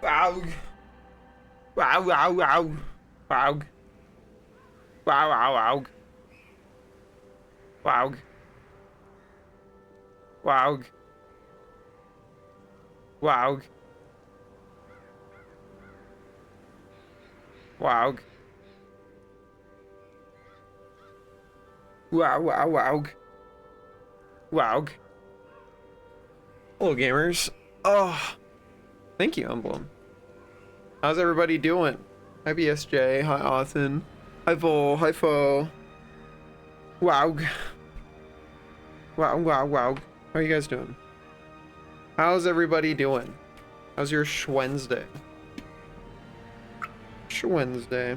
Wow. Wow, wow, wow. Wow. Wow, wow, wow. Wow. Wow. Wow. Wow. Wow, wow, wow. Wow. Hello, gamers. Oh, thank you, Emblem. How's everybody doing? Hi, BSJ. Hi, Austin. Hi, Vol. Hi, Fo. Wow. Wow, wow, wow. How are you guys doing? How's everybody doing? How's your Schwednesday? Schwednesday.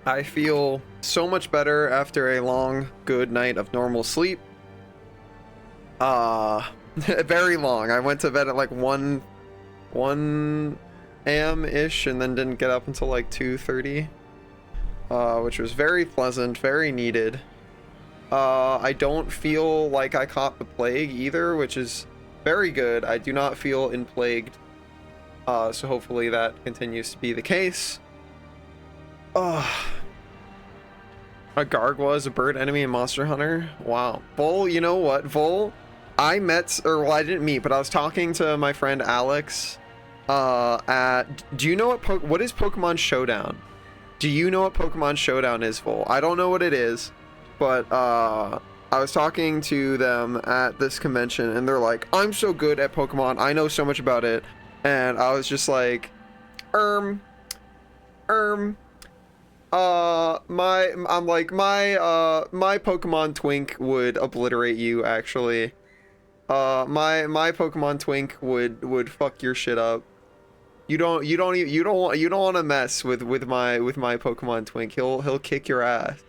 I feel so much better after a long, good night of normal sleep. Very long. I went to bed at like 1 a.m.-ish and then didn't get up until like 2:30. Which was very pleasant, very needed. I don't feel like I caught the plague either, which is very good. I do not feel plagued. So hopefully that continues to be the case. A Gargwa is a bird enemy in Monster Hunter? Wow. Vol, you know what? Vol, I met, or well, I didn't meet, but I was talking to my friend Alex, do you know what is Pokemon Showdown? Do you know what Pokemon Showdown is, Vol? I don't know what it is, but, I was talking to them at this convention, and they're like, I'm so good at Pokemon, I know so much about it, and I was just like, my Pokemon Twink would obliterate you, actually. My Pokemon Twink would fuck your shit up. You don't want to mess with my Pokemon Twink. He'll kick your ass.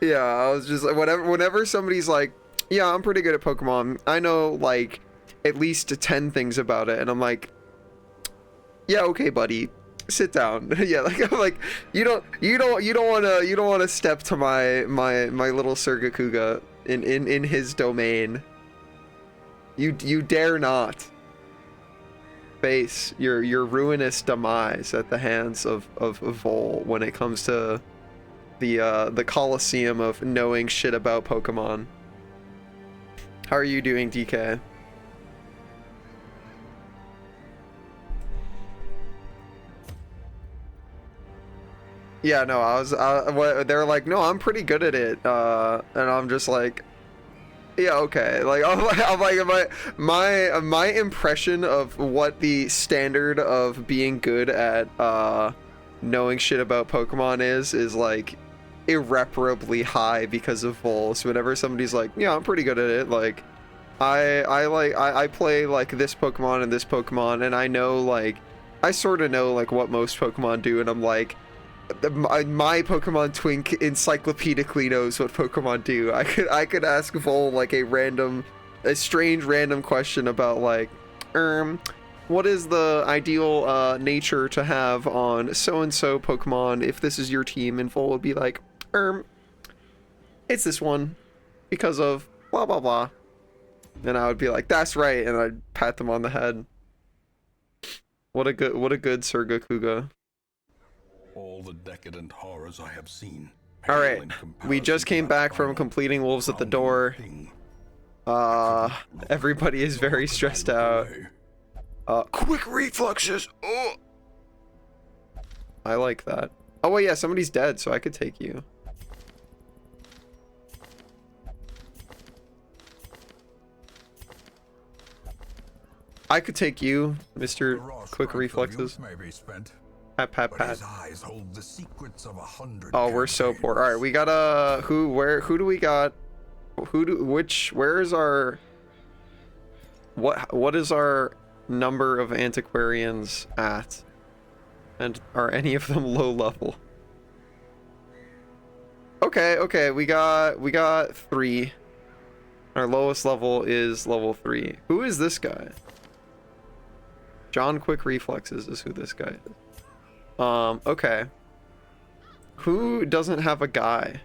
Yeah, I was just like, whenever somebody's like, yeah, I'm pretty good at Pokemon. I know like at least 10 things about it, and I'm like, yeah, okay, buddy, sit down. Yeah, like I'm like, you don't want to step to my little Surgakuga in his domain. You dare not face your ruinous demise at the hands of Vol when it comes to the Coliseum of knowing shit about Pokemon. How are you doing, DK? Yeah, no, they're like, no, I'm pretty good at it, and I'm just like, yeah, okay, like, I'm like, my impression of what the standard of being good at, knowing shit about Pokemon is like, irreparably high because of Vol. So whenever somebody's like, yeah, I'm pretty good at it, like, I play, like, this Pokemon and this Pokemon, and I know, like, I sort of know, like, what most Pokemon do, and I'm like, my Pokemon Twink encyclopedically knows what Pokemon do. I could ask Vol like a strange random question about like, what is the ideal nature to have on so and so Pokemon if this is your team? And Vol would be like, it's this one because of blah blah blah. And I would be like, that's right, and I'd pat them on the head. What a good Surgakuga. All the decadent horrors I have seen. Alright, we just came back from completing Wolves at the Door. Everybody is very stressed out. Quick reflexes! Oh! I like that. Oh wait, yeah, somebody's dead, so I could take you. I could take you, Mr. Quick Reflexes. Pat, pat, pat. Oh, we're so poor. All right, we got who do we got? Where is our, what is our number of antiquarians at? And are any of them low level? Okay, we got 3. Our lowest level is level 3. Who is this guy? John Quick Reflexes is who this guy is. Okay. Who doesn't have a guy?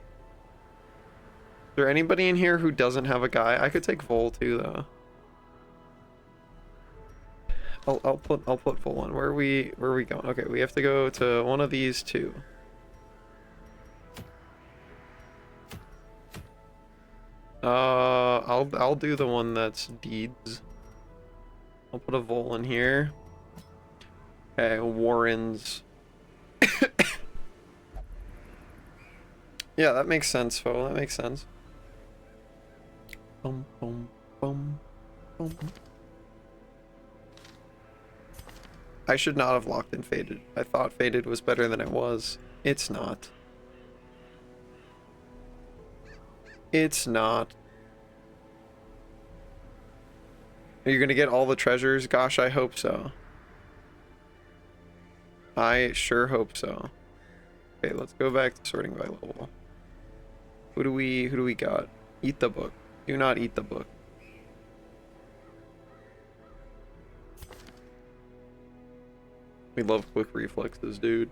there anybody in here who doesn't have a guy? I could take Vol too, though. I'll put Vol on. Where are we going? Okay, we have to go to one of these two. I'll do the one that's deeds. I'll put a Vol in here. Okay, Warren's. Yeah, that makes sense, Fo. That makes sense. Boom, boom, boom, boom. I should not have locked in Faded. I thought Faded was better than it was. It's not. It's not. Are you gonna get all the treasures? Gosh, I hope so. I sure hope so. Okay, let's go back to sorting by level. Who do we got? Eat the book. Do not eat the book. We love quick reflexes, dude.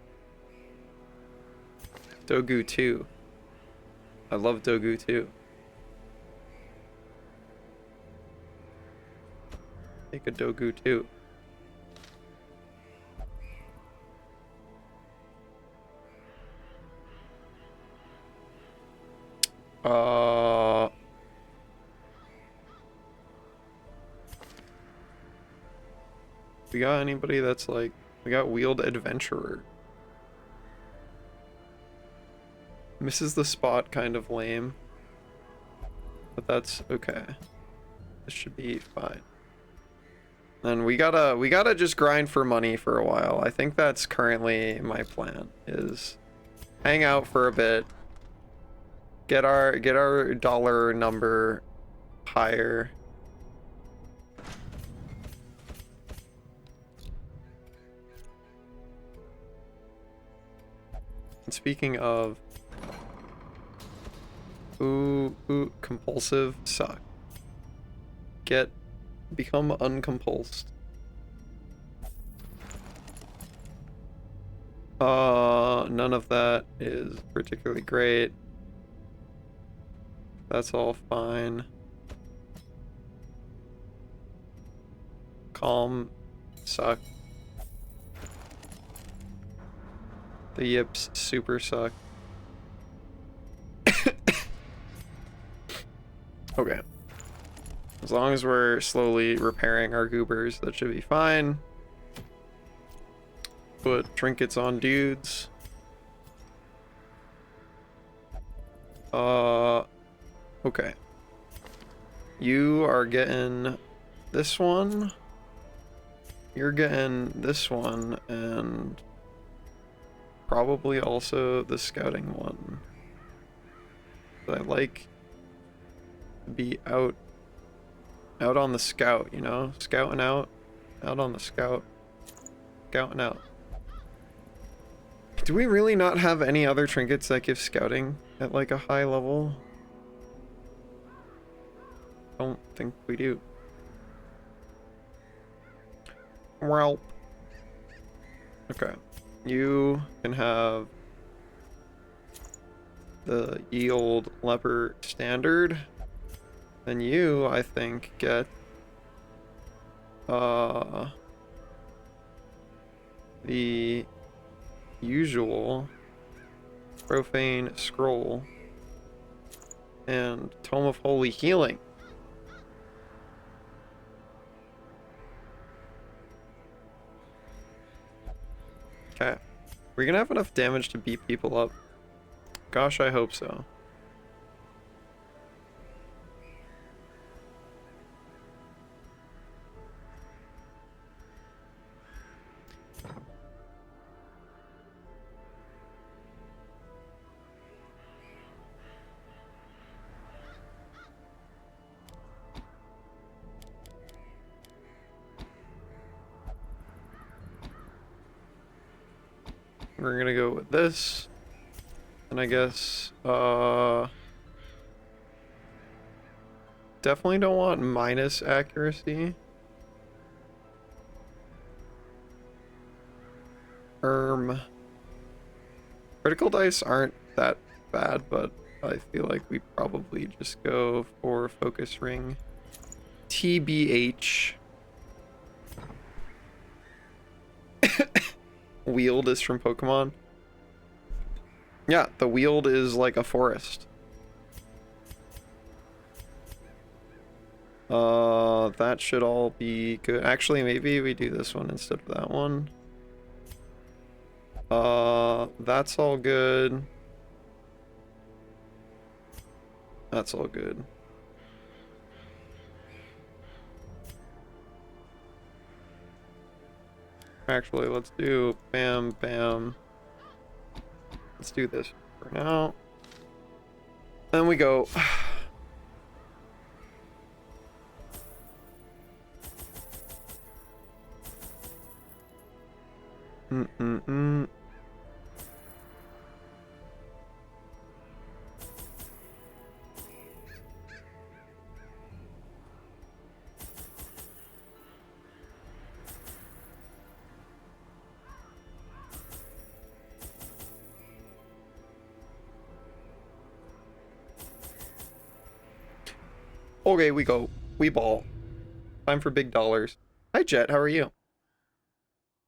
Dogu 2. I love Dogu 2. Take a Dogu 2. We got anybody that's like, we got Wheeled Adventurer. Misses the spot, kind of lame. But that's okay. This should be fine. And we gotta just grind for money for a while. I think that's currently my plan, is hang out for a bit. Get our dollar number higher. And speaking of, ooh, compulsive suck. Become uncompulsed. None of that is particularly great. That's all fine. Calm suck. The yips super suck. Okay. As long as we're slowly repairing our goobers, that should be fine. Put trinkets on dudes. Okay. You are getting this one. You're getting this one, and probably also the scouting one. But I like to be out on the scout, you know? Scouting out on the scout. Scouting out. Do we really not have any other trinkets that give scouting at like a high level? Don't think we do. Well. Okay. You can have the ye old leper standard. Then you, I think, get the usual profane scroll and Tome of Holy Healing. Okay. We're gonna have enough damage to beat people up. Gosh, I hope so. We're gonna go with this. And I guess, definitely don't want minus accuracy. Critical dice aren't that bad, but I feel like we probably just go for focus ring. TBH. Wield is from Pokemon. Yeah, the wield is like a forest. That should all be good. Actually, maybe we do this one instead of that one. That's all good. That's all good. Actually, let's do bam, bam. Let's do this for now. Then we go. Mm-mm-mm. Okay, we go. We ball. Time for big dollars. Hi, Jet. How are you?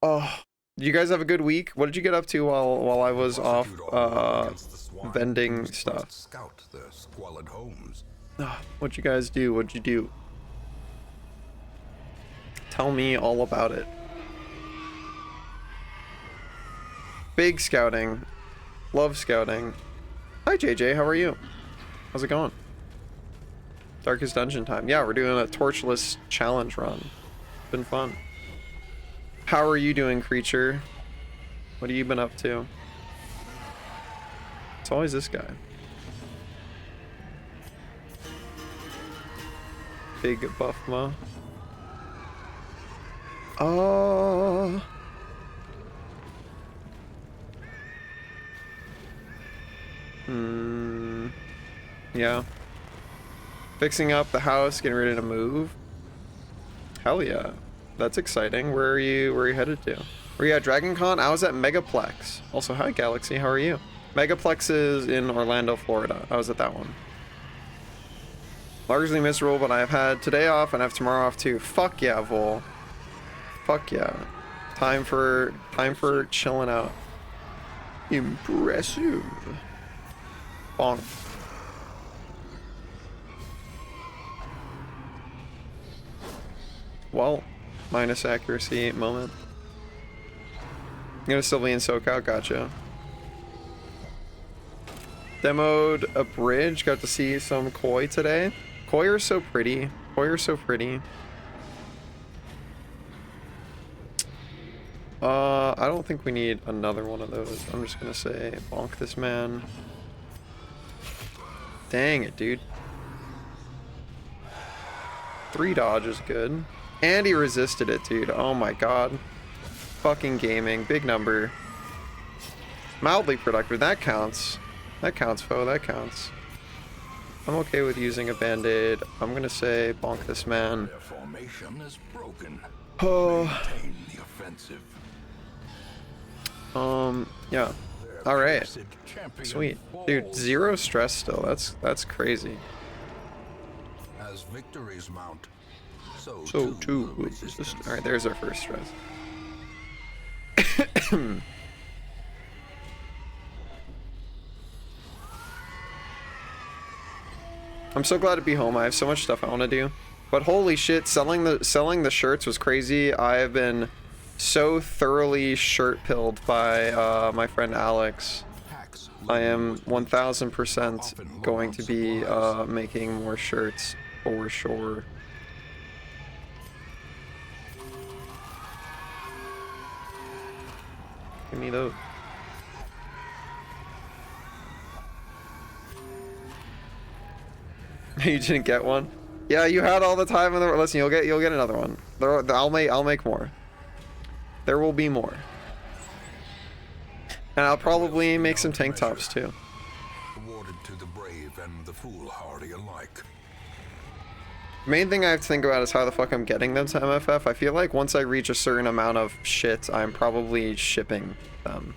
Oh, did you guys have a good week? What did you get up to while I was off vending stuff? Scout their squalid homes. What'd you guys do? What'd you do? Tell me all about it. Big scouting. Love scouting. Hi, JJ. How are you? How's it going? Darkest Dungeon time. Yeah, we're doing a torchless challenge run. Been fun. How are you doing, creature? What have you been up to? It's always this guy. Big Buffma. Yeah. Fixing up the house, getting ready to move. Hell yeah. That's exciting. Where are you headed to? Were you at Dragon Con? I was at Megaplex. Also, hi Galaxy, how are you? Megaplex is in Orlando, Florida. I was at that one. Largely miserable, but I've had today off and I have tomorrow off too. Fuck yeah, Vol. Fuck yeah. Time for chilling out. Impressive. Bonk. Well, minus accuracy moment. I'm gonna still be in SoCal, gotcha. Demoed a bridge, got to see some koi today. Koi are so pretty. Koi are so pretty. I don't think we need another one of those. I'm just gonna say bonk this man. Dang it, dude. 3 dodge is good. And he resisted it, dude. Oh my god. Fucking gaming. Big number. Mildly productive. That counts. That counts, foe. That counts. I'm okay with using a band-aid. I'm gonna say bonk this man. Their formation is broken. Oh. Maintain the offensive. Yeah. Alright. Sweet. Dude, 0 stress still. That's crazy. As victories mount, so too will is this. resistance. Alright, there's our first stress. I'm so glad to be home. I have so much stuff I want to do. But holy shit, selling the shirts was crazy. I have been so thoroughly shirt pilled by my friend Alex. I am 1000% going to be making more shirts for sure. Give me those. You didn't get one? Yeah, you had all the time in the world. Listen, you'll get another one. I'll make more. There will be more. And I'll probably make some tank tops too. Awarded to the brave and the foolhardy alike. Main thing I have to think about is how the fuck I'm getting them to MFF. I feel like once I reach a certain amount of shit, I'm probably shipping them.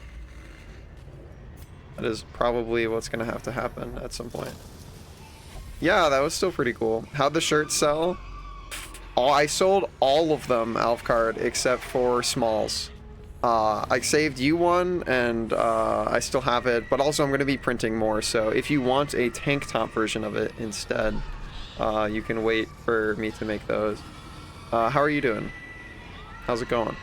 That is probably what's gonna have to happen at some point. Yeah, that was still pretty cool. How'd the shirts sell? I sold all of them, Alfcard, except for smalls. I saved you one, and I still have it, but also I'm going to be printing more, so if you want a tank top version of it instead, you can wait for me to make those. How are you doing? How's it going?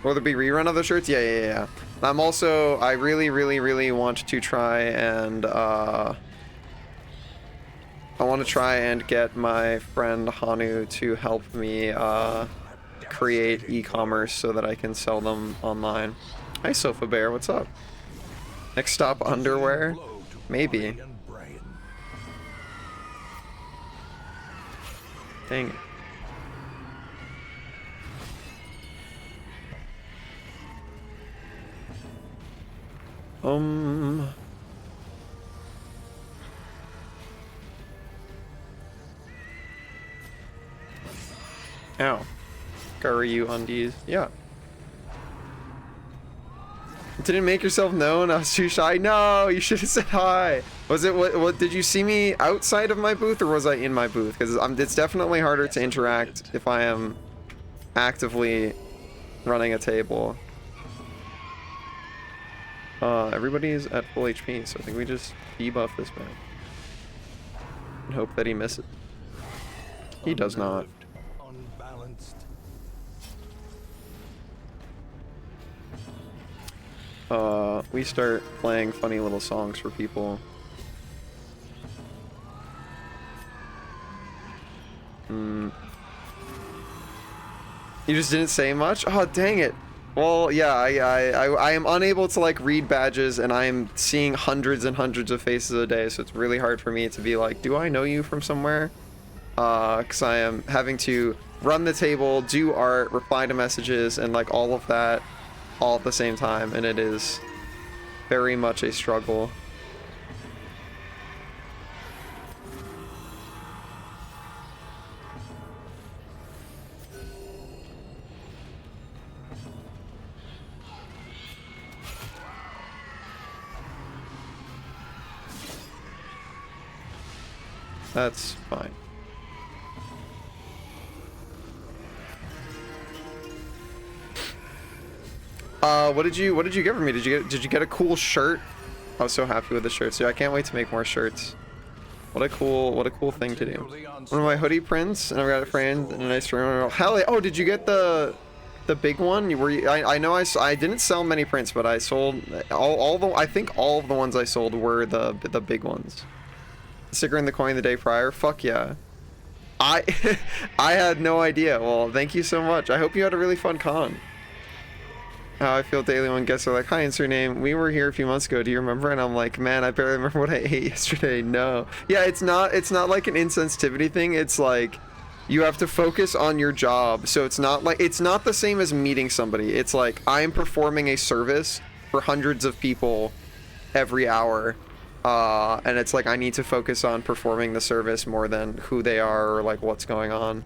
Will there be rerun of the shirts? Yeah. I'm also, I really want to try and, I want to try and get my friend Hanu to help me, create e-commerce so that I can sell them online. Hi, Sofa Bear, what's up? Next stop, underwear? Maybe. Dang it. Ow. Garyu undies. Yeah. Didn't make yourself known? I was too shy. No, you should have said hi. Was it, what did you see me outside of my booth, or was I in my booth? Because it's definitely harder to interact if I am actively running a table. Everybody's at full HP, so I think we just debuff this man. And hope that he misses. He does not. We start playing funny little songs for people. You just didn't say much? Oh, dang it. Well, yeah, I am unable to, like, read badges, and I am seeing hundreds and hundreds of faces a day, so it's really hard for me to be like, do I know you from somewhere? Because I am having to run the table, do art, reply to messages, and, like, all of that all at the same time, and it is very much a struggle. That's fine. What did you get for me? Did you get a cool shirt? I was so happy with the shirts. Yeah, I can't wait to make more shirts. What a cool thing to do. One of my hoodie prints, and I got it framed in a nice room. Hell yeah. Oh, did you get the big one? I know I didn't sell many prints, but I sold I think all of the ones I sold were the big ones. Sticker in the coin the day prior. Fuck yeah. I had no idea. Well, thank you so much. I hope you had a really fun con. How I feel daily when guests are like, hi, insert name. We were here a few months ago. Do you remember? And I'm like, man, I barely remember what I ate yesterday. No. Yeah, it's not like an insensitivity thing. It's like you have to focus on your job. So it's not the same as meeting somebody. It's like I'm performing a service for hundreds of people every hour. And it's like I need to focus on performing the service more than who they are or like what's going on.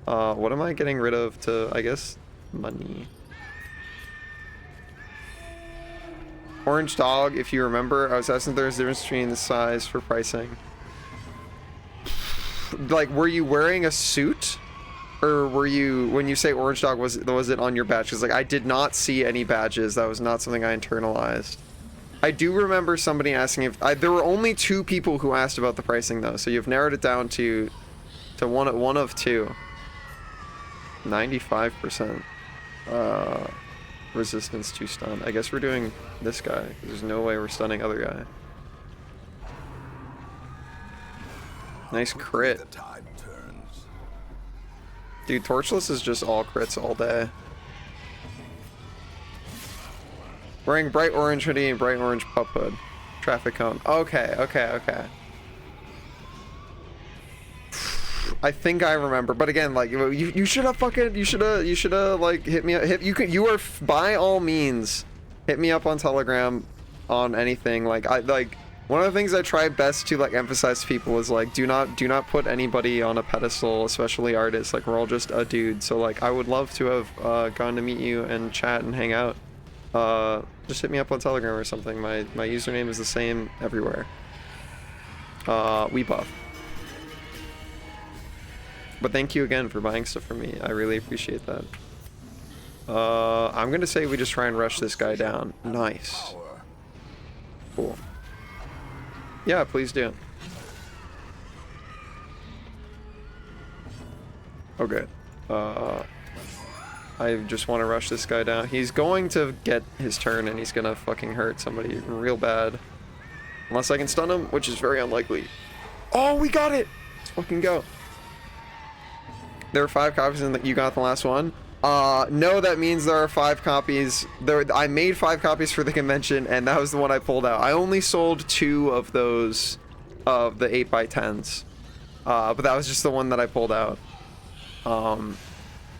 What am I getting rid of to, I guess, money? Orange dog, if you remember, I was asking if there's a difference between the size for pricing. Like, were you wearing a suit? Or were you, when you say orange dog, was it on your badge? Because like I did not see any badges. That was not something I internalized. I do remember somebody asking if there were only 2 people who asked about the pricing though, so you've narrowed it down to one of 2. 95% resistance to stun. I guess we're doing this guy. There's no way we're stunning other guy. Nice crit. Dude, Torchless is just all crits all day. Wearing bright orange hoodie and bright orange pup hood. Traffic cone. Okay. I think I remember, but again, like you should have like hit me up. You are by all means hit me up on Telegram on anything. Like One of the things I try best to like emphasize to people is like do not put anybody on a pedestal, especially artists. Like we're all just a dude. So like I would love to have gone to meet you and chat and hang out. Just hit me up on Telegram or something. My username is the same everywhere. We buff. But thank you again for buying stuff from me. I really appreciate that. I'm gonna say we just try and rush this guy down. Nice. Cool. Yeah, please do. Okay. I just want to rush this guy down. He's going to get his turn and he's gonna fucking hurt somebody real bad. Unless I can stun him, which is very unlikely. Oh, we got it! Let's fucking go. There are 5 copies and you got the last one? No, that means there are 5 copies. I made 5 copies for the convention, and that was the one I pulled out. I only sold 2 of those, of the 8x10s. But that was just the one that I pulled out.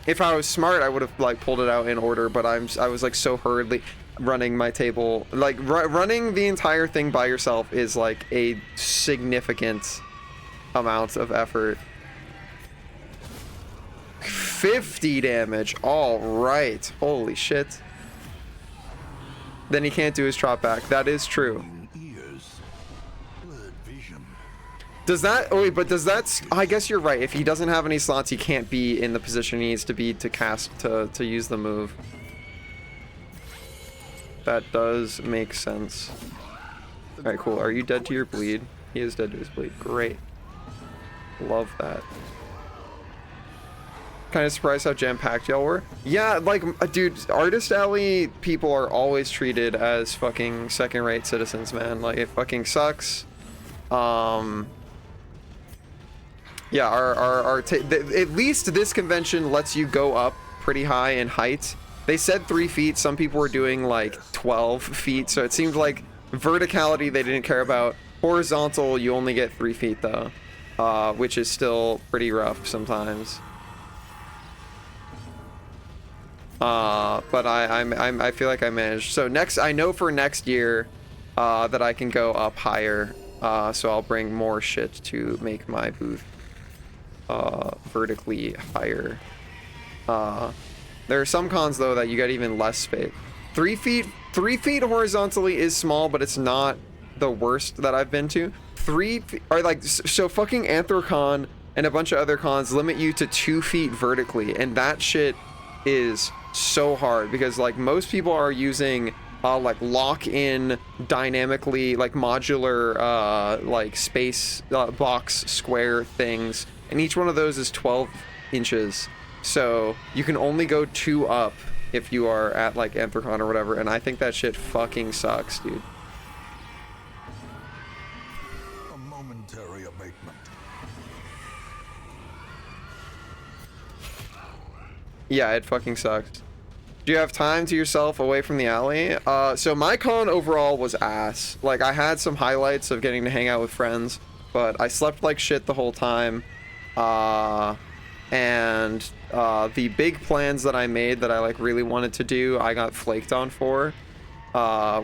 If I was smart, I would have, like, pulled it out in order, but I was, like, so hurriedly running my table. Like, running the entire thing by yourself is, like, a significant amount of effort. 50 damage. All right. Holy shit. Then he can't do his trot back. That is true. Does that... Oh, wait, but does that... I guess you're right. If he doesn't have any slots, he can't be in the position he needs to be to cast, to use the move. That does make sense. Alright, cool. Are you dead to your bleed? He is dead to his bleed. Great. Love that. Kind of surprised how jam-packed y'all were. Yeah, like, dude, Artist Alley people are always treated as fucking second-rate citizens, man. Like, it fucking sucks. Yeah, at least this convention lets you go up pretty high in height. They said 3 feet. Some people were doing, like, 12 feet, so it seemed like verticality they didn't care about. Horizontal, you only get 3 feet, though, which is still pretty rough sometimes. But I feel like I managed. So next, I know for next year, that I can go up higher. So I'll bring more shit to make my booth, vertically higher. There are some cons though that you get even less space. 3 feet horizontally is small, but it's not the worst that I've been to. 3 feet, or like, so fucking Anthrocon and a bunch of other cons limit you to 2 feet vertically, and that shit is so hard because like most people are using like lock-in dynamically like modular like space box square things, and each one of those is 12 inches, so you can only go 2 up if you are at like Anthrocon or whatever, and I think that shit fucking sucks, dude. A momentary abatement. Yeah, it fucking sucks. Do you have time to yourself away from the alley? So my con overall was ass. Like, I had some highlights of getting to hang out with friends, but I slept like shit the whole time. And the big plans that I made that I like really wanted to do, I got flaked on for,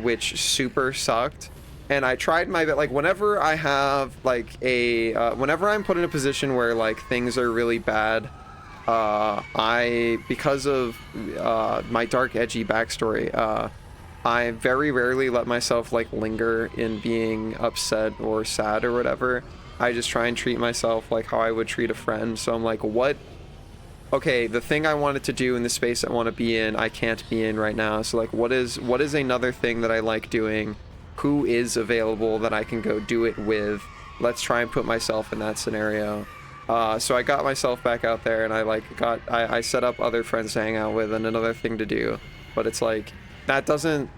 which super sucked. And I tried my best, like whenever I have like a, whenever I'm put in a position where like things are really bad, because of my dark edgy backstory, I very rarely let myself like linger in being upset or sad or whatever. I just try and treat myself like how I would treat a friend. So I'm like, okay, the thing I wanted to do in the space I want to be in, I can't be in right now. So like, what is another thing that I like doing? Who is available that I can go do it with? Let's try and put myself in that scenario. So I got myself back out there, and I set up other friends to hang out with and another thing to do. But it's like, that doesn't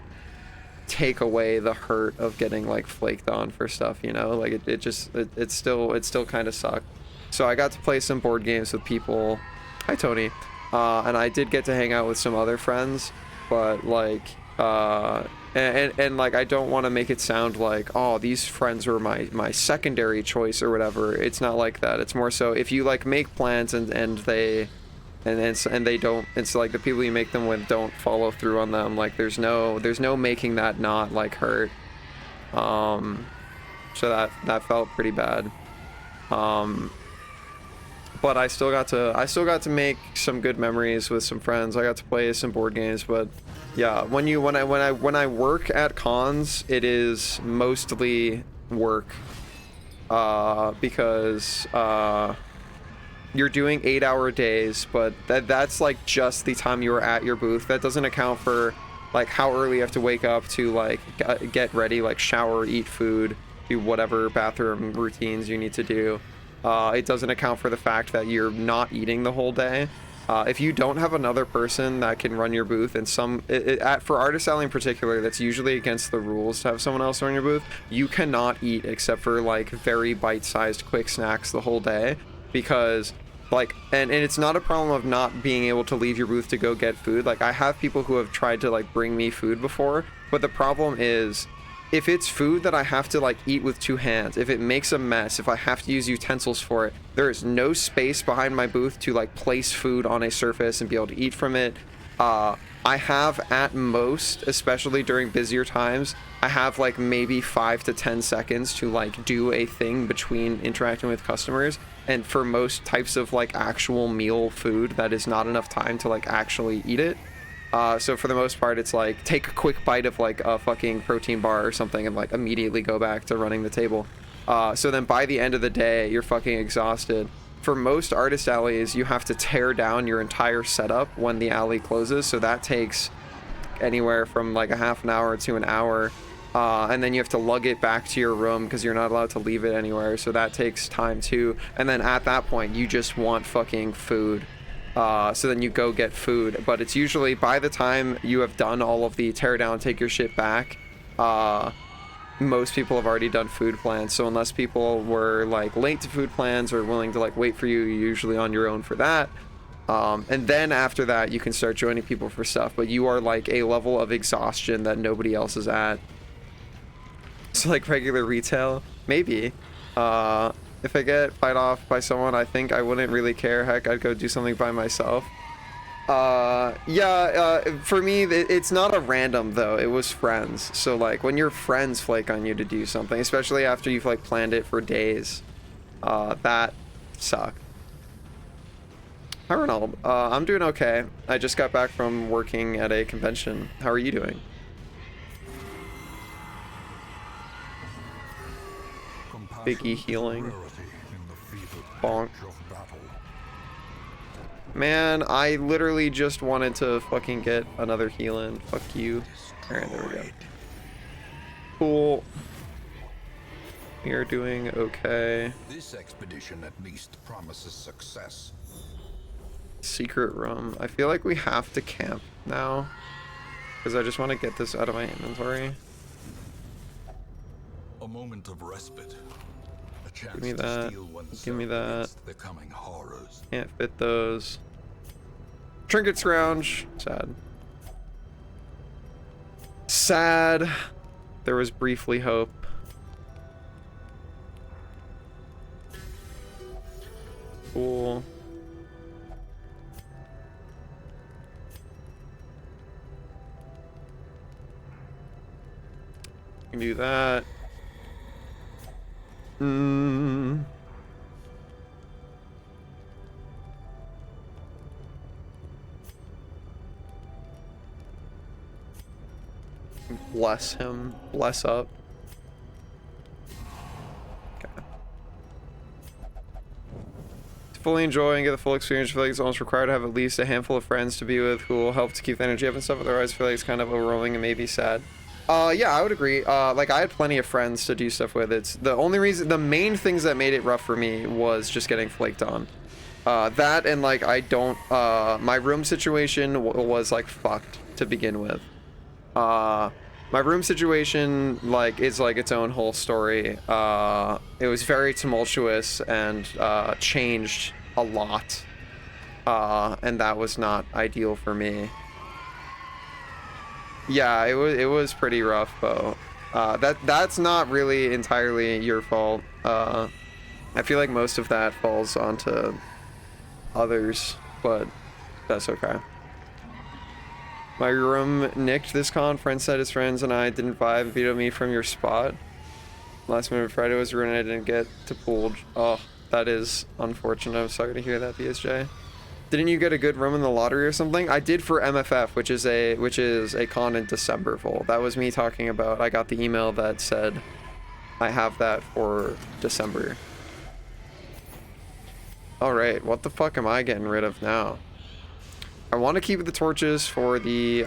take away the hurt of getting like flaked on for stuff, you know? Like it still kind of sucked. So I got to play some board games with people. Hi Tony. And I did get to hang out with some other friends, but like and like I don't want to make it sound like, oh, these friends were my secondary choice or whatever. It's not like that. It's more so if you like make plans and they don't, it's like the people you make them with don't follow through on them, like there's no making that not like hurt. so that felt pretty bad. But I still got to make some good memories with some friends. I got to play some board games, but yeah, when I work at cons, it is mostly work, because you're doing 8-hour days, but that's like just the time you were at your booth. That doesn't account for like how early you have to wake up to like get ready, like shower, eat food, do whatever bathroom routines you need to do. It doesn't account for the fact that you're not eating the whole day. If you don't have another person that can run your booth, and for Artist Alley in particular, that's usually against the rules to have someone else run your booth. You cannot eat except for like very bite-sized quick snacks the whole day, because like, and it's not a problem of not being able to leave your booth to go get food. Like, I have people who have tried to like bring me food before, but the problem is, if it's food that I have to like eat with 2 hands, if it makes a mess, if I have to use utensils for it, there is no space behind my booth to like place food on a surface and be able to eat from it. I have at most, especially during busier times, I have like maybe 5 to 10 seconds to like do a thing between interacting with customers. And for most types of like actual meal food, that is not enough time to like actually eat it. So for the most part, it's like take a quick bite of like a fucking protein bar or something and like immediately go back to running the table. So then by the end of the day, you're fucking exhausted. For most artist alleys, you have to tear down your entire setup when the alley closes. So that takes anywhere from like a half an hour to an hour. And then you have to lug it back to your room because you're not allowed to leave it anywhere. So that takes time too. And then at that point, you just want fucking food. So then you go get food, but it's usually by the time you have done all of the tear down, take your shit back, most people have already done food plans. So unless people were like late to food plans or willing to like wait for you, you're usually on your own for that. And then after that, you can start joining people for stuff, but you are like a level of exhaustion that nobody else is at. So like regular retail, maybe. If I get fight off by someone, I think I wouldn't really care. Heck, I'd go do something by myself. For me, it's not a random though. It was friends. So like when your friends flake on you to do something, especially after you've like planned it for days, that sucked. Hi Ronald, I'm doing okay. I just got back from working at a convention. How are you doing? Biggie healing. Bonk. Man, I literally just wanted to fucking get another heal in. Fuck you. Alright, there we go. Cool. We are doing okay. This expedition at least promises success. Secret room. I feel like we have to camp now, because I just want to get this out of my inventory. A moment of respite. A chance Give me that. Give me that. The coming horrors. Can't fit those. Trinket scrounge. Sad. Sad. There was briefly hope. Cool. Can do that. Bless him. Bless up. Okay. To fully enjoy and get the full experience, I feel like it's almost required to have at least a handful of friends to be with who will help to keep the energy up and stuff. Otherwise, I feel like it's kind of overwhelming and maybe sad. Yeah, I would agree. Like, I had plenty of friends to do stuff with. It's the only reason, the main things that made it rough for me was just getting flaked on. That and, like, I don't, my room situation was, like, fucked to begin with. My room situation, like, is, like, its own whole story. It was very tumultuous and, changed a lot. And that was not ideal for me. Yeah, it was pretty rough, Bo. That's not really entirely your fault. I feel like most of that falls onto others, but that's okay. My room nicked this con. Friend said his friends and I didn't vibe and vetoed me from your spot. Last minute Friday was ruined. I didn't get to pool. Oh, that is unfortunate. I'm sorry to hear that, BSJ. Didn't you get a good room in the lottery or something? I did for MFF, which is a con in December. Full. That was me talking about. I got the email that said I have that for December. All right, what the fuck am I getting rid of now? I want to keep the torches for the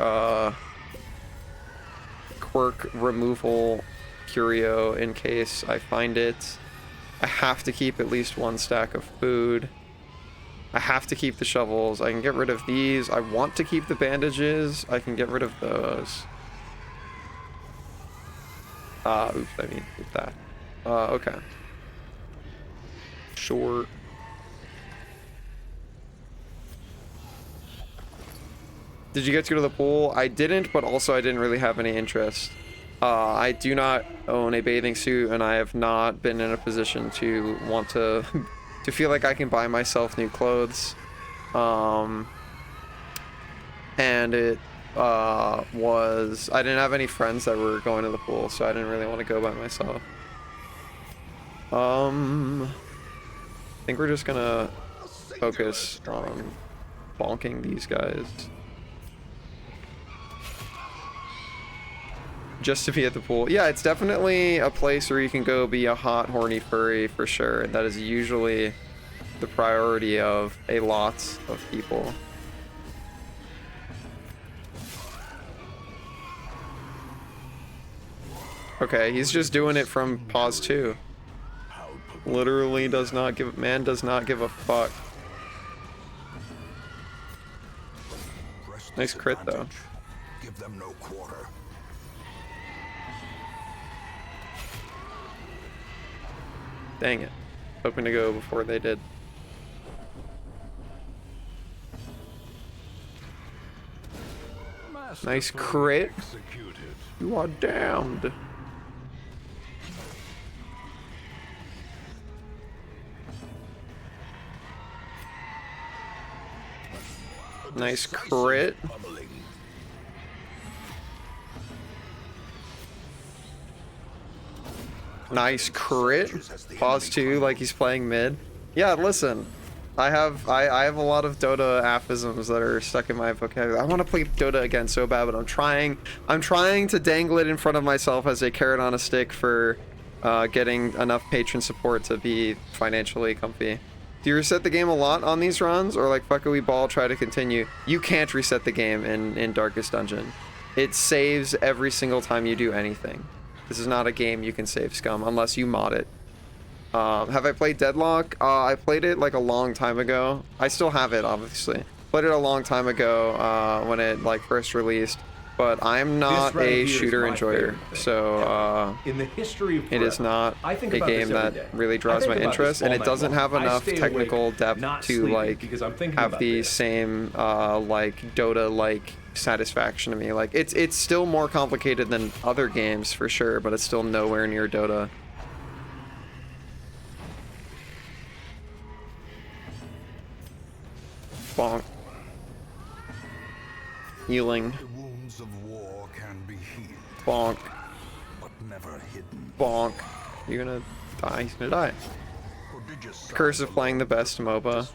quirk removal curio in case I find it. I have to keep at least one stack of food. I have to keep the shovels. I can get rid of these. I want to keep the bandages. I can get rid of those. Oops, I mean, keep that. Okay. Sure. Did you get to go to the pool? I didn't, but also I didn't really have any interest. I do not own a bathing suit, and I have not been in a position to want to to feel like I can buy myself new clothes. And it was... I didn't have any friends that were going to the pool, so I didn't really want to go by myself. I think we're just gonna focus on bonking these guys. Just to be at the pool. Yeah, it's definitely a place where you can go be a hot, horny furry for sure. And that is usually the priority of a lot of people. Okay, he's just doing it from pause 2. Literally does not give... Man does not give a fuck. Nice crit though. Give them no quarter. Dang it. Hoping to go before they did. Nice crit. You are damned. Nice crit. Nice crit. Pause 2 like he's playing mid. Yeah, listen. I have a lot of Dota aphisms that are stuck in my vocabulary. I want to play Dota again so bad, but I'm trying to dangle it in front of myself as a carrot on a stick for getting enough patron support to be financially comfy. Do you reset the game a lot on these runs, or like fuck a wee ball, try to continue? You can't reset the game in Darkest Dungeon. It saves every single time you do anything. This is not a game you can save, scum, unless you mod it. Have I played Deadlock? I played it like a long time ago. I still have it, obviously. Played it a long time ago when it like first released. But I'm not a shooter enjoyer, so in the history of it is not a game that really draws my interest, and it doesn't have enough technical depth to like have the same like Dota-like satisfaction to me. Like it's still more complicated than other games for sure, but it's still nowhere near Dota. Bonk. Healing. Of war can be healed, Bonk. but never hidden. Bonk. You're gonna die. He's gonna die. Curse of playing the best MOBA.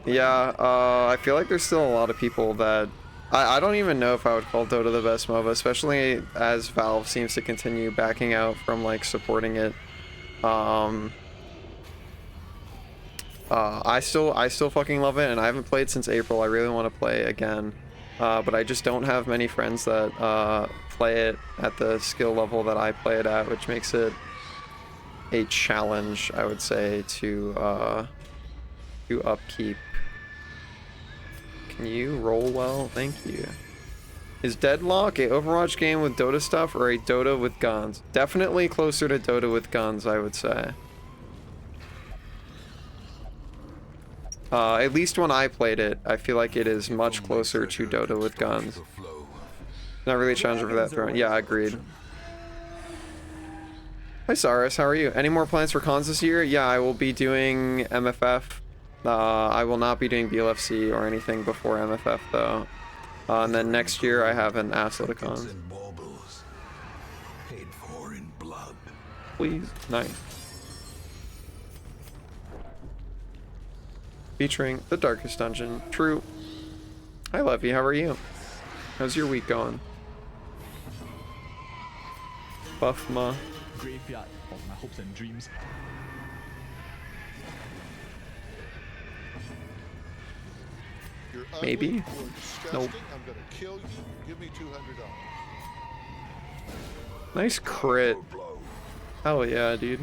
Yeah, I feel like there's still a lot of people that... I don't even know if I would call Dota the best MOBA, especially as Valve seems to continue backing out from, like, supporting it. I still fucking love it, and I haven't played since April. I really want to play again. But I just don't have many friends that play it at the skill level that I play it at, which makes it a challenge, I would say, to upkeep. Can you roll well? Thank you. Is Deadlock a Overwatch game with Dota stuff or a Dota with guns? Definitely closer to Dota with guns, I would say. At least when I played it, I feel like it is much closer to Dota with guns. Not really a challenger for that throne. Yeah, agreed. Hi Saris, how are you? Any more plans for cons this year? Yeah, I will be doing MFF. I will not be doing BLFC or anything before MFF though. And then next year I have an assload of cons. please. Nice. Featuring the Darkest Dungeon. True. Hi, Levy. How are you? How's your week going? Buffma. Graveyard of my hopes and dreams. You're Maybe. ugly, you're disgusting, Nope. I'm gonna kill you. Give me $200. Nice crit. Hell yeah, dude.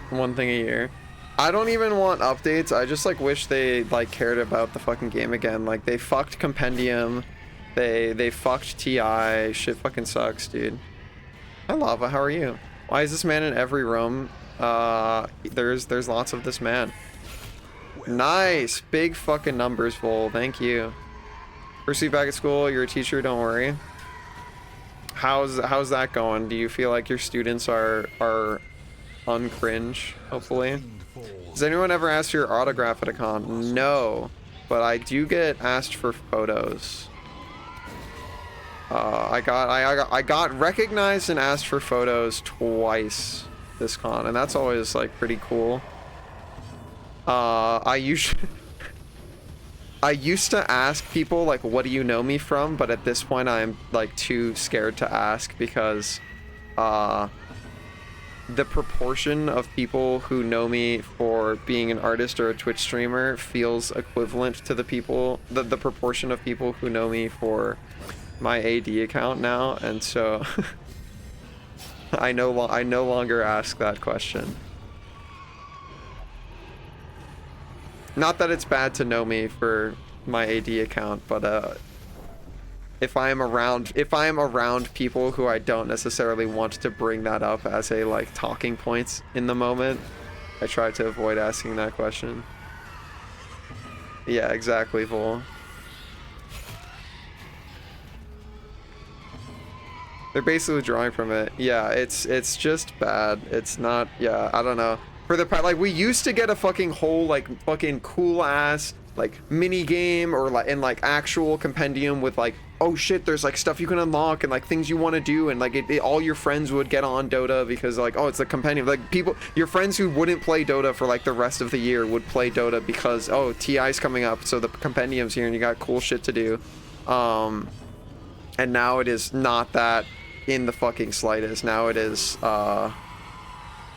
One thing a year. I don't even want updates. I just like wish they like cared about the fucking game again. Like they fucked Compendium. They fucked TI. Shit fucking sucks, dude. Hi Lava, how are you? Why is this man in every room? There's lots of this man. Nice. Big fucking numbers, Vol. Thank you. First week back at school, you're a teacher, don't worry. How's that going? Do you feel like your students are uncringe, hopefully? Does anyone ever ask for your autograph at a con? No, but I do get asked for photos. I got recognized and asked for photos twice this con, and that's always like pretty cool. I used to ask people like, what do you know me from? But at this point I'm like too scared to ask because the proportion of people who know me for being an artist or a Twitch streamer feels equivalent to the proportion of people who know me for my AD account now, and so I no longer ask that question. Not that it's bad to know me for my AD account, but if I am around people who I don't necessarily want to bring that up as a like talking points in the moment, I try to avoid asking that question. Yeah, exactly, Vol. They're basically drawing from it. Yeah, it's just bad. It's not. Yeah, I don't know. For the like, we used to get a fucking whole like fucking cool ass like mini game or like in like actual compendium with like, oh shit, there's like stuff you can unlock and like things you want to do, and like all your friends would get on Dota because like, oh, it's the compendium. Like people, your friends who wouldn't play Dota for like the rest of the year would play Dota because, oh, TI's coming up, so the compendium's here and you got cool shit to do. And now it is not that in the fucking slightest. Now it is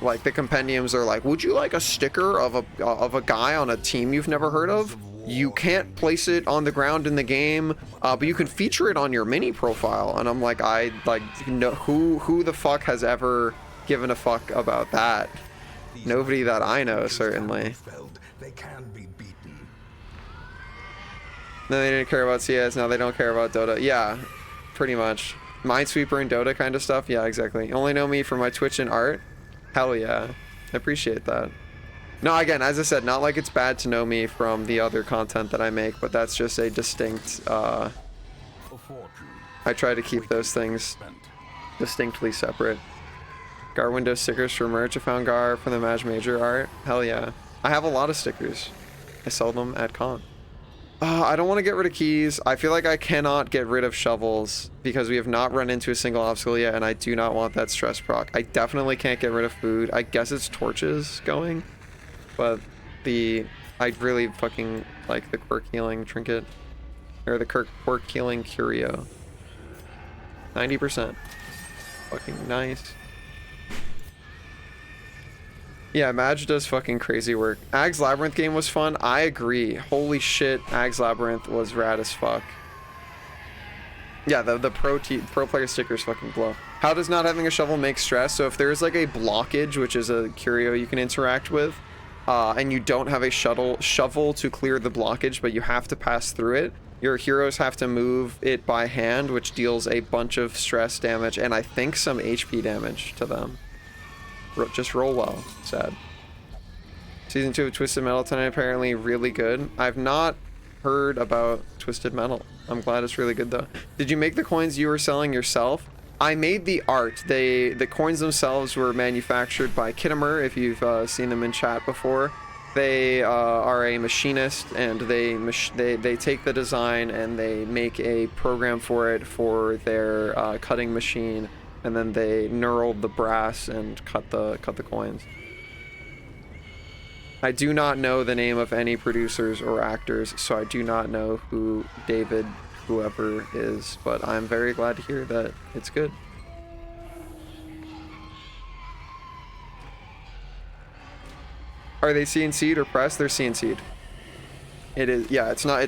like the compendiums are like, would you like a sticker of a guy on a team you've never heard of? You can't place it on the ground in the game, but you can feature it on your mini profile. And I'm like, I like, no, who the fuck has ever given a fuck about that? Nobody that I know, certainly. They can be beaten. No, they didn't care about CS. Now they don't care about Dota. Yeah, pretty much. Minesweeper and Dota kind of stuff. Yeah, exactly. You only know me for my Twitch and art. Hell yeah. I appreciate that. No, again, as I said, not like it's bad to know me from the other content that I make, but that's just a distinct, I try to keep those things distinctly separate. Gar window stickers for merch. I found Gar from the Maj Major art. Hell yeah. I have a lot of stickers. I sell them at con. I don't want to get rid of keys. I feel like I cannot get rid of shovels because we have not run into a single obstacle yet, and I do not want that stress proc. I definitely can't get rid of food. I guess it's torches going, but I really fucking like the quirk healing trinket, or the quirk healing curio. 90%. Fucking nice. Yeah, Maj does fucking crazy work. Ag's Labyrinth game was fun. I agree. Holy shit, Ag's Labyrinth was rad as fuck. Yeah, the pro player stickers fucking blow. How does not having a shovel make stress? So if there's like a blockage, which is a curio you can interact with, and you don't have a shovel to clear the blockage, but you have to pass through it, your heroes have to move it by hand, which deals a bunch of stress damage and I think some HP damage to them. Just roll well. Sad. Season 2 of Twisted Metal tonight, apparently really good. I've not heard about Twisted Metal. I'm glad it's really good though. Did you make the coins you were selling yourself? I made the art. The coins themselves were manufactured by Kittimer, if you've seen them in chat before. They are a machinist, and they take the design and they make a program for it for their cutting machine, and then they knurled the brass and cut the coins. I do not know the name of any producers or actors, so I do not know who David whoever is, but I'm very glad to hear that it's good. Are they CNC'd or pressed? They're CNC'd. It is, yeah, it's not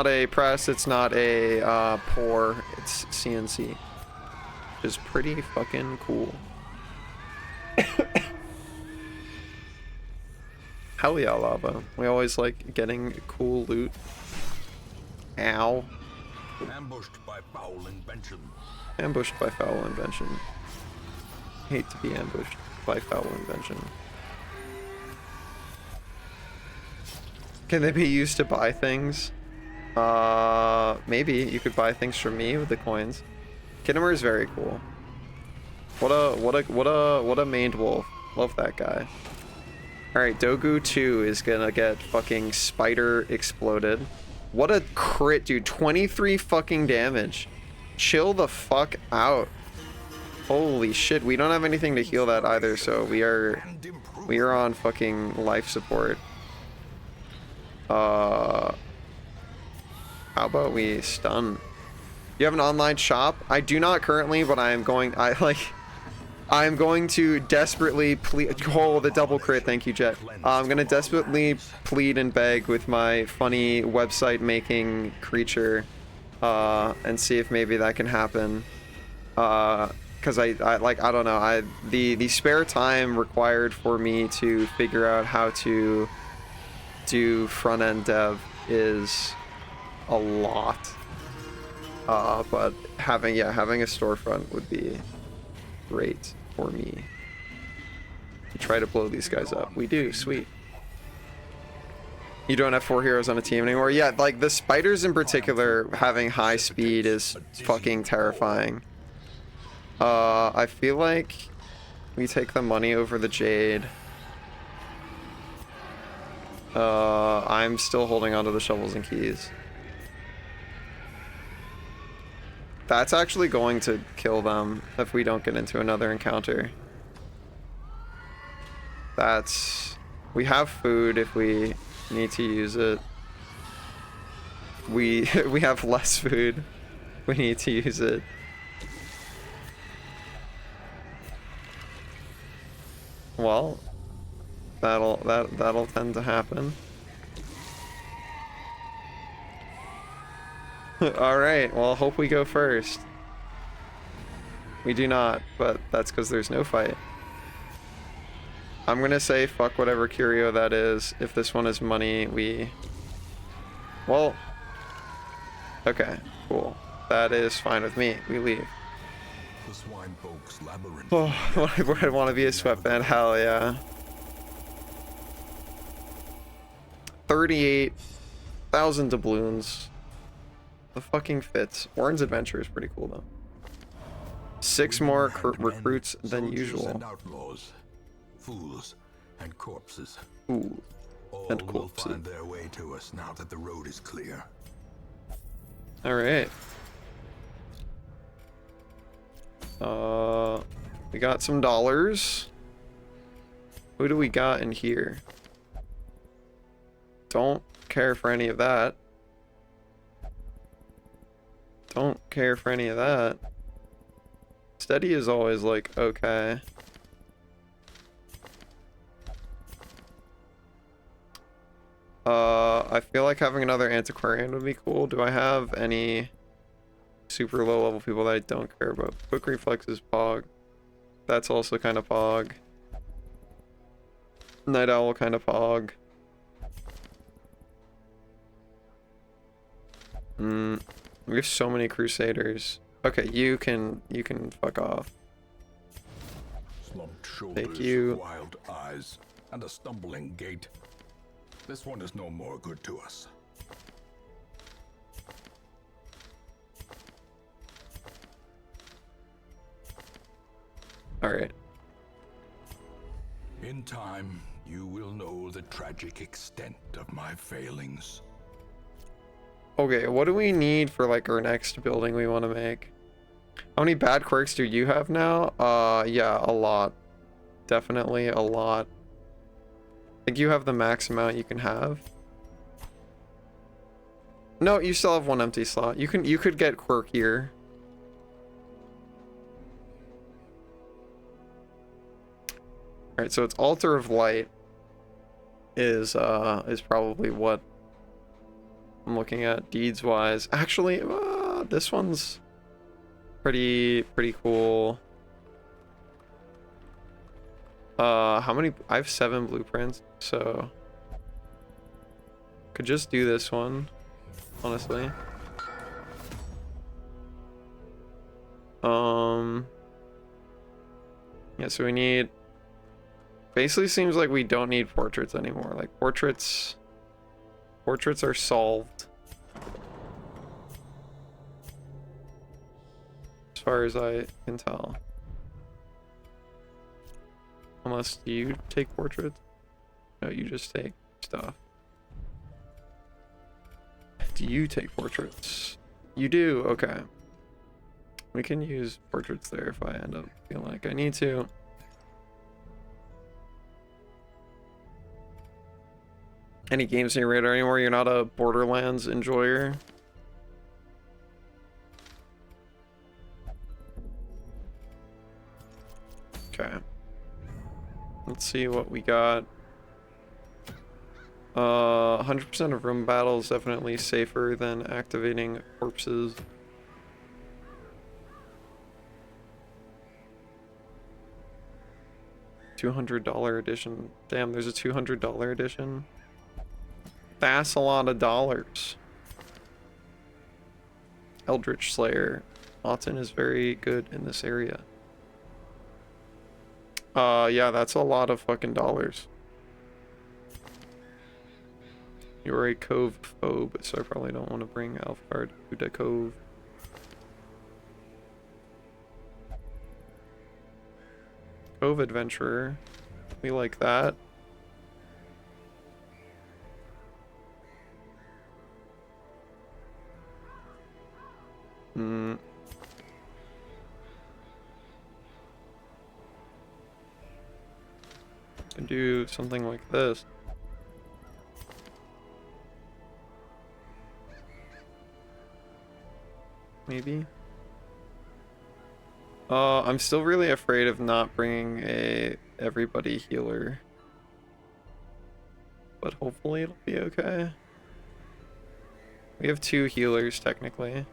a press, it's not a pour, it's CNC. Which is pretty fucking cool. Hell yeah, lava. We always like getting cool loot. Ow. Ambushed by foul invention. Ambushed by foul invention. Hate to be ambushed by foul invention. Can they be used to buy things? Maybe you could buy things from me with the coins. Kittimer is very cool. What a maned wolf. Love that guy. Alright, Dogu 2 is gonna get fucking spider exploded. What a crit, dude. 23 fucking damage. Chill the fuck out. Holy shit, we don't have anything to heal that either, so we are on fucking life support. How about we stun? You have an online shop? I do not currently, but I'm going to desperately plead. Oh, the double crit. Thank you, Jet. I'm going to desperately plead and beg with my funny website making creature and see if maybe that can happen. Because I don't know. The spare time required for me to figure out how to do front end dev is a lot. But having a storefront would be great for me to try to blow these guys up. We do, sweet. You don't have 4 heroes on a team anymore? Yeah, like the spiders in particular having high speed is fucking terrifying. I feel like we take the money over the jade. I'm still holding onto the shovels and keys. That's actually going to kill them if we don't get into another encounter. We have food if we need to use it. We have less food. We need to use it. Well, that'll tend to happen. Alright, well, hope we go first. We do not, but that's because there's no fight. I'm gonna say fuck whatever curio that is. If this one is money, we... Well... Okay, cool. That is fine with me. We leave. The swine folk's labyrinth. Oh, I want to be a sweatband. Hell yeah. 38,000 doubloons. The fucking fits. Warren's adventure is pretty cool though. 6 more recruits than usual. And outlaws, fools and corpses. Ooh, All and will corpses. find their way to us now that the road is clear. All right. We got some dollars. Who do we got in here? Don't care for any of that. Don't care for any of that. Steady is always like, okay. I feel like having another antiquarian would be cool. Do I have any super low level people that I don't care about? Quick reflex is Pog. That's also kind of Pog. Night Owl kind of Pog. We have so many crusaders. Okay, you can fuck off. Slumped shoulders, wild eyes, and a stumbling gait. This one is no more good to us. Alright. In time, you will know the tragic extent of my failings. Okay, what do we need for like our next building we want to make? How many bad quirks do you have now? Yeah, a lot. Definitely a lot. I think you have the max amount you can have. No, you still have one empty slot. You could get quirkier. Alright, so it's Altar of Light is probably what I'm looking at deeds wise. Actually, this one's pretty cool. How many? I have 7 blueprints, so could just do this one, honestly. Yeah, so we need, basically seems like we don't need portraits anymore. Like portraits are solved. As far as I can tell. Unless you take portraits? No, you just take stuff. Do you take portraits? You do, okay. We can use portraits there if I end up feeling like I need to. Any games on your radar anymore? You're not a Borderlands enjoyer? Okay. Let's see what we got. 100% of room battles definitely safer than activating corpses. $200 edition. Damn, there's a $200 edition. That's a lot of dollars. Eldritch Slayer. Autumn is very good in this area. Yeah, that's a lot of fucking dollars. You're a Cove phobe, so I probably don't want to bring Alfgard to the Cove. Cove Adventurer. We like that. Can do something like this. Maybe. I'm still really afraid of not bringing a everybody healer. But hopefully it'll be okay. We have 2 healers technically.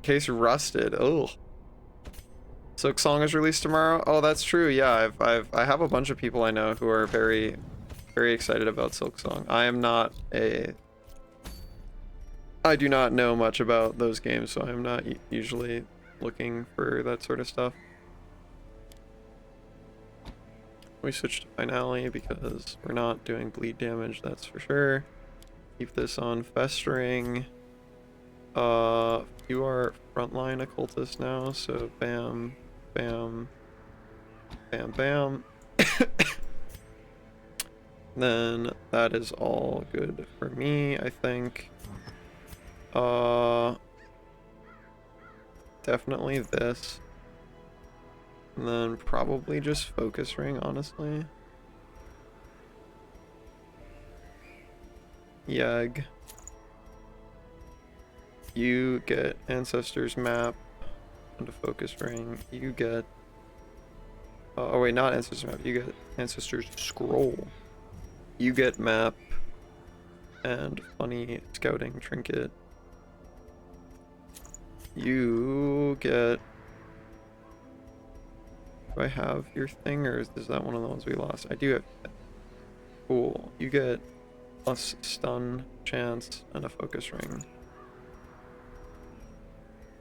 Case Rusted. Oh. Silksong is released tomorrow. Oh, that's true. Yeah, I have a bunch of people I know who are very excited about Silksong. I do not know much about those games, so I'm not usually looking for that sort of stuff. We switched to Finale because we're not doing bleed damage, that's for sure. Keep this on Festering. You are frontline occultist now, so bam, bam, bam, bam. Then that is all good for me, I think. Definitely this. And then probably just Focus Ring, honestly. Yag. You get Ancestors Map and a Focus Ring. You get... oh wait, not Ancestors Map. You get Ancestors Scroll. You get Map and Funny Scouting Trinket. You get... do I have your thing, or is that one of the ones we lost? I do have... cool. You get plus stun chance and a Focus Ring.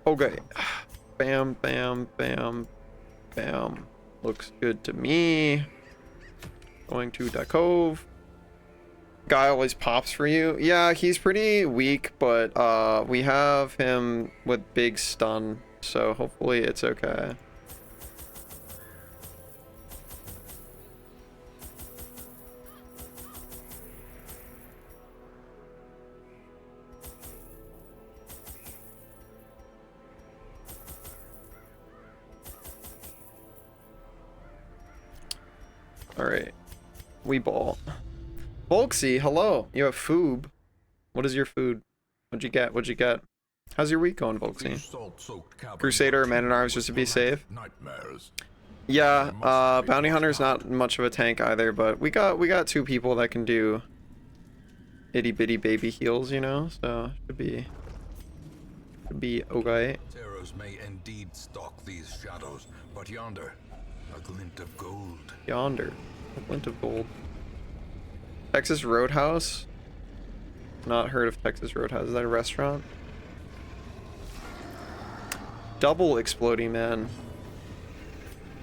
Okay. Bam, bam, bam, bam. Looks good to me. Going to the Cove. Guy always pops for you. Yeah, he's pretty weak, but we have him with big stun, so hopefully it's okay. Alright. We ball. Volksy, hello. You have foob. What is your food? What'd you get? What'd you get? How's your week going, Volksy? Crusader, Man-at-Arms just to be safe. Nightmares. Yeah, Bounty Hunter's not much of a tank either, but we got two people that can do itty bitty baby heals, you know, so should be okay. Terrors may indeed stalk these shadows, but yonder, a glint of gold. Yonder, a glint of gold. Texas Roadhouse? Not heard of Texas Roadhouse. Is that a restaurant? Double Exploding Man.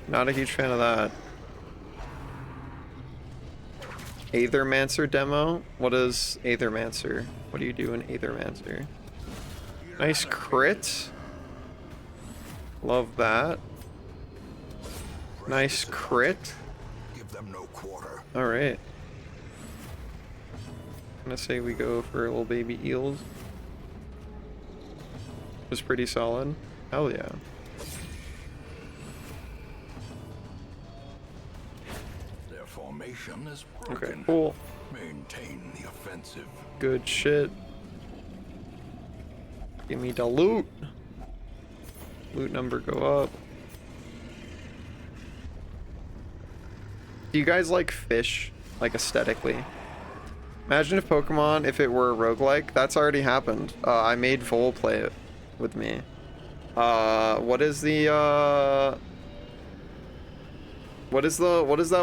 Not a huge fan of that. Aethermancer demo? What is Aethermancer? What do you do in Aethermancer? Nice crit. Love that. Nice crit. Give them no quarter. Alright. I'm gonna say we go for little baby eels. Was pretty solid. Hell yeah. Their formation is broken. Okay, cool. Maintain the offensive. Good shit. Give me the loot. Loot number go up. Do you guys like fish? Like aesthetically? Imagine if Pokemon, if it were a roguelike, that's already happened. I made Vol play it with me. What is that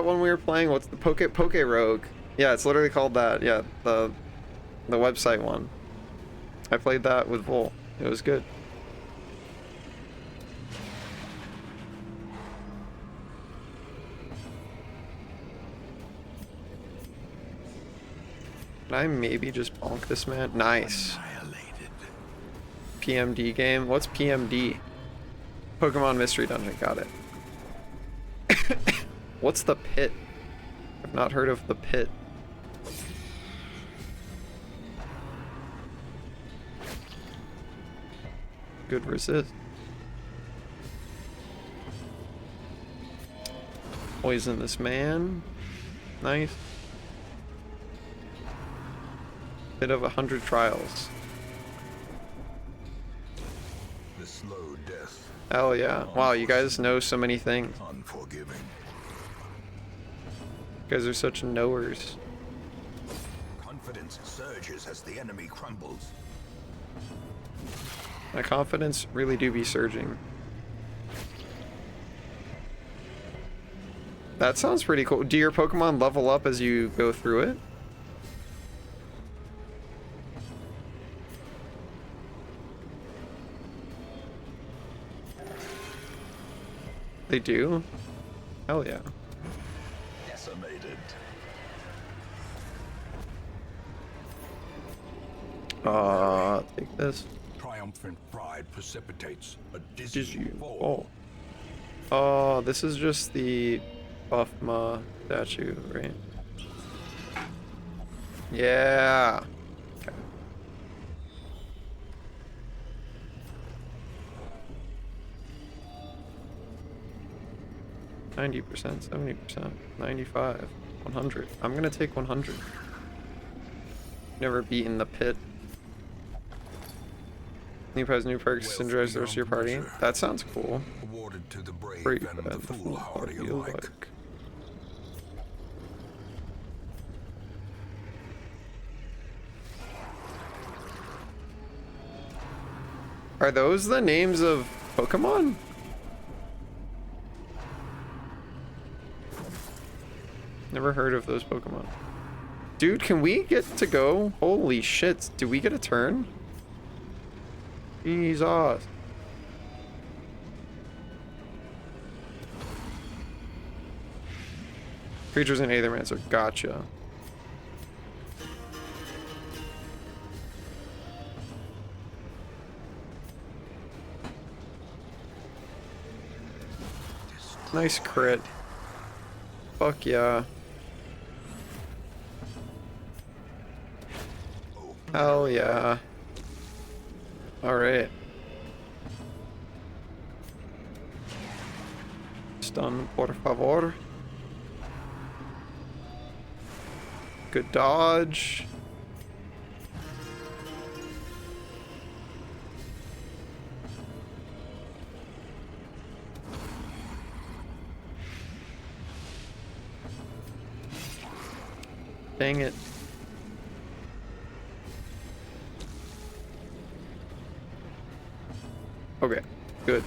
one we were playing? What's the Poke Rogue? Yeah, it's literally called that. Yeah, the website one. I played that with Vol. It was good. Can I maybe just bonk this man? Nice. Annihilated. PMD game? What's PMD? Pokemon Mystery Dungeon, got it. What's the pit? I've not heard of the pit. Good resist. Poison this man. Nice. Bit of 100 trials. The slow death. Hell yeah. Wow, you guys know so many things. Unforgiving. You guys are such knowers. Confidence surges as the enemy crumbles. My confidence really do be surging. That sounds pretty cool. Do your Pokemon level up as you go through it? They do? Hell yeah. Decimated. Take this. Triumphant pride precipitates a Did dizzy you fall. fall? Oh, this is just the Buffma statue, right? Yeah. Okay. 90%, 70%, 95, 100. I'm gonna take 100. Never beaten the pit. New prize, new perks, synergize the rest of your party. That sounds cool. Awarded to the brave Brave and and the foolhardy alike. Are those the names of Pokemon? Never heard of those Pokemon. Dude, can we get to go? Holy shit, do we get a turn? Jesus. Creatures in Aethermancer, gotcha. Nice crit. Fuck yeah. Hell yeah. Alright. Stun, por favor. Good dodge. Dang it. Okay, good.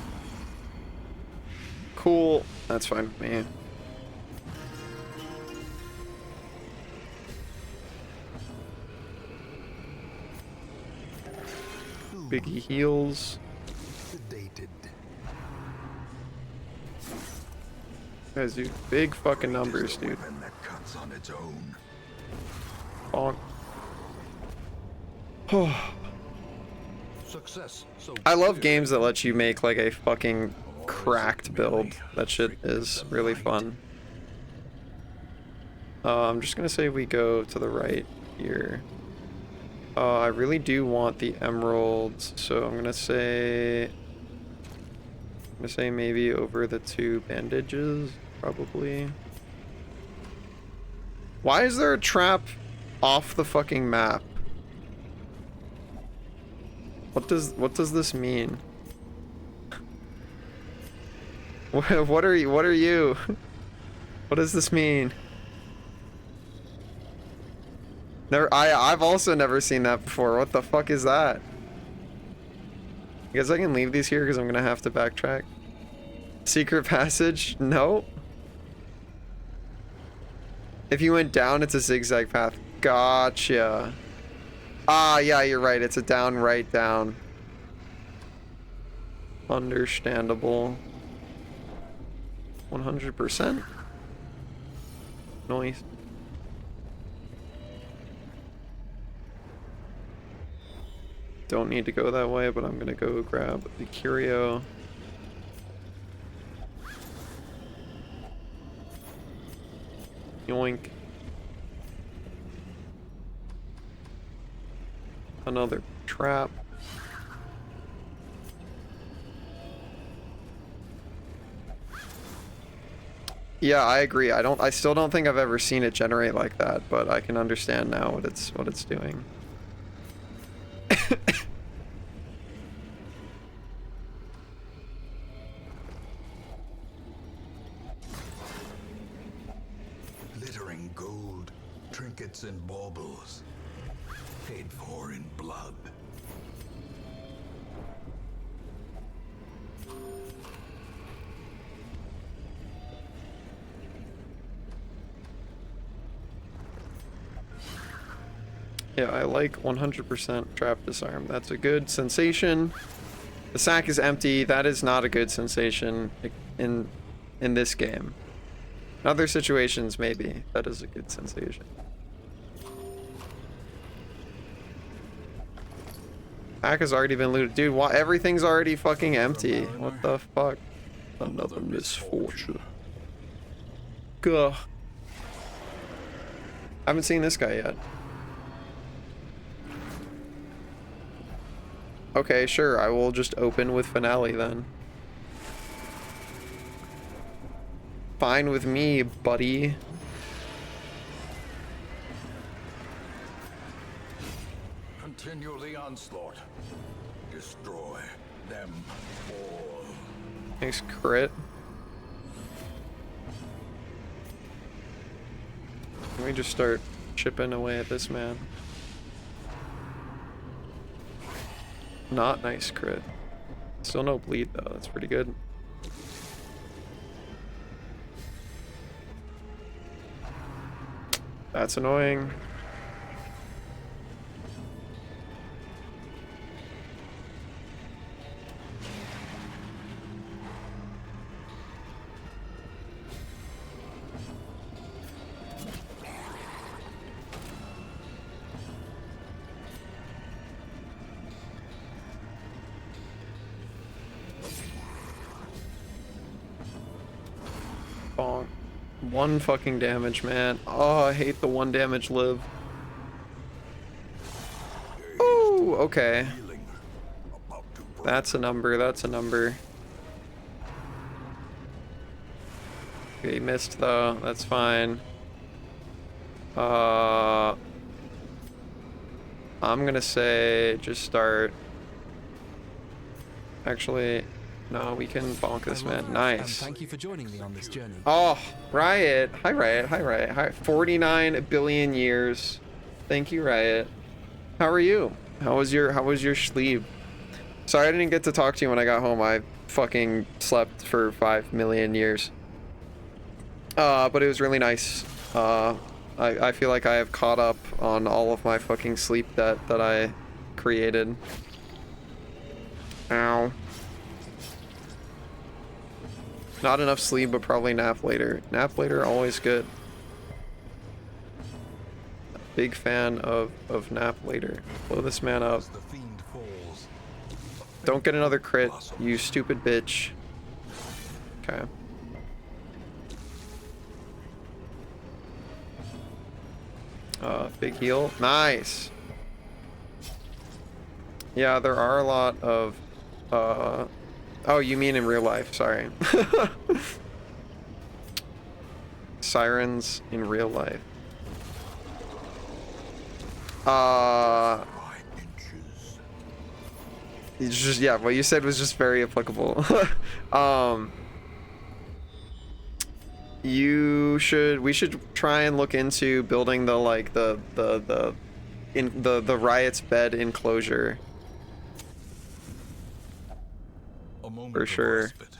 Cool. That's fine with me. Biggie heals. Sedated. Guys do big fucking numbers, dude. Weapon that cuts on its own. Bonk. Success. So I love games that let you make like a fucking cracked build. That shit is really fun. I'm just gonna say we go to the right here. I really do want the emeralds, so I'm gonna say maybe over the 2 bandages, probably. Why is there a trap off the fucking map? What does this mean? What are you? What are you? What does this mean? I've also never seen that before. What the fuck is that? I guess I can leave these here because I'm gonna have to backtrack. Secret passage? No. If you went down, it's a zigzag path. Gotcha. Ah, yeah, you're right. It's a down, right, down. Understandable. 100%. Noise. Don't need to go that way, but I'm gonna go grab the curio. Yoink. Another trap. Yeah, I agree. I still don't think I've ever seen it generate like that, but I can understand now what it's doing. Glittering gold, trinkets and baubles, paid for in blood. Yeah, I like 100% trap disarm. That's a good sensation. The sack is empty. That is not a good sensation in this game. In other situations, maybe that is a good sensation. Pack has already been looted, dude. Why everything's already fucking empty? What the fuck? Another misfortune. Gah. I haven't seen this guy yet. Okay, sure. I will just open with finale then. Fine with me, buddy. Continue the onslaught. Destroy them all. Nice crit. Let me just start chipping away at this man. Not nice crit. Still no bleed though. That's pretty good. That's annoying. Bonk. 1 fucking damage, man. Oh, I hate the 1 damage live. Oh, okay. That's a number, that's a number. Okay, he missed though, that's fine. I'm gonna say just start. Actually, no, we can bonk this man. Nice. Thank you for joining me on this journey. Oh, Riot. Hi, Riot. Hi, Riot. Hi. 49 billion years. Thank you, Riot. How are you? How was your sleep? Sorry I didn't get to talk to you when I got home. I fucking slept for 5 million years. But it was really nice. I feel like I have caught up on all of my fucking sleep that I created. Ow. Not enough sleep, but probably nap later. Nap later, always good. Big fan of nap later. Blow this man up. The fiend falls. Don't get another crit, you stupid bitch. Okay. Big heal. Nice. Yeah, there are a lot of, oh, you mean in real life, sorry. Sirens in real life. 5 inches. It's just, yeah, what you said was just very applicable. We should try and look into building the, like, the Riot's bed enclosure. A moment For of sure. respite.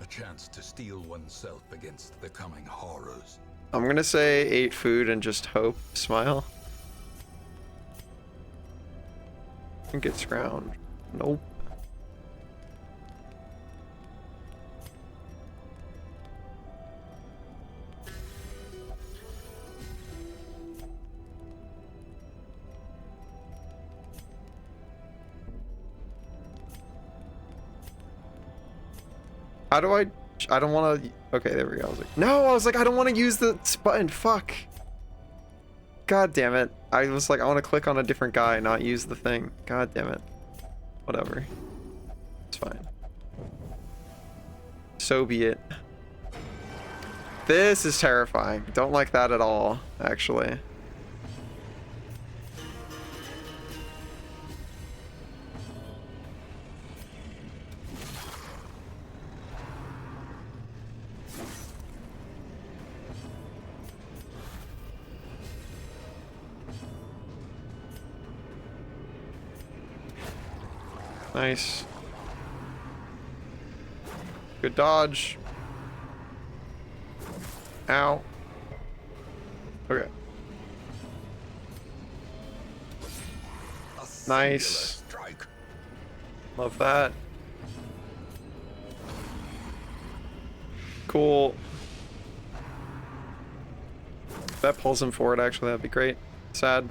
A chance to steel oneself against the coming horrors. I'm gonna say 8 food and just hope. Smile. I think it's round. Nope. How do I don't want to. Okay, there we go. I was like, I don't want to use the button. Fuck. God damn it. I was like, I want to click on a different guy, not use the thing. God damn it. Whatever. It's fine. So be it. This is terrifying. Don't like that at all, actually. Nice. Good dodge. Ow. Okay. Nice. Strike. Love that. Cool. If that pulls him forward, actually, that'd be great. Sad.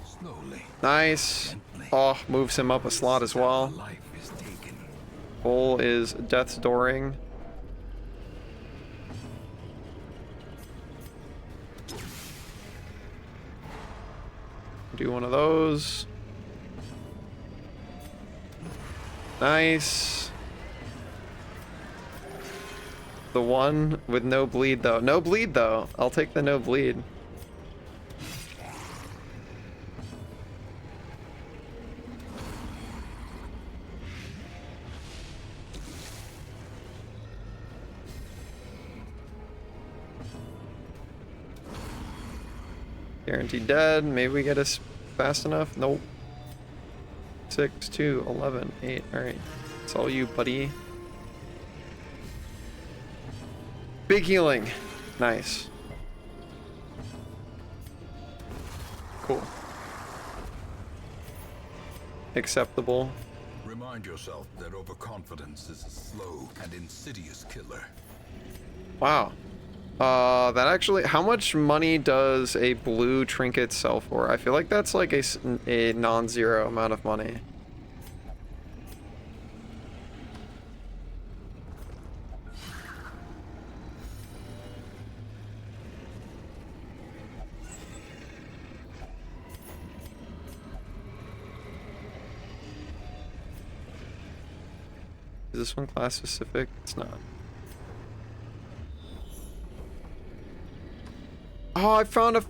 Slowly. Nice. Oh, moves him up a slot as well. Life is taken. Bull is Death's Dooring. Do one of those. Nice. The one with no bleed though. No bleed though. I'll take the no bleed. Guaranteed dead. Maybe we get us fast enough. Nope. 6, 2, 11, 8. Alright. It's all you, buddy. Big healing. Nice. Cool. Acceptable. Remind yourself that overconfidence is a slow and insidious killer. Wow. That actually, how much money does a blue trinket sell for? I feel like that's like a non-zero amount of money. Is this one class specific? It's not. Oh, I found a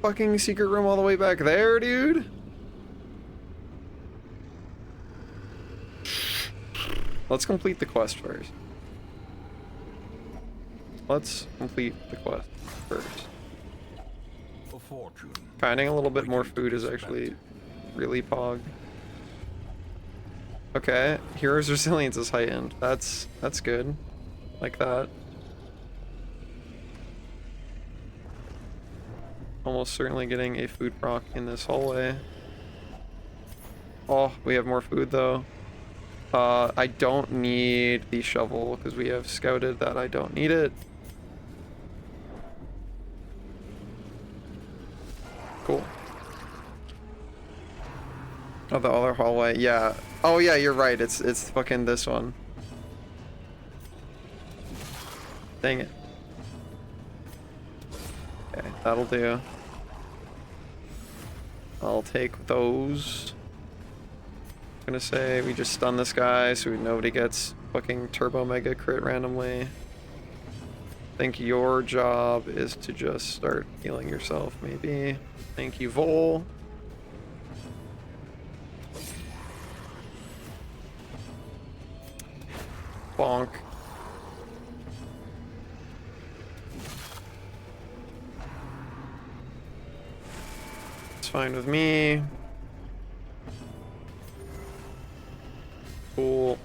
fucking secret room all the way back there, dude. Let's complete the quest first. Let's complete the quest first. A fortune. Finding a little bit like more you food is expect. actually really pog. Okay, hero's resilience is heightened. That's good. Like that. Almost certainly getting a food proc in this hallway. Oh, we have more food though. I don't need the shovel because we have scouted that I don't need it. Cool. Oh, the other hallway. Yeah. Oh yeah, you're right. It's fucking this one. Dang it. Okay, that'll do. I'll take those. Gonna say we just stun this guy so nobody gets fucking turbo mega crit randomly. I think your job is to just start healing yourself, maybe. Thank you, Vol. Bonk. It's fine with me. Cool.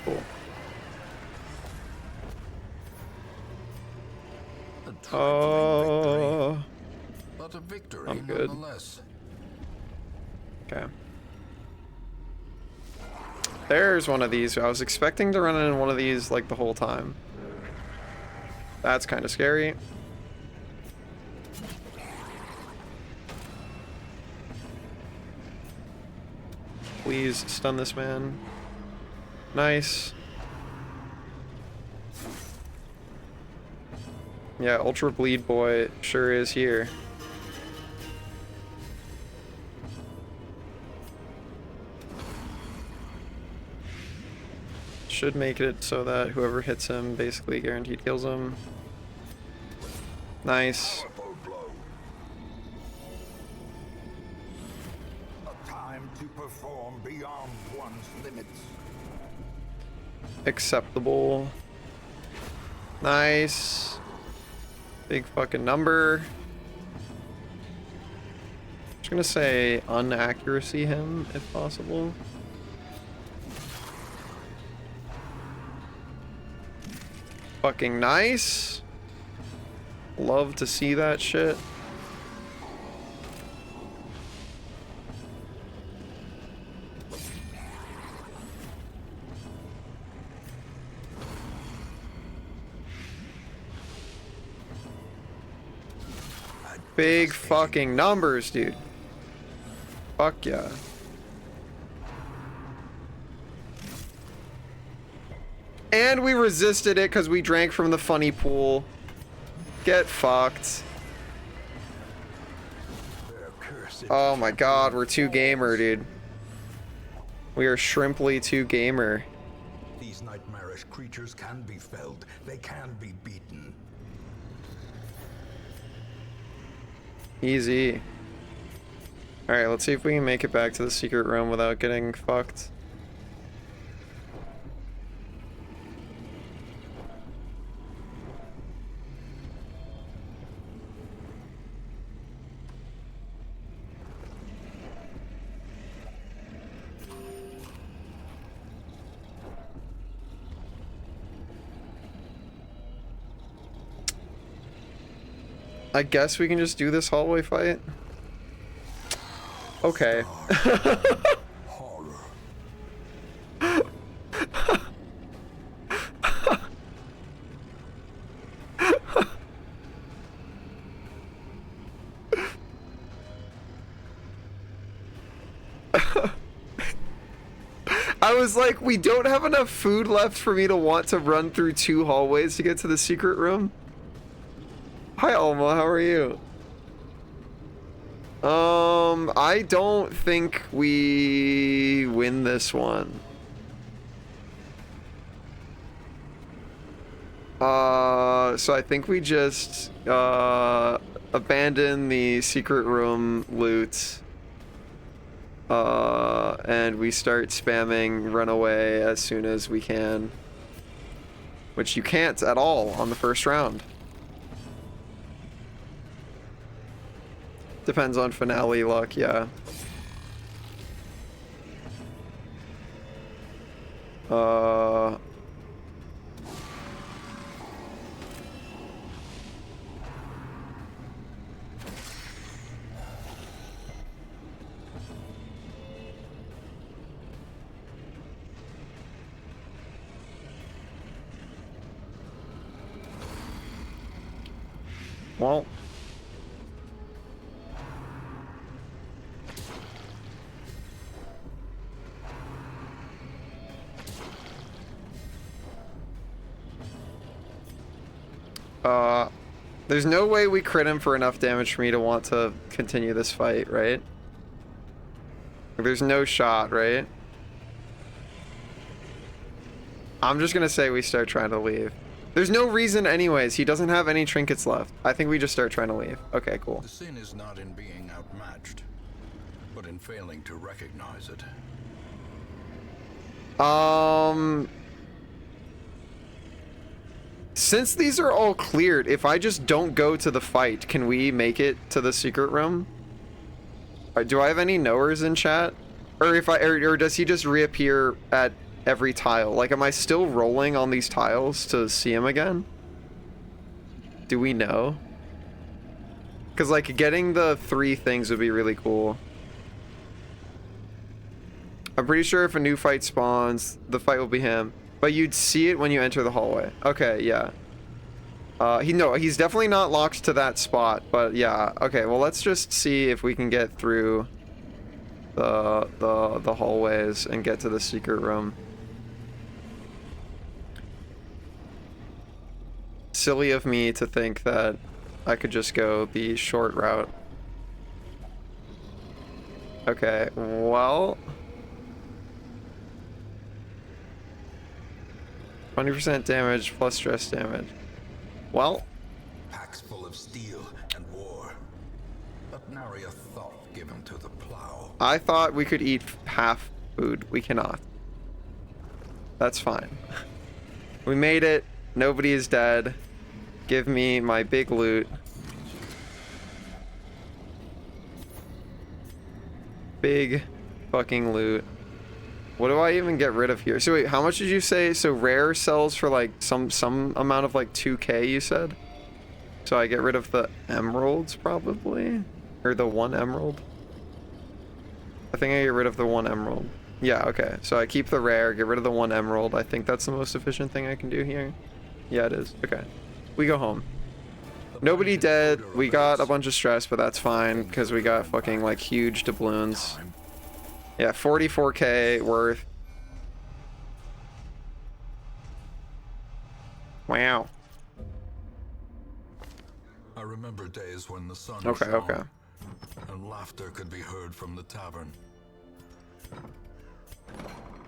Cool. A trifling victory, Oh. but a victory I'm good. nonetheless. Okay. There's one of these. I was expecting to run into one of these like the whole time. That's kind of scary. Please stun this man. Nice. Yeah, Ultra Bleed Boy sure is here. Should make it so that whoever hits him basically guaranteed kills him. Nice. Powerful blow. A time to perform beyond one's limits. Acceptable. Nice. Big fucking number. Just gonna say unaccuracy him if possible. Fucking nice. Love to see that shit. Big fucking numbers, dude. Fuck yeah. And we resisted it because we drank from the funny pool. Get fucked. Their cursed Oh my god, we're too gamer, dude. We are shrimply too gamer. These nightmarish creatures can be felled. They can be beaten. Easy. Alright, let's see if we can make it back to the secret room without getting fucked. I guess we can just do this hallway fight. Okay. Horror. I was like, we don't have enough food left for me to want to run through 2 hallways to get to the secret room. Hi, Alma, how are you? I don't think we win this one. So I think we just abandon the secret room loot. And we start spamming runaway as soon as we can. Which you can't at all on the first round. Depends on finale luck, yeah. Well, there's no way we crit him for enough damage for me to want to continue this fight, right? There's no shot, right? I'm just gonna say we start trying to leave. There's no reason anyways. He doesn't have any trinkets left. I think we just start trying to leave. Okay, cool. The sin is not in being outmatched, but in failing to recognize it. Since these are all cleared, if I just don't go to the fight, can we make it to the secret room? Do I have any knowers in chat? Or if or does he just reappear at every tile? Like, am I still rolling on these tiles to see him again? Do we know? Because, like, getting the 3 things would be really cool. I'm pretty sure if a new fight spawns, the fight will be him. But you'd see it when you enter the hallway. Okay, yeah. He's definitely not locked to that spot, but yeah. Okay, well, let's just see if we can get through the hallways and get to the secret room. Silly of me to think that I could just go the short route. Okay, well, 20% damage plus stress damage. Well, Packs full of steel and war, but nary a thought given to the plow. I thought we could eat half food. We cannot. That's fine. We made it. Nobody is dead. Give me my big loot. Big fucking loot. What do I even get rid of here? So wait, how much did you say? So rare sells for like some amount of like 2k, you said? So I get rid of the emeralds probably? Or the 1 emerald? I think I get rid of the 1 emerald. Yeah, okay. So I keep the rare, get rid of the 1 emerald. I think that's the most efficient thing I can do here. Yeah, it is. Okay. We go home. Nobody dead. We got a bunch of stress, but that's fine because we got fucking like huge doubloons. Yeah, 44k worth. Wow. I remember days when the sun Okay, shone, okay. and laughter could be heard from the tavern.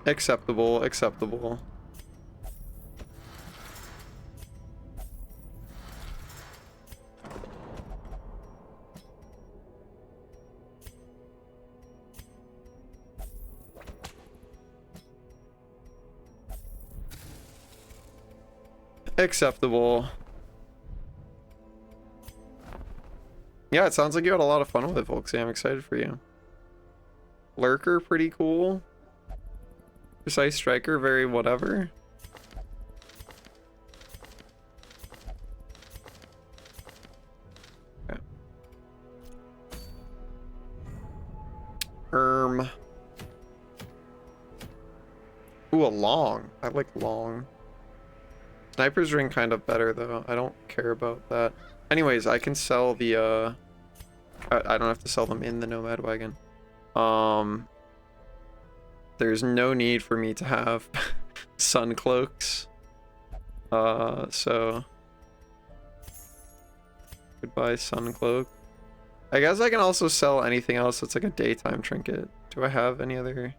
Acceptable, acceptable. Acceptable. Yeah, it sounds like you had a lot of fun with it, Volksy. I'm excited for you. Lurker, pretty cool. Precise Striker, very whatever. Okay. Ooh, a long. I like long. Sniper's ring kind of better though. I don't care about that. Anyways, I can sell the I don't have to sell them in the Nomad wagon. There's no need for me to have sun cloaks. So goodbye sun cloak. I guess I can also sell anything else that's like a daytime trinket. Do I have any other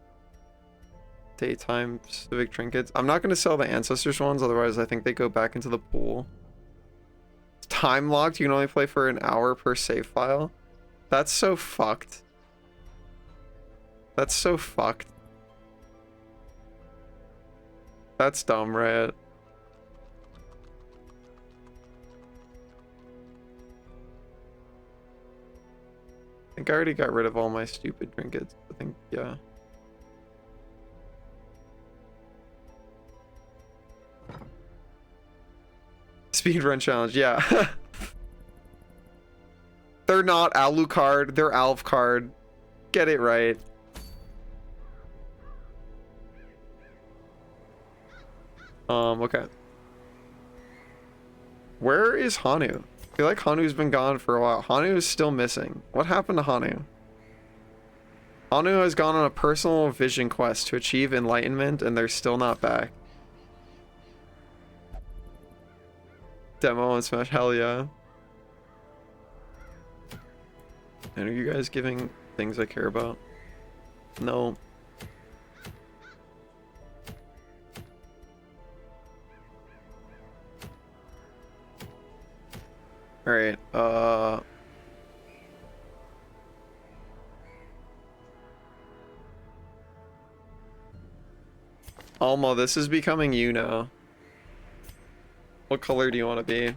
daytime specific trinkets? I'm not going to sell the ancestors ones, otherwise I think they go back into the pool. It's time locked. You can only play for an hour per save file. That's so fucked. That's so fucked. That's dumb, right? I think I already got rid of all my stupid trinkets. I think, yeah. Speedrun challenge, yeah. They're not Alucard, they're Alvcard. Get it right. Okay. Where is Hanu? I feel like Hanu's been gone for a while. Hanu is still missing. What happened to Hanu? Hanu has gone on a personal vision quest to achieve enlightenment, and they're still not back. Demo and Smash, hell yeah. And are you guys giving things I care about? No. Alright, Alma, this is becoming you now. What color do you want to be? You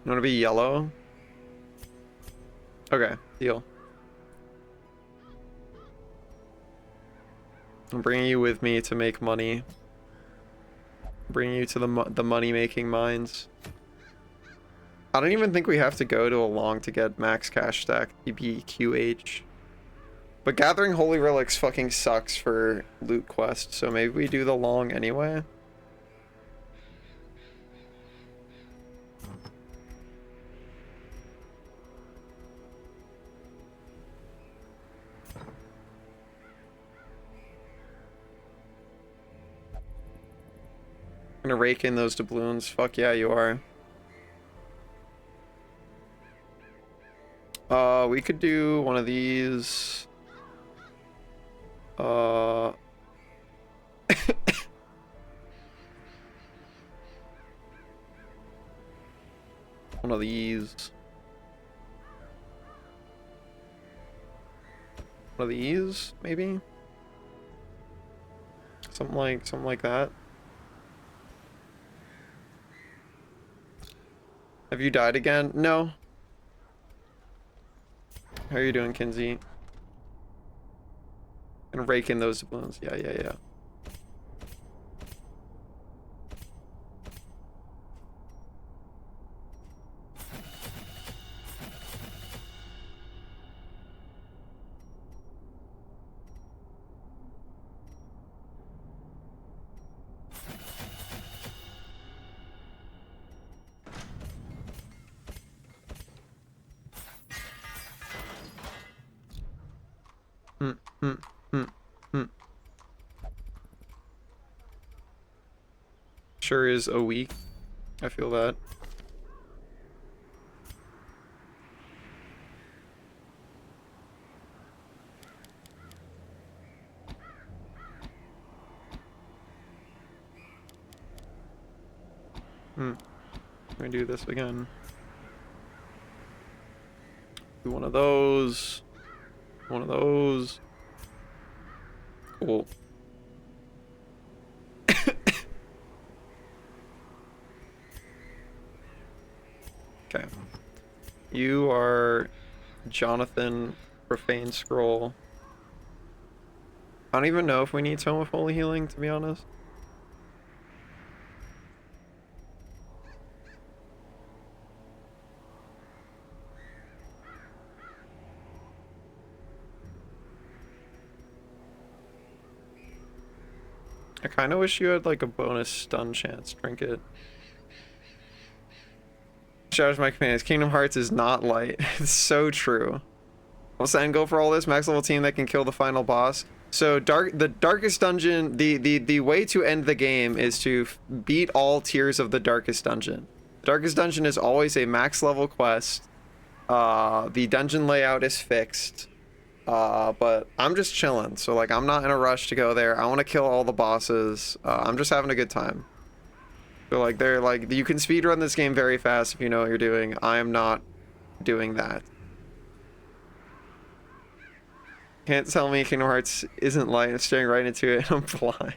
want to be yellow? Okay, deal. I'm bringing you with me to make money. Bringing you to the money-making mines. I don't even think we have to go to a long to get max cash stack EBQH. But gathering holy relics fucking sucks for loot quests, so maybe we do the long anyway. I'm gonna rake in those doubloons. Fuck yeah, you are. We could do one of these. One of these. One of these, maybe? Something like that. Have you died again? No. How are you doing, Kinsey? Gonna rake in those doubloons. Yeah, yeah, yeah. Sure is a week. I feel that. Let me do this again. Do one of those. One of those. Cool. Okay. You are Jonathan Profane Scroll. I don't even know if we need Tome of Holy Healing, to be honest. I kind of wish you had like a bonus stun chance trinket. Shout out to my companions. Kingdom Hearts is not light. It's so true. What's the end goal for all this? Max level team that can kill the final boss. So the darkest dungeon, the way to end the game is to beat all tiers of the darkest dungeon. The darkest dungeon is always a max level quest. The dungeon layout is fixed. But I'm just chilling. So like I'm not in a rush to go there. I want to kill all the bosses. I'm just having a good time. So like they're like you can speedrun this game very fast if you know what you're doing. I am not doing that. Can't tell me Kingdom Hearts isn't light. I'm staring right into it and I'm blind.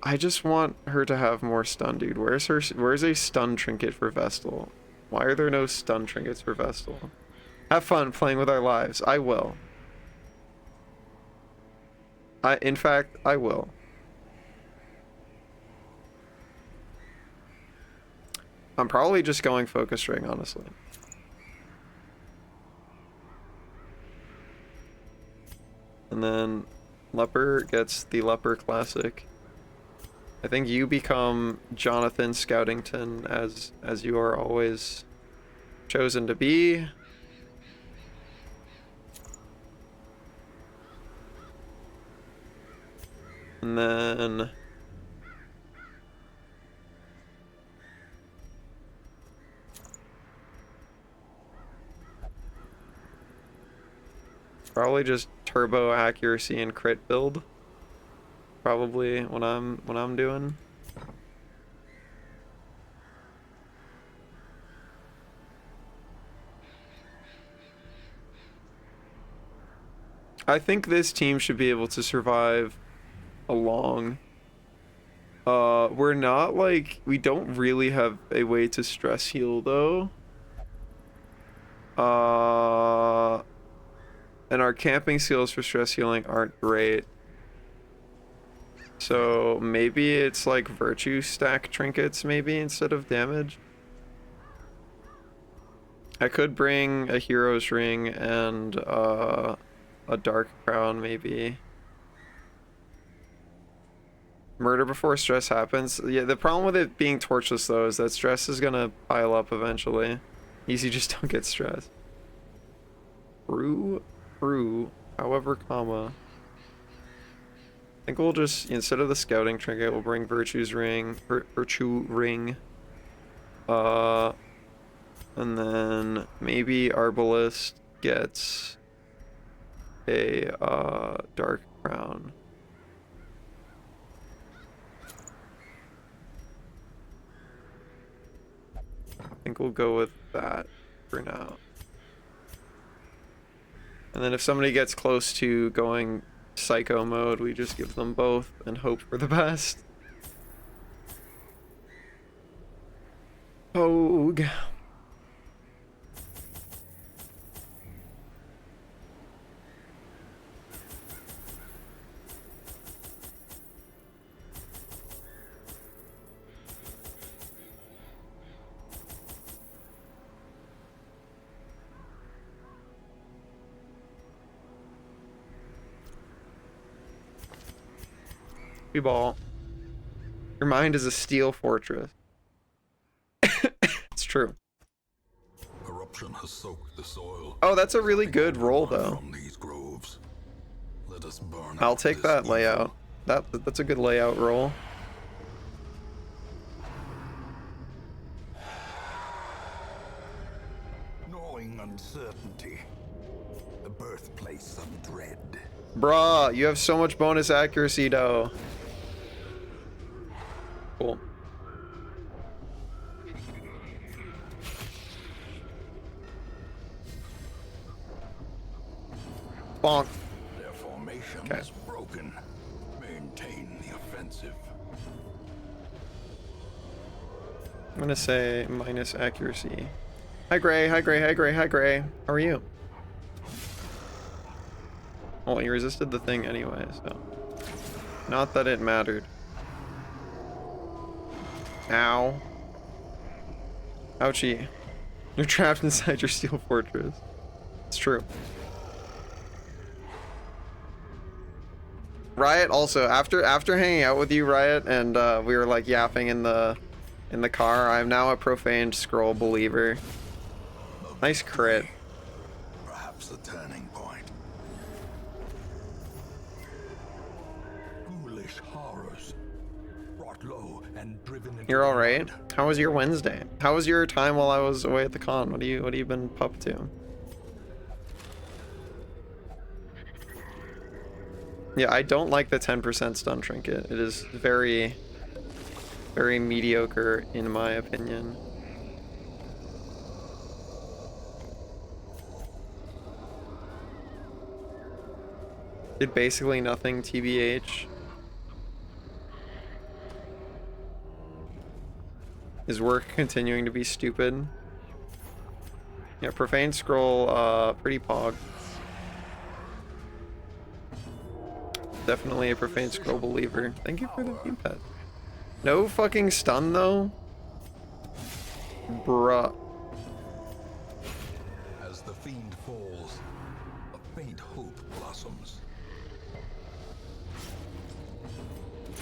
I just want her to have more stun, dude. Where's a stun trinket for Vestal? Why are there no stun trinkets for Vestal? Have fun playing with our lives. I will. In fact, I will. I'm probably just going focus ring, honestly. And then Leper gets the Leper Classic. I think you become Jonathan Scoutington as you are always chosen to be. And then probably just turbo accuracy and crit build. Probably what I'm doing. I think this team should be able to survive along. We're not like we don't really have a way to stress heal though. And our camping skills for stress healing aren't great. So maybe it's like virtue stack trinkets maybe instead of damage. I could bring a hero's ring and a dark crown maybe. Murder before stress happens. Yeah, the problem with it being torchless though is that stress is gonna pile up eventually. Easy, just don't get stressed. True, however, comma. I think we'll just, instead of the scouting trinket, we'll bring virtue ring. And then maybe Arbalest gets a dark crown. I think we'll go with that for now. And then if somebody gets close to going psycho mode, we just give them both and hope for the best. Pogue. Ball. Your mind is a steel fortress. It's true. Corruption has soaked the soil. Oh, that's a really good roll though. From these groves. Let us burn I'll out take this that evil. layout. That's a good layout roll. Gnawing uncertainty. The birthplace of dread. Bruh, you have so much bonus accuracy though. Cool. Bonk. Their formation Okay. is broken. Maintain the offensive. I'm gonna say minus accuracy. Hi Gray, hi Gray, hi Gray, hi Gray. How are you? Oh, you resisted the thing anyway, so. Not that it mattered. Ow. Ouchie. You're trapped inside your steel fortress. It's true. Riot also, after hanging out with you, Riot, and we were like yapping in the car, I'm now a profaned scroll believer. Nice crit. perhaps a turning point. Ghoulish horrors, brought low and driven into You're the all right. mud. How was your Wednesday? How was your time while I was away at the con? What have you been up to? Yeah, I don't like the 10% stun trinket. It is very, very mediocre in my opinion. Did basically nothing, TBH. Is work continuing to be stupid? Yeah, Profane Scroll, pretty pog. Definitely a Profane Scroll believer. Thank you for the feedback. No fucking stun though? Bruh. As the fiend falls, a faint hope blossoms.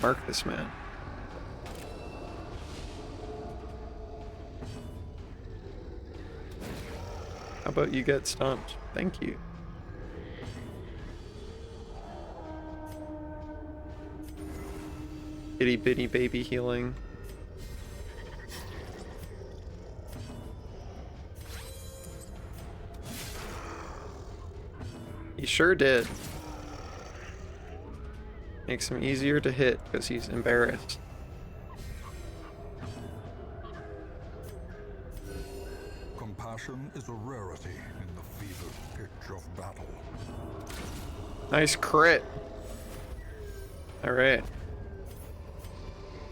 Mark this man. How about you get stunned? Thank you. Itty bitty baby healing. He sure did. Makes him easier to hit because he's embarrassed. Compassion is a rarity in the fevered pitch of battle. Nice crit. All right.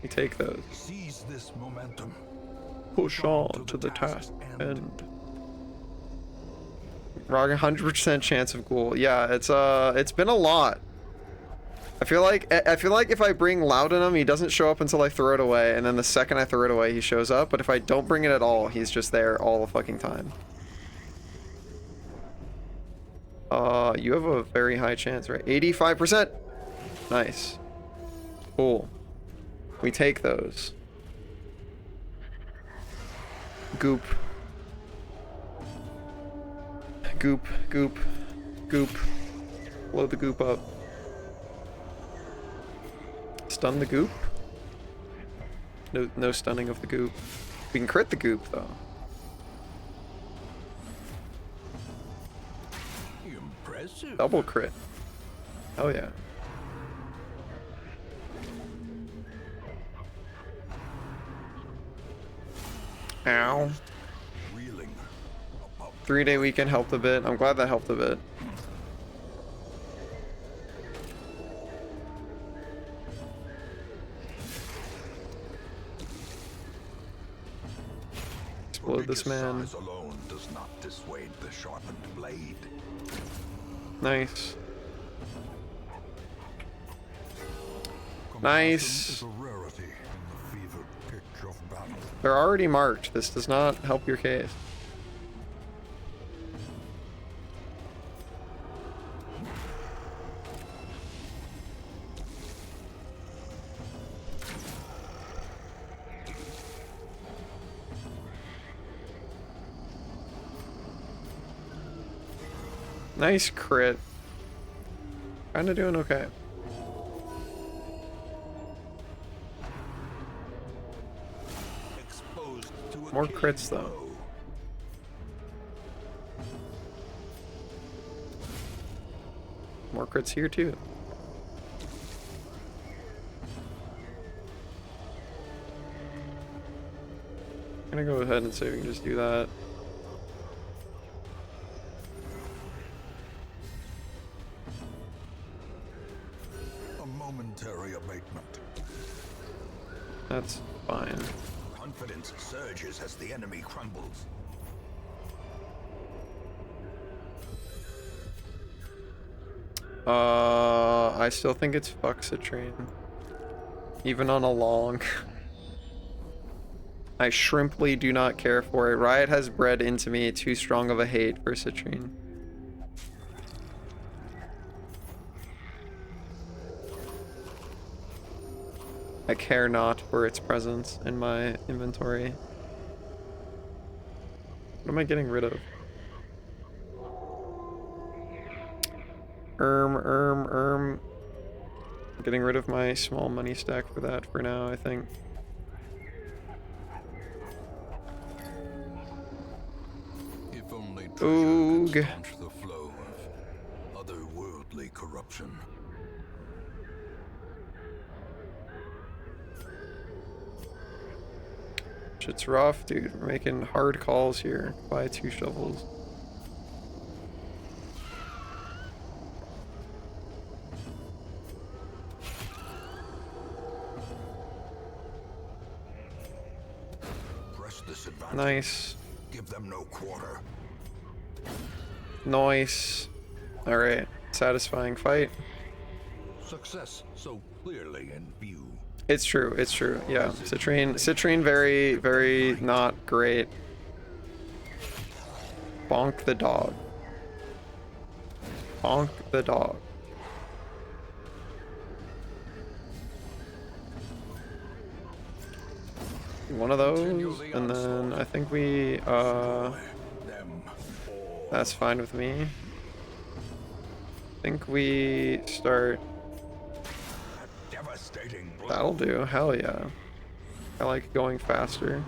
You take those. Seize this momentum. Push on to the task end. Wrong 100% chance of ghoul. Yeah, it's been a lot. I feel like if I bring Laudanum, he doesn't show up until I throw it away, and then the second I throw it away, he shows up. But if I don't bring it at all, he's just there all the fucking time. You have a very high chance, right? 85%. Nice. Cool. We take those. Goop. Goop, goop, goop. Blow the goop up. Stun the goop? No stunning of the goop. We can crit the goop though. Impressive. Double crit. Hell yeah. Ow. Reeling. 3-day weekend helped a bit. I'm glad that helped a bit. Explode this man. Size alone does not dissuade the sharpened blade. Nice. Compassion Nice. is a rarity in the fevered pitch of battle. They're already marked. This does not help your case. Nice crit. Kinda doing okay. Exposed to a More killing crits, though. blow. More crits here too. I'm gonna go ahead and say we can just do that. A momentary abatement. That's fine. Confidence surges as the enemy crumbles. I still think it's fuck Citrine. Even on a long. I shrimply do not care for it. Riot has bred into me too strong of a hate for Citrine. I care not for its presence in my inventory. What am I getting rid of? Getting rid of my small money stack for that for now, I think. If only treasure Oog. could staunch the flow of otherworldly corruption. Shit's rough, dude. We're making hard calls here. Buy 2 shovels. Press this advantage. Nice. Give them no quarter. Nice. Alright. Satisfying fight. Success so clearly in view. It's true, it's true. Yeah. Citrine very, very not great. Bonk the dog. Bonk the dog. One of those, and then I think we, Them all. that's fine with me. I think we start, Devastating blow. that'll do, hell yeah. I like going faster.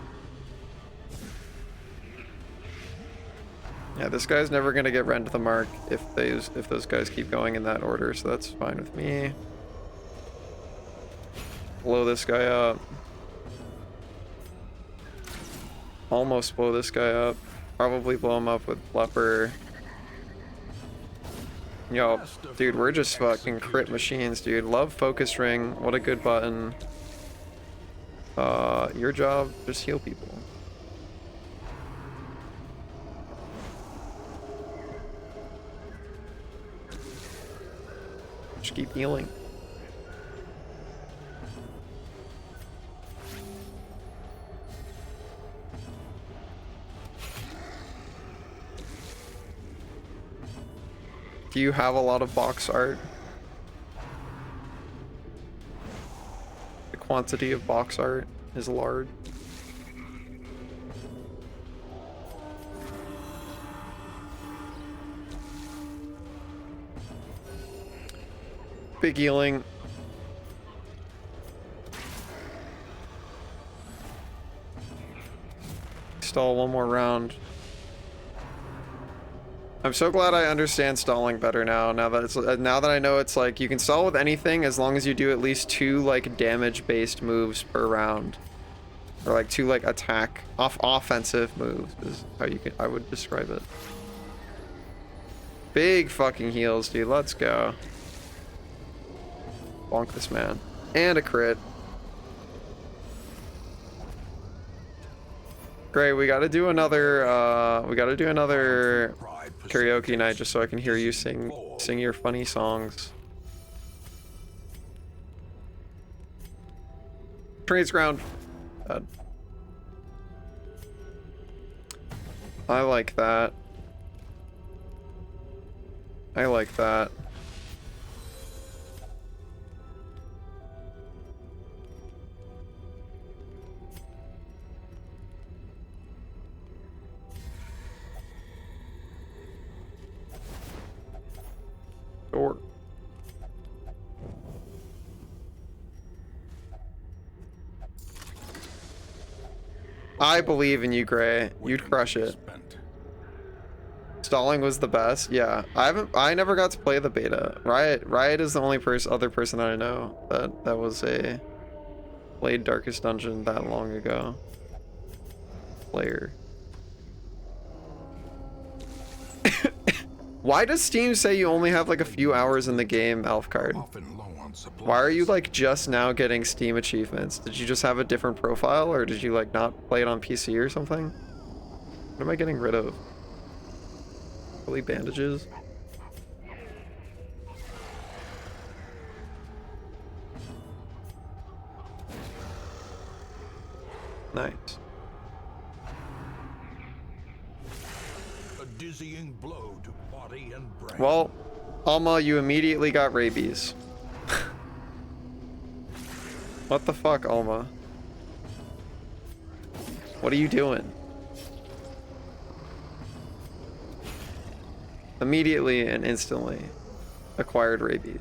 Yeah, this guy's never gonna get Rend to the Mark if those guys keep going in that order, so that's fine with me. Blow this guy up. Almost blow this guy up. Probably blow him up with Leper. Yo, dude, we're just fucking crit machines, dude. Love Focus Ring. What a good button. Your job, just heal people. Just keep healing. Do you have a lot of box art? The quantity of box art is large. Big healing. Stall one more round. I'm so glad I understand stalling better now. Now that I know it's like you can stall with anything as long as you do at least 2 like damage-based moves per round, or like 2 like offensive moves is how I would describe it. Big fucking heals, dude. Let's go. Bonk this man and a crit. Great. We got to do another. Karaoke night just so I can hear you sing your funny songs. Trades ground. I like that. I like that. Sure. I believe in you, Gray. You'd crush it. Stalling was the best. Yeah, I never got to play the beta. Riot is the only other person that I know that was played Darkest Dungeon that long ago. Player. Why does Steam say you only have like a few hours in the game, Alfcard? Why are you like just now getting Steam achievements? Did you just have a different profile, or did you like not play it on PC or something? What am I getting rid of? Really bandages? Nice. A dizzying blow to body and brain. Well, Alma, you immediately got rabies. What the fuck, Alma? What are you doing? Immediately and instantly. acquired rabies.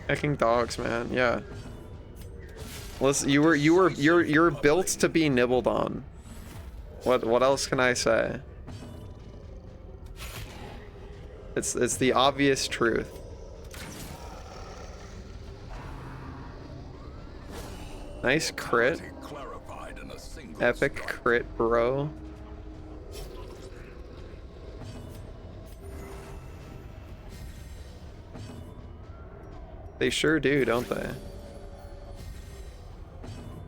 Hecking dogs, man. Yeah. Listen, you're built to be nibbled on. What else can I say? It's the obvious truth. Nice crit. Clarified in a single Epic strike. crit, bro. They sure do, don't they?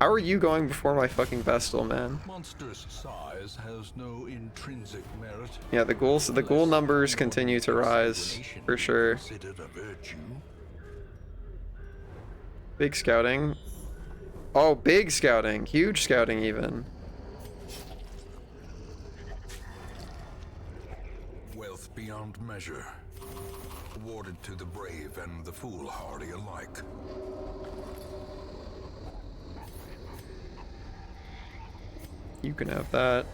How are you going before my fucking Vestal, man? Monstrous size has no intrinsic merit. Yeah, the ghoul numbers continue to rise, for sure. Considered a virtue. Big scouting. Oh, big scouting. Huge scouting, even. Wealth beyond measure. Awarded to the brave and the foolhardy alike. You can have that.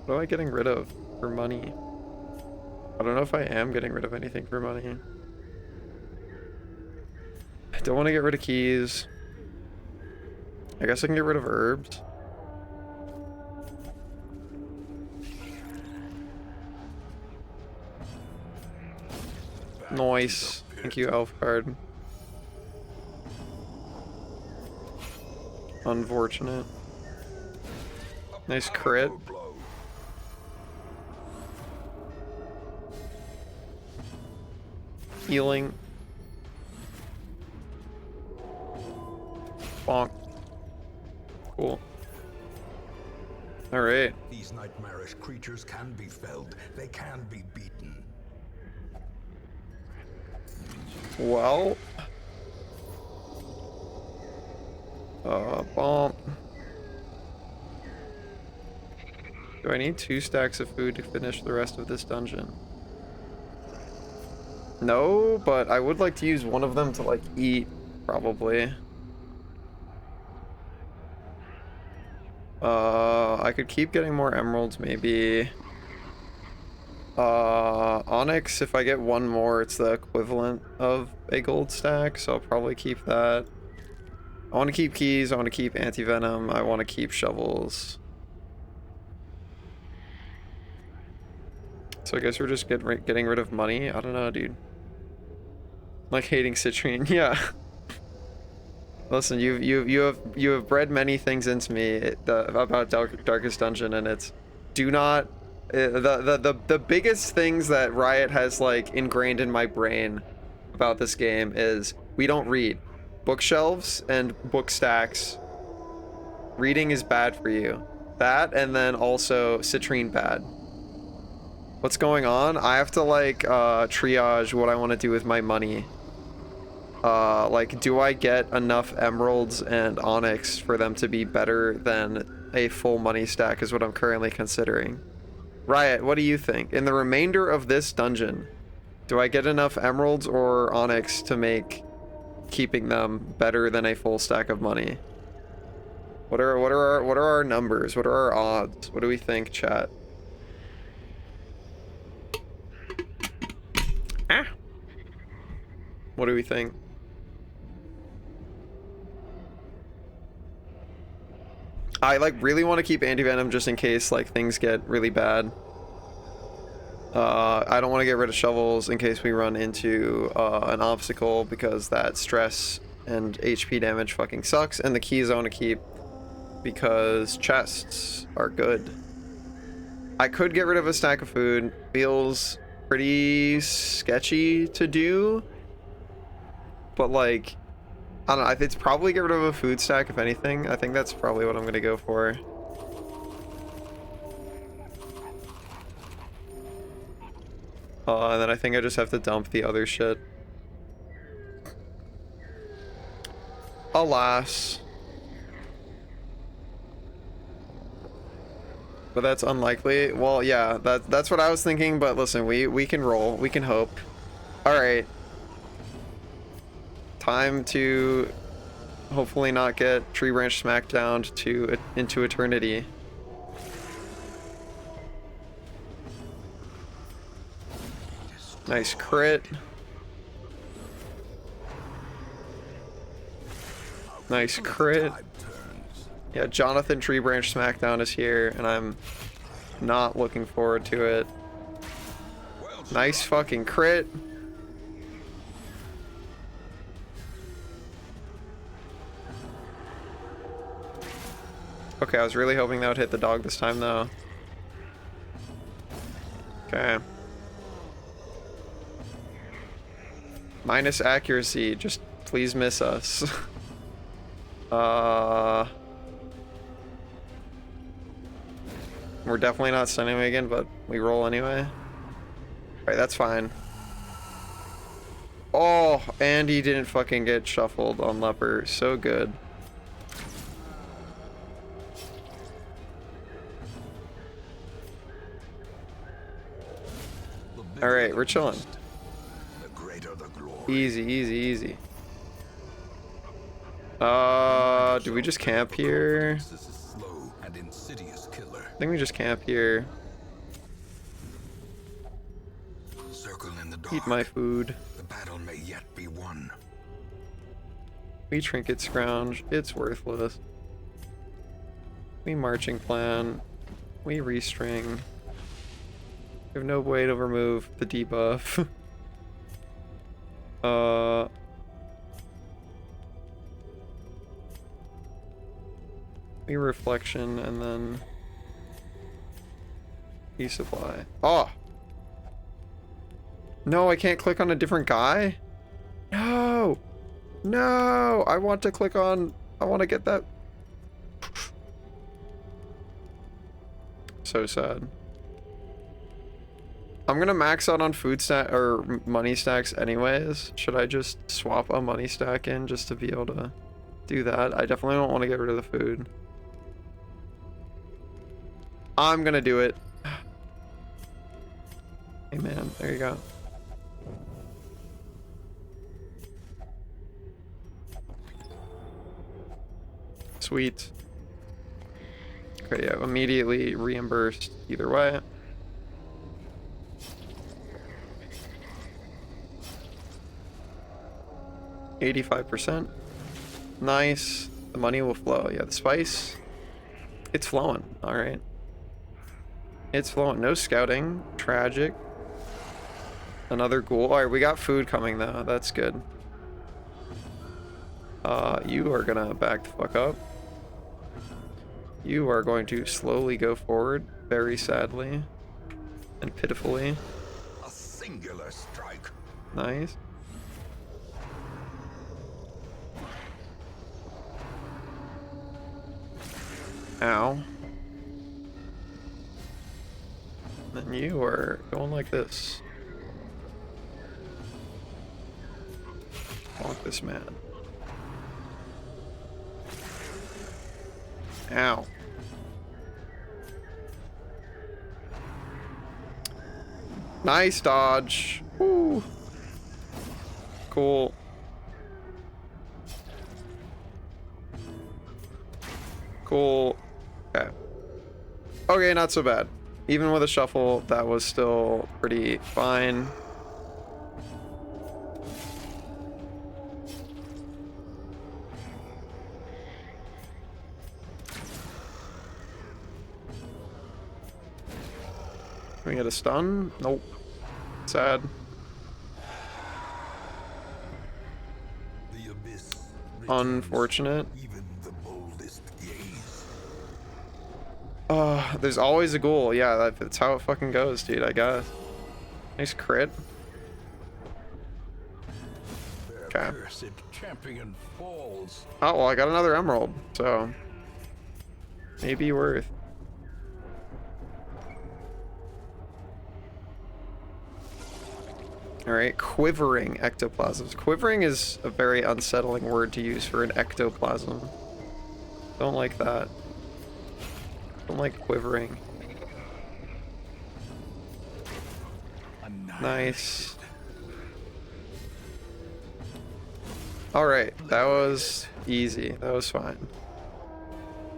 What am I getting rid of for money? I don't know if I am getting rid of anything for money. I don't want to get rid of keys. I guess I can get rid of herbs. Nice. Thank you, elf card. Unfortunate. Nice crit. Low blow. Healing. Bonk. Cool. Alright. These nightmarish creatures can be felled. They can be beaten. Well. Bomb. Do I need 2 stacks of food to finish the rest of this dungeon? No, but I would like to use one of them to, like, eat, probably. I could keep getting more emeralds, maybe. Onyx, if I get one more, it's the equivalent of a gold stack, so I'll probably keep that. I want to keep keys, I want to keep anti-venom, I want to keep shovels. So I guess we're just getting rid of money? I don't know, dude. Like hating citrine, yeah. Listen, you have bred many things into me about Darkest Dungeon, and it's do not the biggest things that Riot has like ingrained in my brain about this game is we don't read. Bookshelves and book stacks. Reading is bad for you. That, and then also citrine bad. What's going on? I have to like triage what I want to do with my money. Like, do I get enough emeralds and onyx for them to be better than a full money stack is what I'm currently considering. Riot, what do you think? In the remainder of this dungeon, do I get enough emeralds or onyx to make keeping them better than a full stack of money? What are our numbers? What are our odds? What do we think, chat? Ah. What do we think? I like really want to keep anti-venom just in case like things get really bad. I don't want to get rid of shovels in case we run into an obstacle because that stress and HP damage fucking sucks. And the keys I want to keep because chests are good. I could get rid of a stack of food. Feels pretty sketchy to do. But like, I don't know, it's probably get rid of a food stack if anything. I think that's probably what I'm gonna go for. And then I think I just have to dump the other shit. Alas. But that's unlikely. Well, yeah, that's what I was thinking, but listen, we can roll. We can hope. Alright. Time to hopefully not get tree branch smacked down to into eternity. Nice crit. Nice crit. Yeah, Jonathan Tree Branch Smackdown is here, and I'm not looking forward to it. Nice fucking crit. Okay, I was really hoping that would hit the dog this time, though. Okay. Minus accuracy, just please miss us. We're definitely not stunning him again, but we roll anyway. Alright, that's fine. Oh, and he didn't fucking get shuffled on Leper. So good. Alright, we're chilling. Easy, easy, easy. Do we just camp here? I think we just camp here. Eat my food. The battle may yet be won. We trinket scrounge. It's worthless. We marching plan. We restring. We have no way to remove the debuff. We reflection and then resupply. Oh! No, I can't click on a different guy? No! No! I want to click on... I want to get that... So sad. I'm gonna max out on food stack or money stacks anyways. Should I just swap a money stack in just to be able to do that? I definitely don't want to get rid of the food. I'm gonna do it. Hey man, there you go. Sweet. Okay, yeah, immediately reimbursed either way. $85%. Nice. The money will flow. Yeah, the spice. It's flowing. Alright. It's flowing. No scouting. Tragic. Another ghoul. Alright, we got food coming though. That's good. You are gonna back the fuck up. You are going to slowly go forward, very sadly and pitifully. A singular strike. Nice. Ow. Then you are going like this. Bonk this man. Ow. Nice dodge. Woo. Cool. Cool. Okay. Okay, not so bad. Even with a shuffle, that was still pretty fine. Can we get a stun? Nope. Sad. The abyss Unfortunate. even the boldest gaze. There's always a ghoul. Yeah, that's how it fucking goes, dude, I guess. Nice crit. Their Okay. cursed champion falls. Oh, well, I got another emerald, so... maybe worth. Alright, quivering ectoplasms. Quivering is a very unsettling word to use for an ectoplasm. Don't like that. Don't like quivering. Nice. Alright, that was easy. That was fine.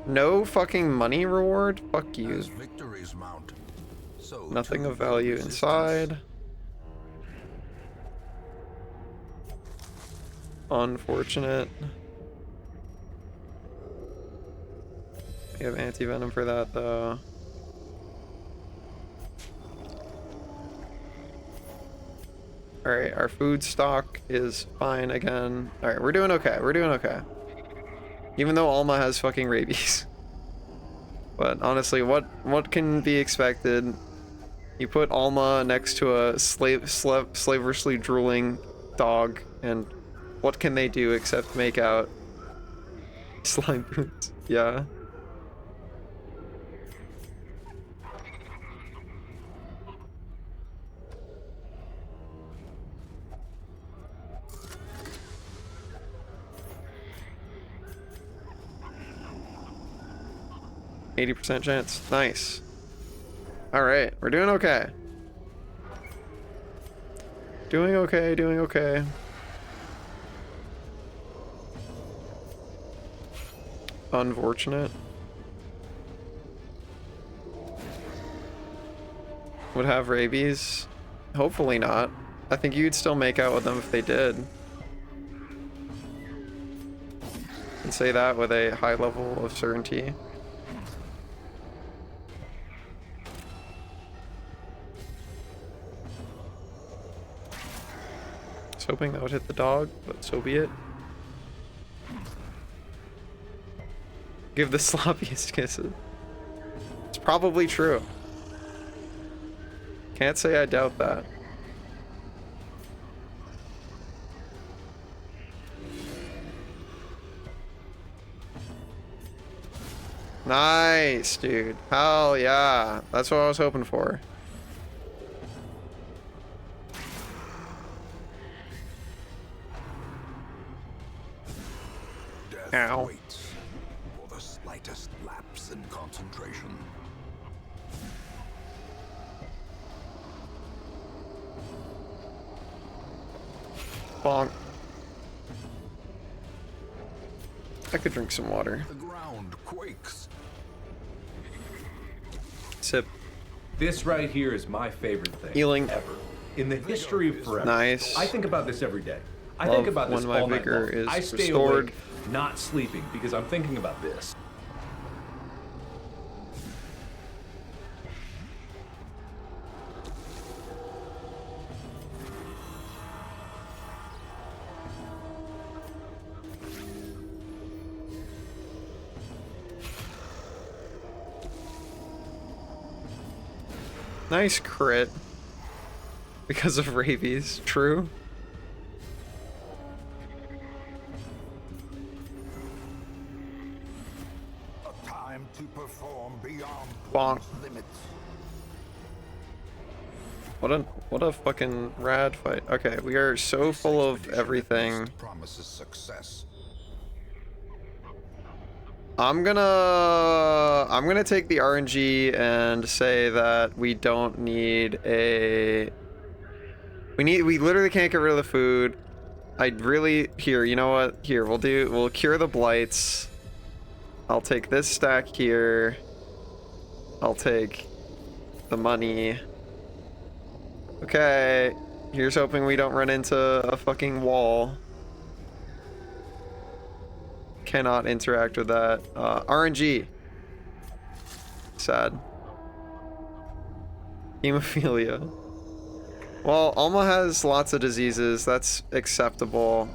No fucking money reward? Fuck you. As victories mount, so Nothing too of value will resistance. inside. Unfortunate. We have anti-venom for that though. Alright, our food stock is fine again. Alright, we're doing okay. We're doing okay. Even though Alma has fucking rabies. But honestly, what can be expected? You put Alma next to a slavishly drooling dog, and what can they do except make out? Slime boots. Yeah. %, chance. Nice. Alright, we're doing okay. Doing okay, doing okay. Unfortunate. Would have rabies? Hopefully not. I think you'd still make out with them if they did. Can say that with a high level of certainty. I was hoping that would hit the dog, but so be it. Give the sloppiest kisses. It's probably true. Can't say I doubt that. Nice, dude. Hell yeah. That's what I was hoping for. Death Ow. waits for the slightest lapse in concentration. Bonk. I could drink some water. The ground quakes. Sip. This right here is my favorite thing Healing. ever in the history of forever. Nice. I think about this every day. I Love think about this when my all night vigor long. is I stay restored. awake, not sleeping, because I'm thinking about this. Nice crit. Because of rabies. True. A time to perform beyond Bonk. one's limits. What a fucking rad fight. Okay, we are so full of Expedition at everything. least promises success. I'm gonna take the RNG and say that we don't need a. We literally can't get rid of the food. Here, you know what? Here, we'll cure the blights. I'll take this stack here. I'll take the money. Okay, here's hoping we don't run into a fucking wall. Cannot interact with that. RNG. Sad. Hemophilia. Well, Alma has lots of diseases. That's acceptable.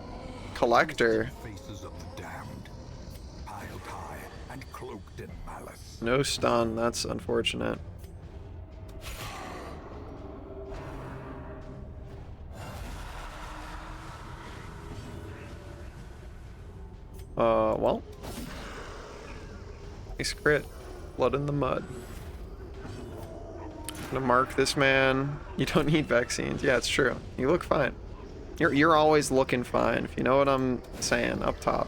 Collector. Faces of the damned, piled high and cloaked in malice. No stun. That's unfortunate. Well. Nice crit. Blood in the mud. I'm gonna mark this man. You don't need vaccines. Yeah, it's true. You look fine. You're always looking fine, if you know what I'm saying up top.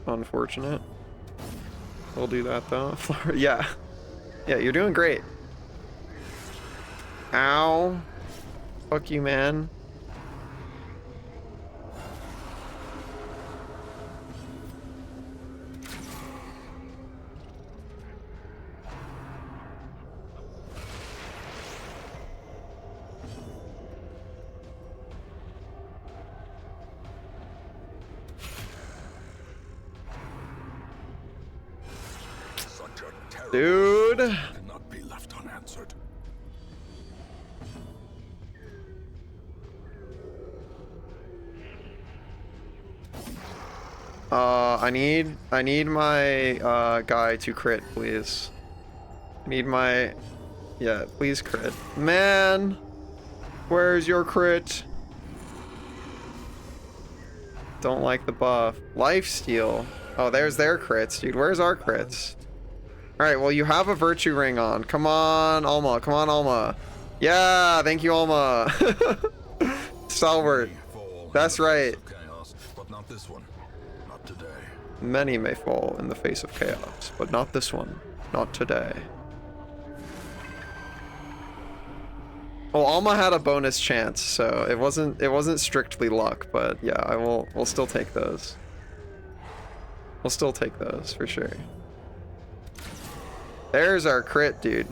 Unfortunate. We'll do that though. Yeah. Yeah, you're doing great. Ow. Fuck you, man. Such a terrible Dude. cannot be left unanswered. I need my guy to crit, please. I need my, yeah, please crit. Man, where's your crit? Don't like the buff. Lifesteal. Oh, there's their crits, dude. Where's our crits? All right, well, you have a virtue ring on. Come on, Alma. Come on, Alma. Yeah, thank you, Alma. Stalwart. That's right. Chaos, but not this one. Not today. Many may fall in the face of chaos, but not this one. Not today. Well, Alma had a bonus chance, so it wasn't strictly luck, but yeah, we'll still take those. We'll still take those for sure. There's our crit, dude.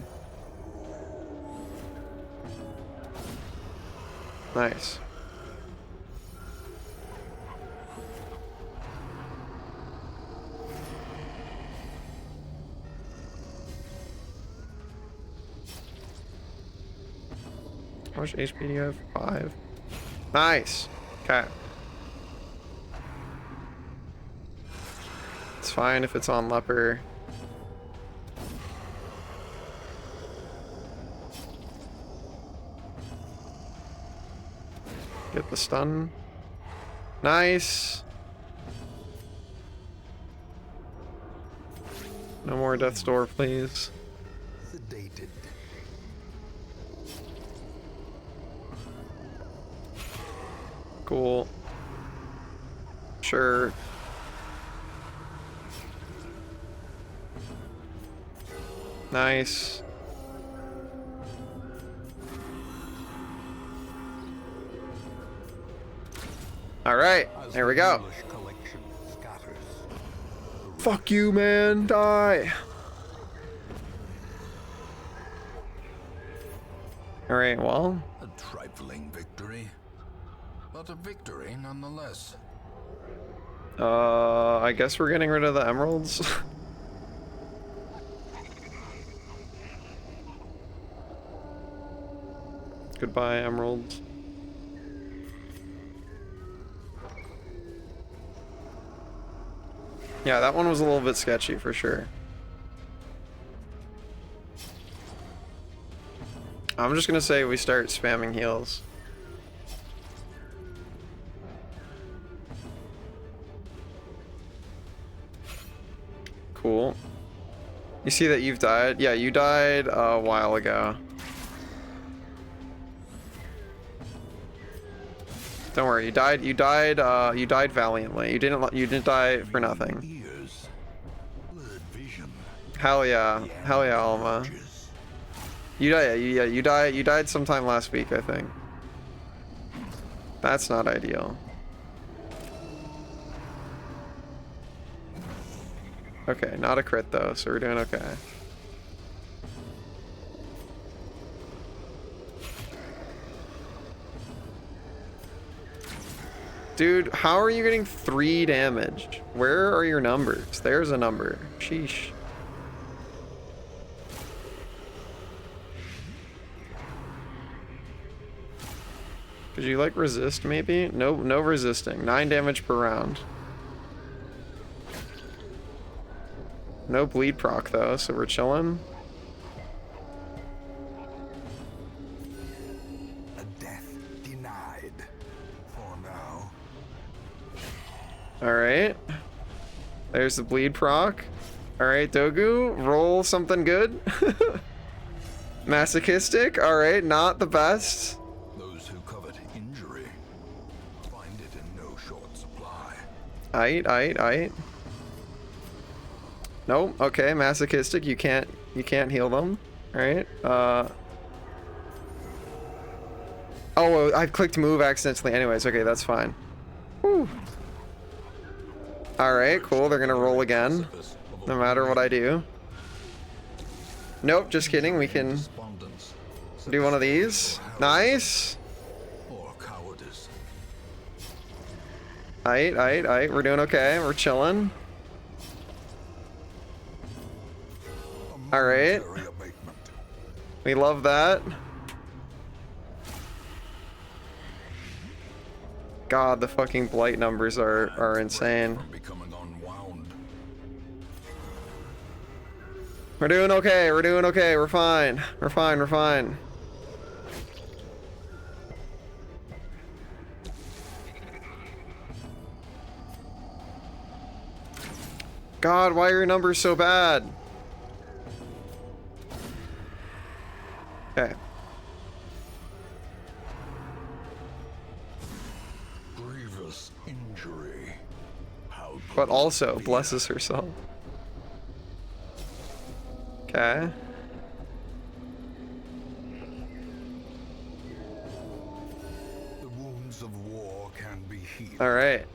Nice. How much HP do you have? 5. Nice. Okay. It's fine if it's on leper. Get the stun. Nice. No more death's door, please. Sedated. Cool. Sure. Nice. All right, there we go. Fuck you, man. Die. All right, well. A trifling victory, but a victory nonetheless. I guess we're getting rid of the emeralds. Goodbye, emeralds. Yeah, that one was a little bit sketchy for sure. I'm just gonna say we start spamming heals. Cool. You see that you've died? Yeah, you died a while ago. Don't worry, you died valiantly. You didn't die for nothing. Ears, blurred vision, Hell yeah, Alma. You died sometime last week, I think. That's not ideal. Okay, not a crit though, so we're doing okay. Dude, how are you getting 3 damage? Where are your numbers? There's a number. Sheesh. Could you like resist maybe? No resisting. 9 damage per round. No bleed proc though, so we're chilling. a death denied. For now. Alright. There's the bleed proc. Alright, Dogu, roll something good. Masochistic, alright, not the best. Those who covet injury find it in no short supply. Aight. Nope, okay, masochistic, you can't heal them. Alright, Oh, I clicked move accidentally anyways. Okay, that's fine. Whew. Alright, cool. They're gonna roll again. No matter what I do. Nope, just kidding. We can do one of these. Nice. Or cowardice. Aight. We're doing okay. We're chilling. Alright. Momentary abatement. We love that. God, the fucking blight numbers are insane. From becoming unwound. We're doing okay. We're doing okay. We're fine. We're fine. We're fine. God, why are your numbers so bad? Okay. Grievous injury. How But also could it be? blesses herself. Okay. The wounds of war can be healed, Alright.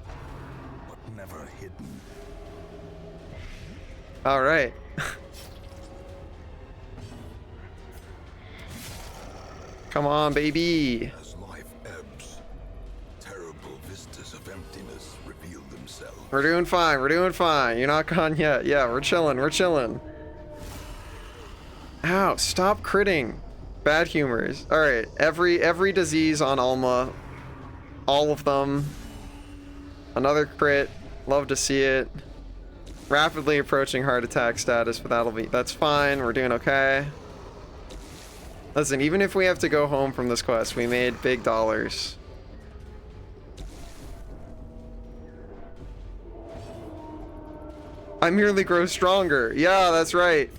but never hidden. Alright. Come on, baby. As life ebbs, terrible vistas of emptiness reveal themselves. We're doing fine. We're doing fine. You're not gone yet. Yeah, we're chilling. We're chilling. Ow, stop critting. Bad humors. Alright, every disease on Alma. All of them. Another crit. Love to see it. Rapidly approaching heart attack status, but that's fine. We're doing okay. Listen, even if we have to go home from this quest, we made big dollars. I merely grow stronger. Yeah, that's right.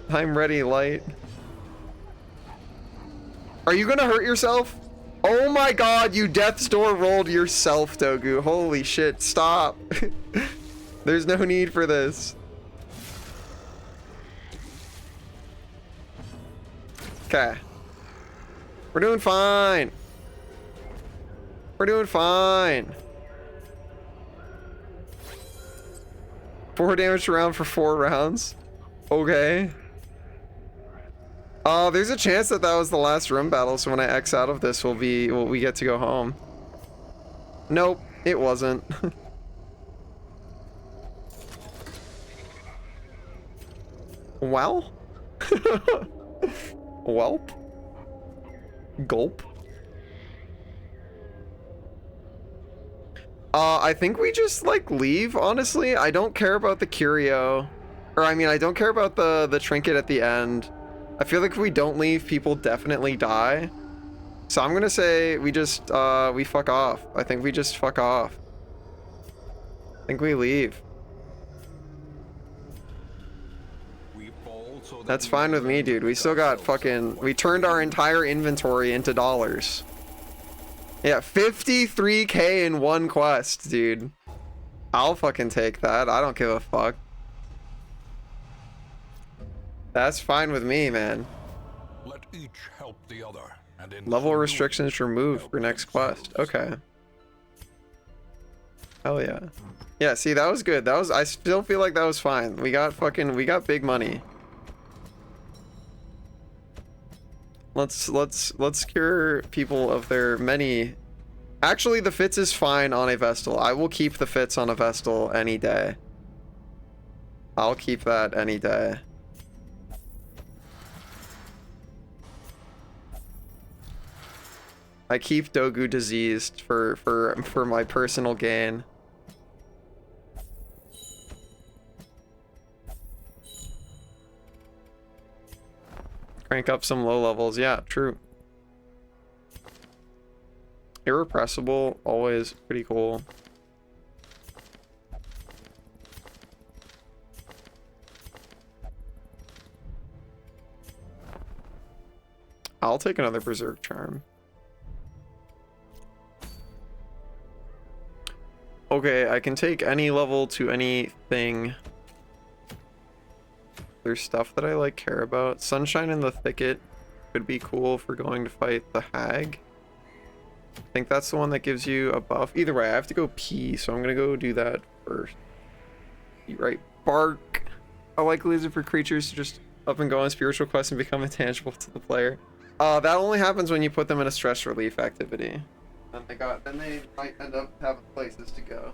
I'm ready, light. Are you gonna hurt yourself? Oh my god, you death's door rolled yourself, Dogu. Holy shit, stop. There's no need for this. Okay. We're doing fine. We're doing fine. 4 damage around for 4 rounds. Okay. There's a chance that was the last room battle, so when I X out of this, we get to go home. Nope, it wasn't. Well? Welp? Gulp? I think we just, like, leave, honestly. I don't care about the curio. Or, I mean, I don't care about the trinket at the end. I feel like if we don't leave, people definitely die. So I'm gonna say we just, we fuck off. I think we just fuck off. I think we leave. We fall so that That's we fine with me, learn dude. We with still got ourselves fucking... what We turned our entire inventory into dollars. Yeah, 53k in one quest, dude. I'll fucking take that. I don't give a fuck. That's fine with me, man. Let each help the other, and in Level so restrictions doing, removed help for next quest. themselves. Okay. Hell yeah. Yeah, see, that was good. That was... I still feel like that was fine. We got fucking... We got big money. Let's cure people of their many... Actually, the Fitz is fine on a Vestal. I will keep the Fitz on a Vestal any day. I'll keep that any day. I keep Dogu diseased for my personal gain. Crank up some low levels. Yeah, true. Irrepressible, always pretty cool. I'll take another Berserk Charm. Okay, I can take any level to anything. there's stuff that I like care about. Sunshine in the Thicket could be cool for going to fight the Hag. I think that's the one that gives you a buff. Either way, I have to go pee, so I'm gonna go do that first. You right, bark. I like lizard for creatures to just up and go on spiritual quests and become intangible to the player. That only happens when you put them in a stress relief activity. And then they might end up having places to go.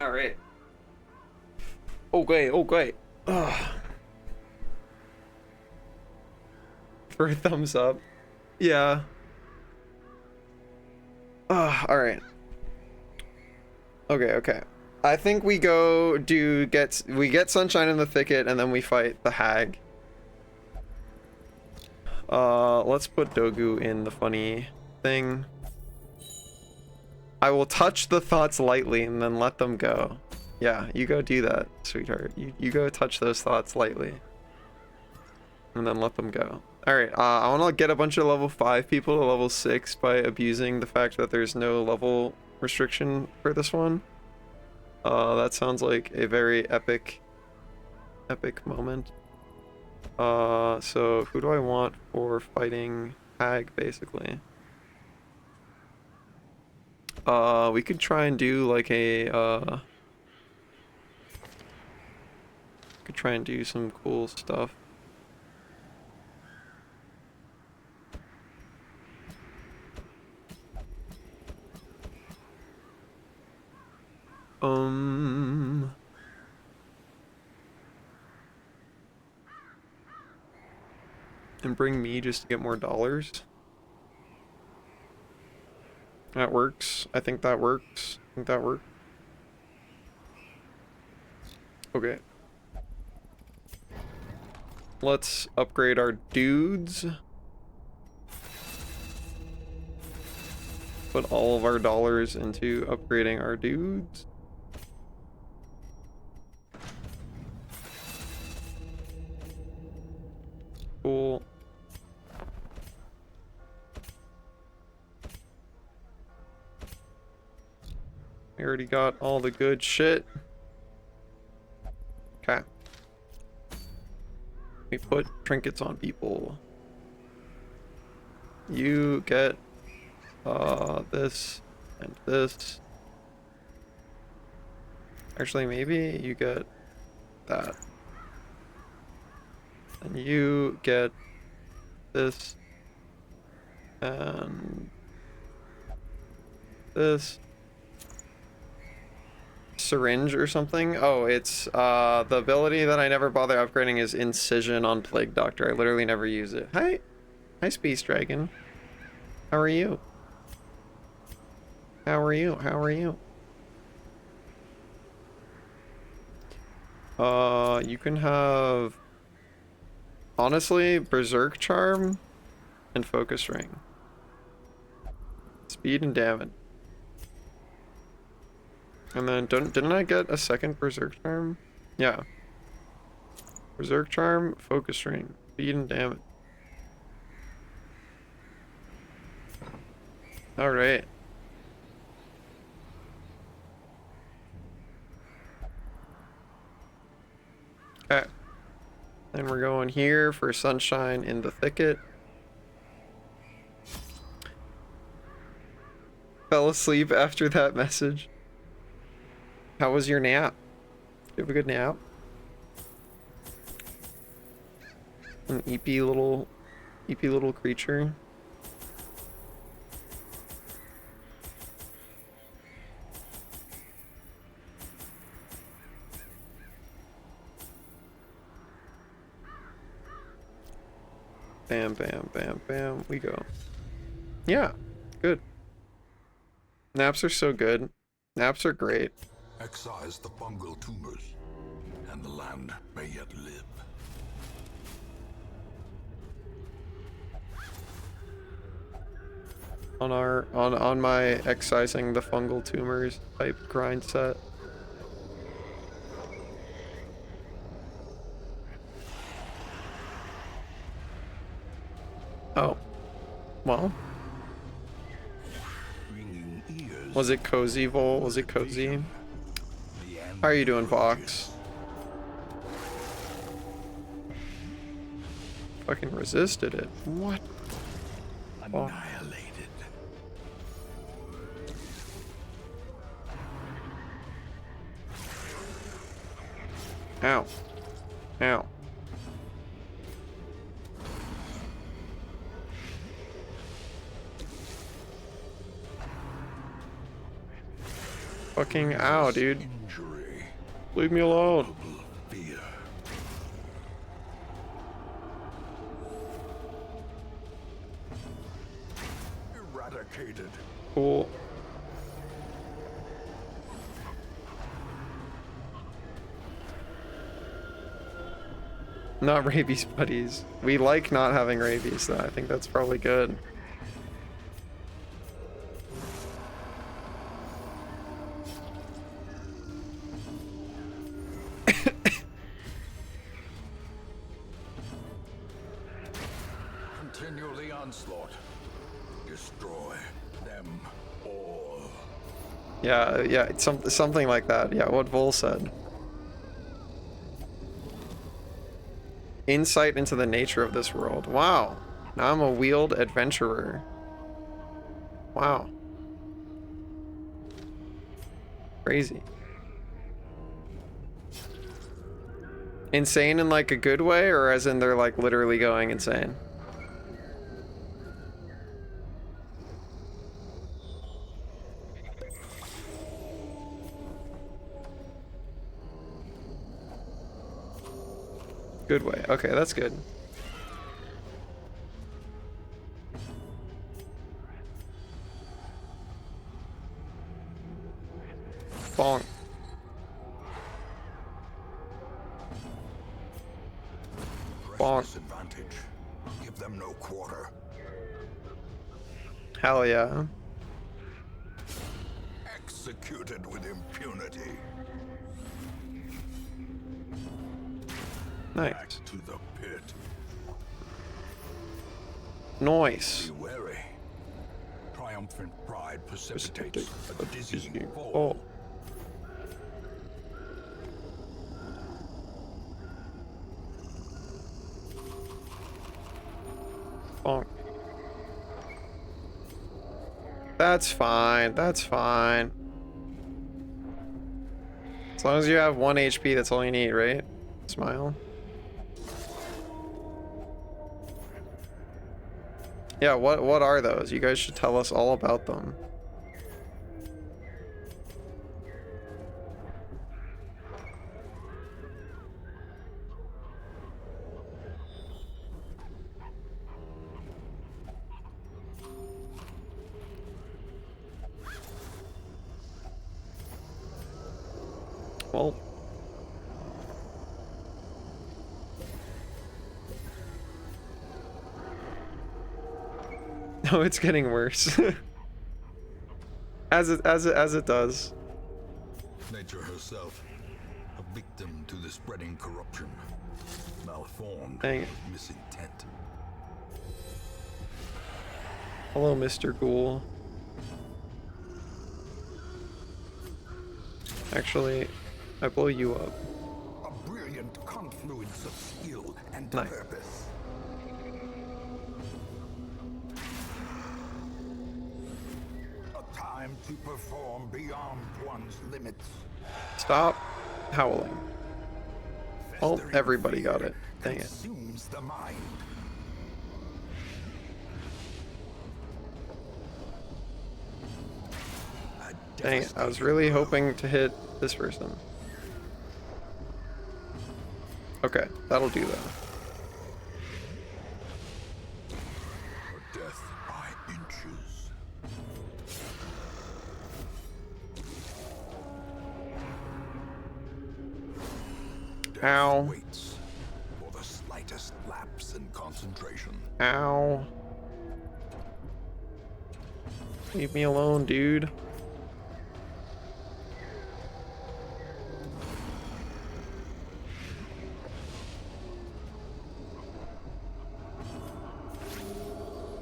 All right. Okay, okay. For a thumbs up. Yeah. All right. Okay, okay. I think we get Sunshine in the Thicket and then we fight the Hag. Let's put Dogu in the funny thing. I will touch the thoughts lightly and then let them go. Yeah, you go do that, sweetheart. You go touch those thoughts lightly. And then let them go. Alright, I want to get a bunch of level 5 people to level 6 by abusing the fact that there's no level restriction for this one. That sounds like a very epic moment. So who do I want for fighting Hag, basically? We could try and do like a, could try and do some cool stuff. And bring me just to get more dollars. That works. I think that works. I think that works. Okay. Let's upgrade our dudes. Put all of our dollars into upgrading our dudes. Cool. We already got all the good shit. Okay. We put trinkets on people. You get this and this. Actually, maybe you get that. And you get this and this. Syringe or something. Oh, it's the ability that I never bother upgrading is Incision on Plague Doctor. I literally never use it. Hi Space Dragon. How are you? How are you? How are you? You can have, honestly, Berserk Charm and Focus Ring. Speed and damage. And then didn't I get a second Berserk Charm? Yeah. Berserk Charm, Focus Ring, speed and damage. Alright. Okay. Then we're going here for Sunshine in the Thicket. Fell asleep after that message. How was your nap? Did you have a good nap? An eepy little creature. Bam, bam, bam, bam. We go. Yeah, good. Naps are so good. Naps are great. Excise the fungal tumors, and the land may yet live. On my excising the fungal tumors type grind set. Oh. Well. Ringing ears. Was it cozy, Vol? Was it cozy? How are you doing, Vox? Fucking resisted it. What? Annihilated. Ow. Ow. Fucking ow, dude. Injury. Leave me alone. Fear. Eradicated. Cool. Not rabies buddies. We like not having rabies though. I think that's probably good. Continue the onslaught. Destroy them all. Yeah, yeah, it's something like that. Yeah, what Vol said. Insight into the nature of this world. Wow. Now I'm a wheeled adventurer. Wow. Crazy. Insane in like a good way, or as in they're like literally going insane? Good way. Okay, that's good. Bonk. Bonk. Disadvantage. Give them no quarter. Hell yeah. Executed with impunity. Nice. Back to the pit. Nice. Be wary. Triumphant pride precipitates a dizzying fall. Oh. Bonk. That's fine. That's fine. As long as you have 1 HP, that's all you need, right? Smile. Yeah, what are those? You guys should tell us all about them. Well, No, it's getting worse. as it does. Nature herself, a victim to the spreading corruption, malformed Dang it. with misintent. Hello, Mr. Ghoul. Actually, I blow you up. A brilliant confluence of skill and Nice. purpose. A time to perform beyond one's limits. Stop howling. Oh, Festering everybody got fear it. Dang it. consumes the mind. A Dang it. I was devastating really blow. hoping to hit this person. Okay, that'll do though. A death by inches. Death Ow. waits for the slightest lapse in concentration. Ow. Leave me alone, dude.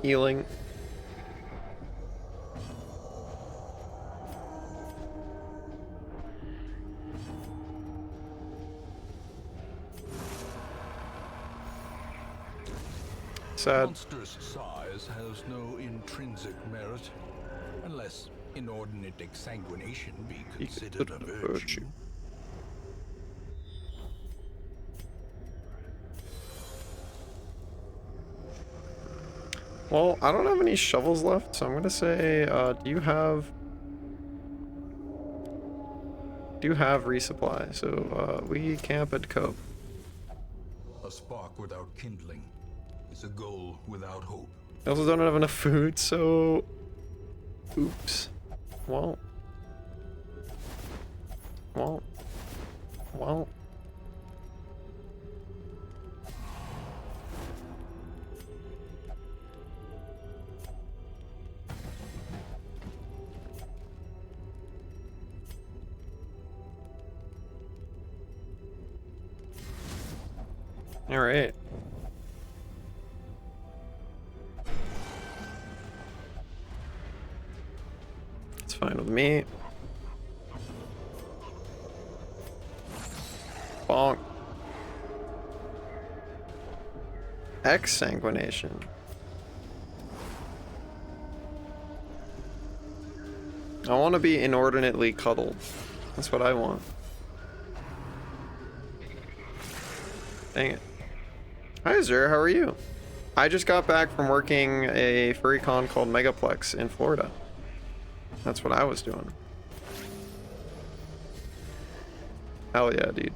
Healing. Sad. Monstrous size has no intrinsic merit, unless inordinate exsanguination be considered a virtue. Well, I don't have any shovels left, so I'm gonna say, do you have resupply? So, we camp at Cope. A spark without kindling is a goal without hope. I also don't have enough food, so... Oops. Well... Alright. It's fine with me. Bonk. Exsanguination. I want to be inordinately cuddled. That's what I want. Dang it. Hi, Zer, how are you? I just got back from working a furry con called Megaplex in Florida. That's what I was doing. Hell yeah, dude.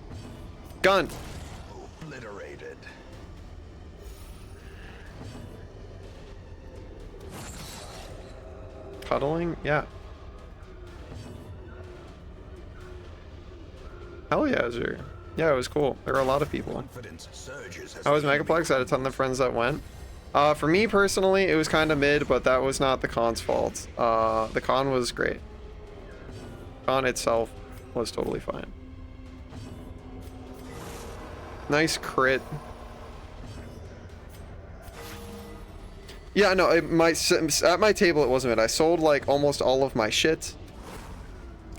Gun! Obliterated. Cuddling? Yeah. Hell yeah, Zer. Yeah, it was cool. There were a lot of people. Confidence surges as How was the enemy Megaplex? I had a ton of friends that went. For me personally, it was kind of mid, but that was not the con's fault. The con was great. Con itself was totally fine. Nice crit. Yeah, no, at my table it wasn't mid. I sold like almost all of my shit.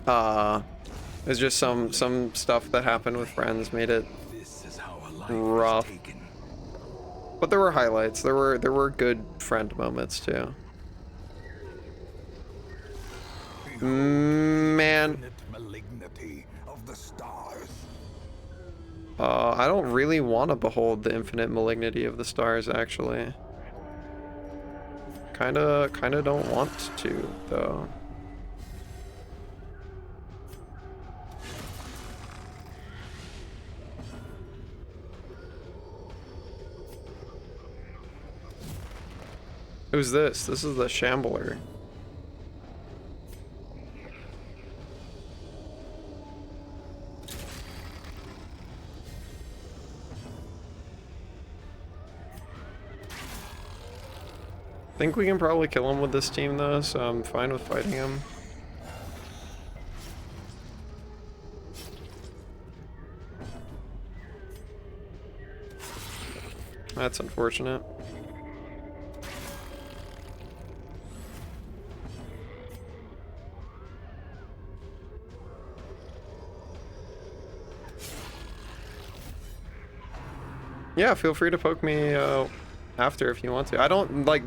It was just some stuff that happened with friends made it This is how a life rough. is taken. But there were highlights. There were good friend moments too. Man, Infinite malignity of the stars. I don't really want to behold the infinite malignity of the stars, actually. Kinda don't want to, though. Who's this? This is the Shambler. I think we can probably kill him with this team though, so I'm fine with fighting him. That's unfortunate. Yeah, feel free to poke me after if you want to. I don't like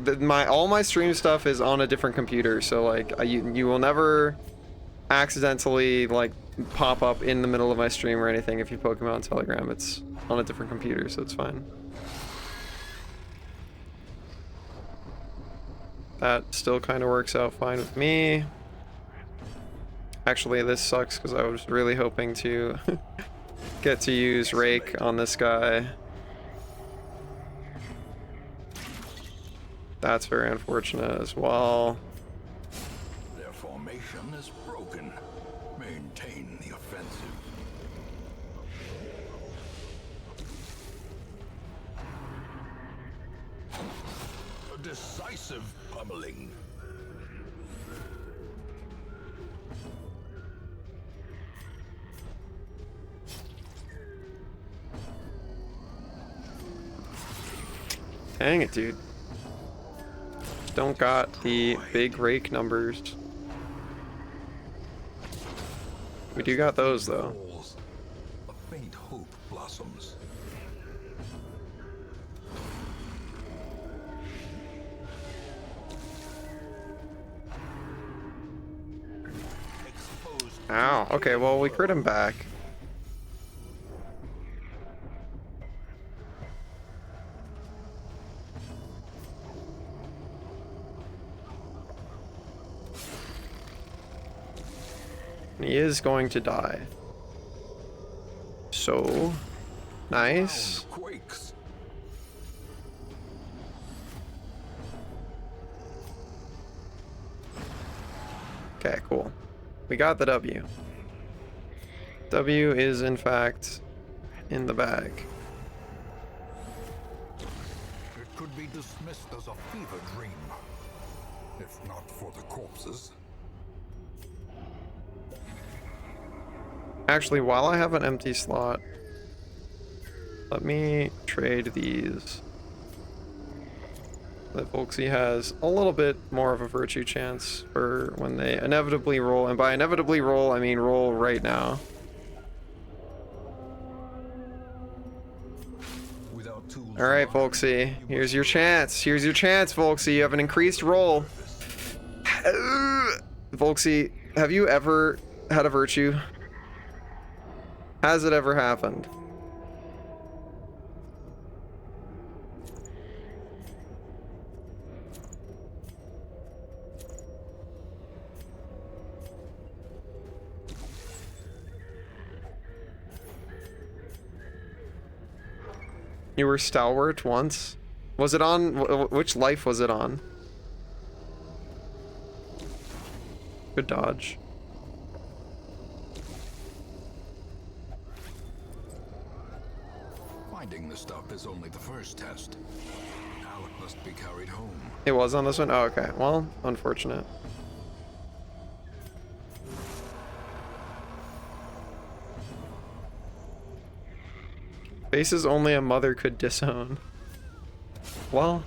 all my stream stuff is on a different computer, so like you will never accidentally like pop up in the middle of my stream or anything if you poke me on Telegram. It's on a different computer, so it's fine. That still kind of works out fine with me. Actually, this sucks because I was really hoping to get to use Rake on this guy. That's very unfortunate as well. Their formation is broken. Maintain the offensive. A decisive pummeling. Dang it, dude. Don't got the big rake numbers. We do got those though. A faint hope blossoms. Ow. Okay, well we crit him back. He is going to die. So nice. Quakes. Okay, cool. We got the W. W is in fact in the bag. It could be dismissed as a fever dream, if not for the corpses. Actually, while I have an empty slot, let me trade these. That Volksy has a little bit more of a virtue chance for when they inevitably roll, and by inevitably roll, I mean roll right now. Alright, Volksy, here's your chance. Here's your chance, Volksy. You have an increased roll. Volksy, have you ever had a virtue? Has it ever happened? You were stalwart once? Was it on? Which life was it on? Good dodge. Finding the stuff is only the first test. Now it must be carried home. It was on this one? Oh, okay. Well, unfortunate. Faces only a mother could disown. Well.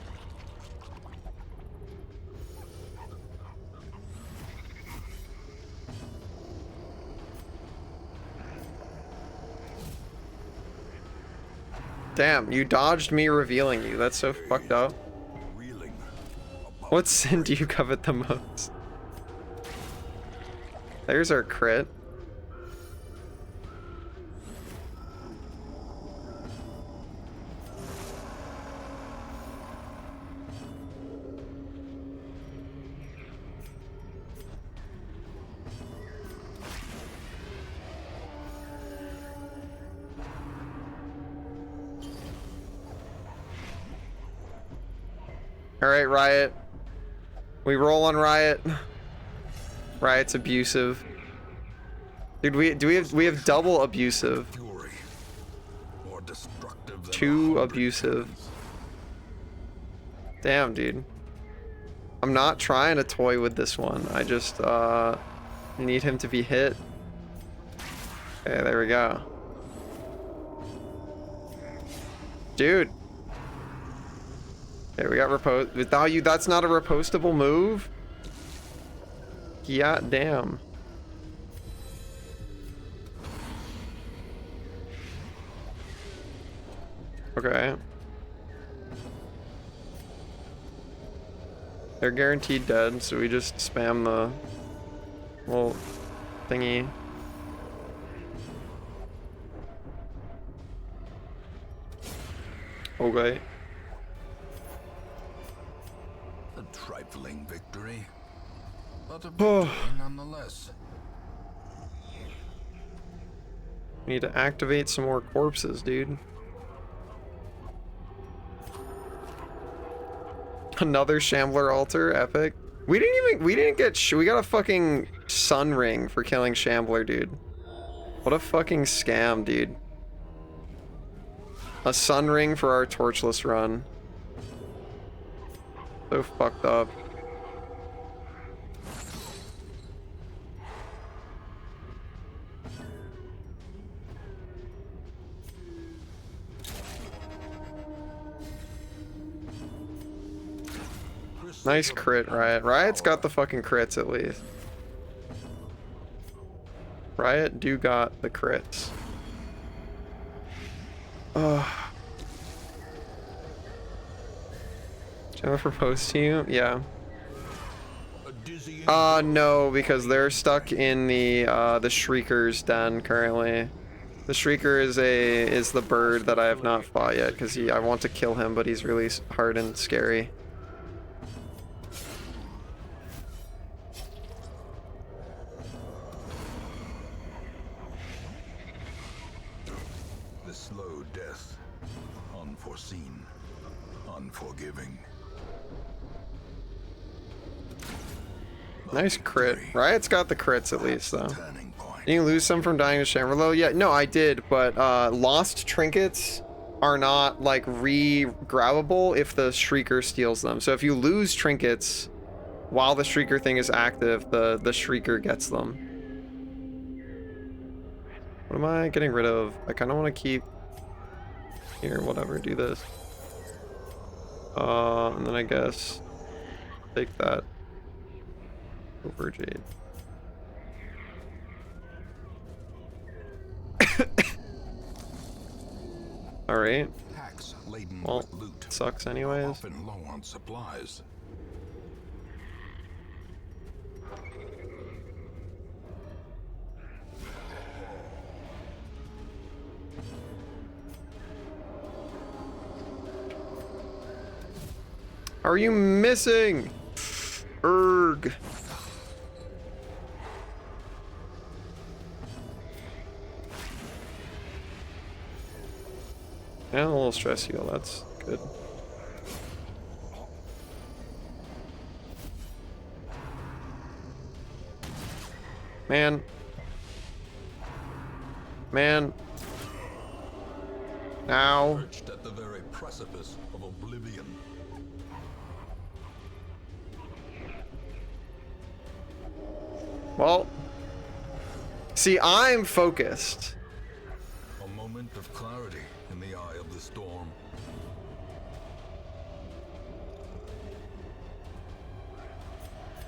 Damn, you dodged me revealing you. That's so fucked up. What sin do you covet the most? There's our crit. Alright, Riot. We roll on Riot. Riot's abusive. Dude, we have double abusive. Fury, more destructive than Too 100 abusive. cannons. Damn, dude. I'm not trying to toy with this one. I just need him to be hit. Okay, there we go. Dude. Okay, we got repose. Without you, that's not a repostable move? Yeah, damn. Okay. They're guaranteed dead, so we just spam the little thingy. Okay. A trifling victory, but a victory nonetheless. We need to activate some more corpses, dude. Another Shambler altar, epic. We got a fucking sun ring for killing Shambler, dude. What a fucking scam, dude. A sun ring for our torchless run. So fucked up. Nice crit, Riot. Riot's got the fucking crits at least. Riot do got the crits. Ugh. Should I propose to you? Yeah. No, because they're stuck in the Shrieker's den currently. The Shrieker is the bird that I have not fought yet because I want to kill him, but he's really hard and scary. The slow death, unforeseen, unforgiving. Nice crit. Riot's got the crits at least though. Turning point. Did you lose some from dying to Shamblerlo? Yeah, no, I did, but lost trinkets are not like re-grabbable if the Shrieker steals them. So if you lose trinkets while the Shrieker thing is active, the Shrieker gets them. What am I getting rid of? I kind of want to keep here, whatever, do this. And then I guess take that over Jade. All right. Packs laden Well, with loot, sucks anyways. often low on supplies. Are you missing? Erg. And a little stress heal, that's good. Man. Man. Now. Perched at the very precipice of oblivion. Well. See, I'm focused. A moment of clarity in the eye of the storm.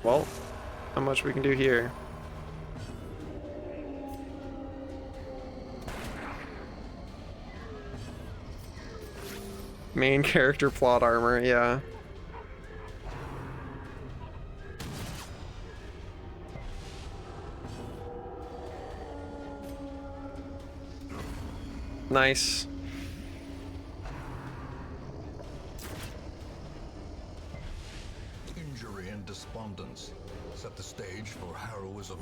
Well, how much we can do here? Main character plot armor, yeah. Nice. Injury and despondence set the stage for heroism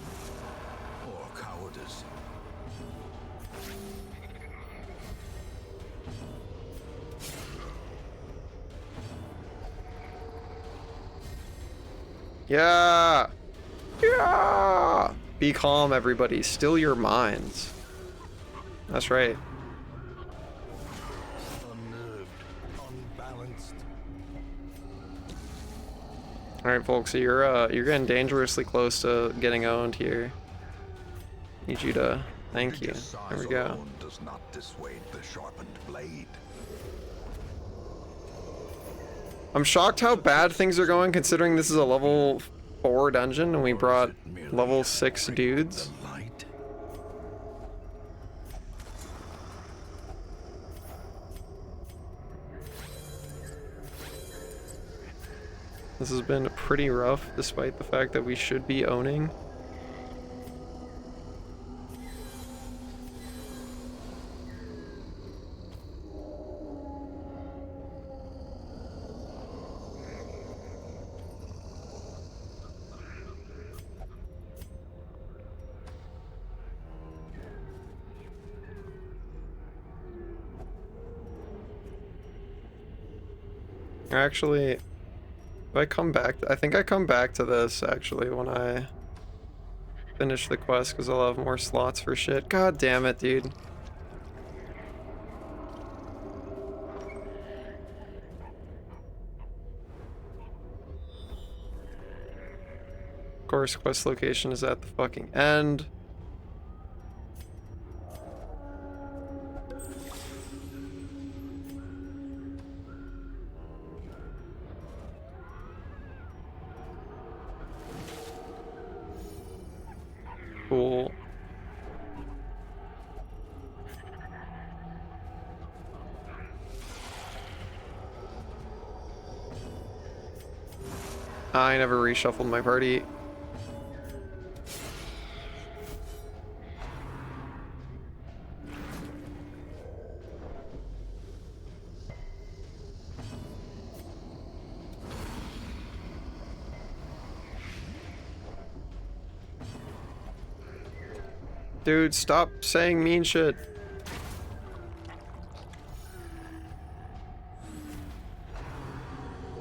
or cowardice. Yeah! Yeah! Be calm, everybody. Still your minds. That's right. Unnerved, unbalanced. All right, folks. So you're getting dangerously close to getting owned here. Need you to thank you. Prodigious There we size go. alone does not dissuade the sharpened blade. I'm shocked how bad things are going considering this is a level 4 dungeon and we brought level 6 dudes. The light. This has been pretty rough despite the fact that we should be owning. Actually, if I come back, I think I come back to this actually when I finish the quest because I'll have more slots for shit. God damn it, dude. Of course, quest location is at the fucking end. Cool. I never reshuffled my party. Dude, stop saying mean shit.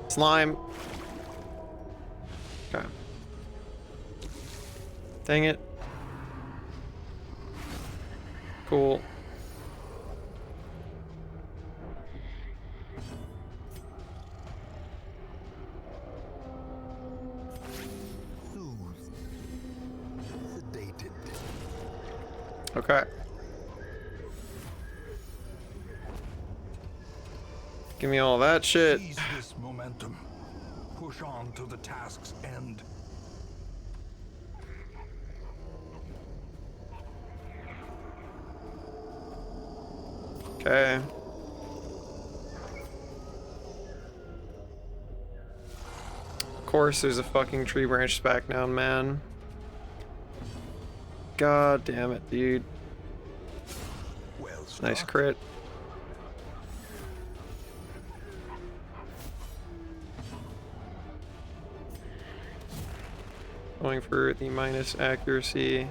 Slime. Okay. Dang it. Cool. Soothed. Sedated. Okay. Give me all that shit. Seize this momentum. Push on to the task's end. Okay. Of course there's a fucking tree branch back down, man. God damn it, dude. Well Nice struck. crit. Going for the minus accuracy.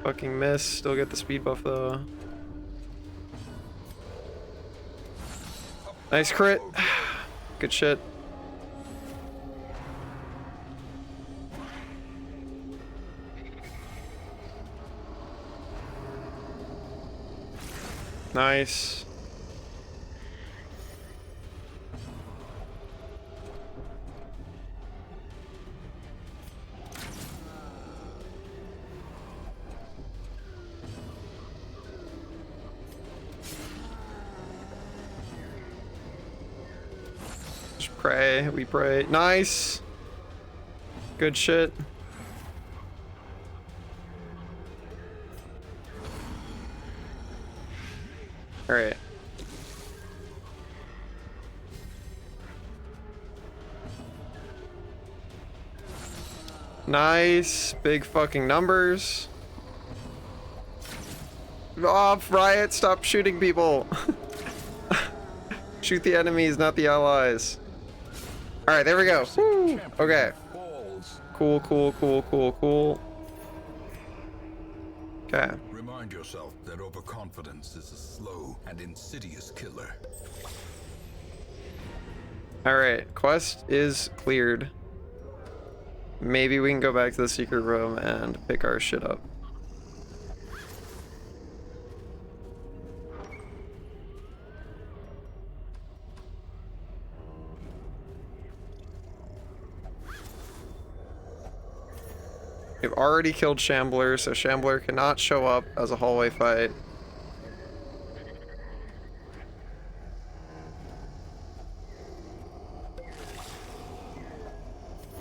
Fucking miss. Still get the speed buff though. Nice crit. Good shit. Nice. Just pray, we pray. Nice. Good shit. All right. Nice. Big fucking numbers. Off, Riot, stop shooting people. Shoot the enemies, not the allies. All right, there we go. Woo. Okay. Falls. Cool, cool, cool, cool, cool. Okay. Remind yourself that overconfidence is a slow and insidious killer. All right, quest is cleared. Maybe we can go back to the secret room and pick our shit up. We've already killed Shambler, so Shambler cannot show up as a hallway fight.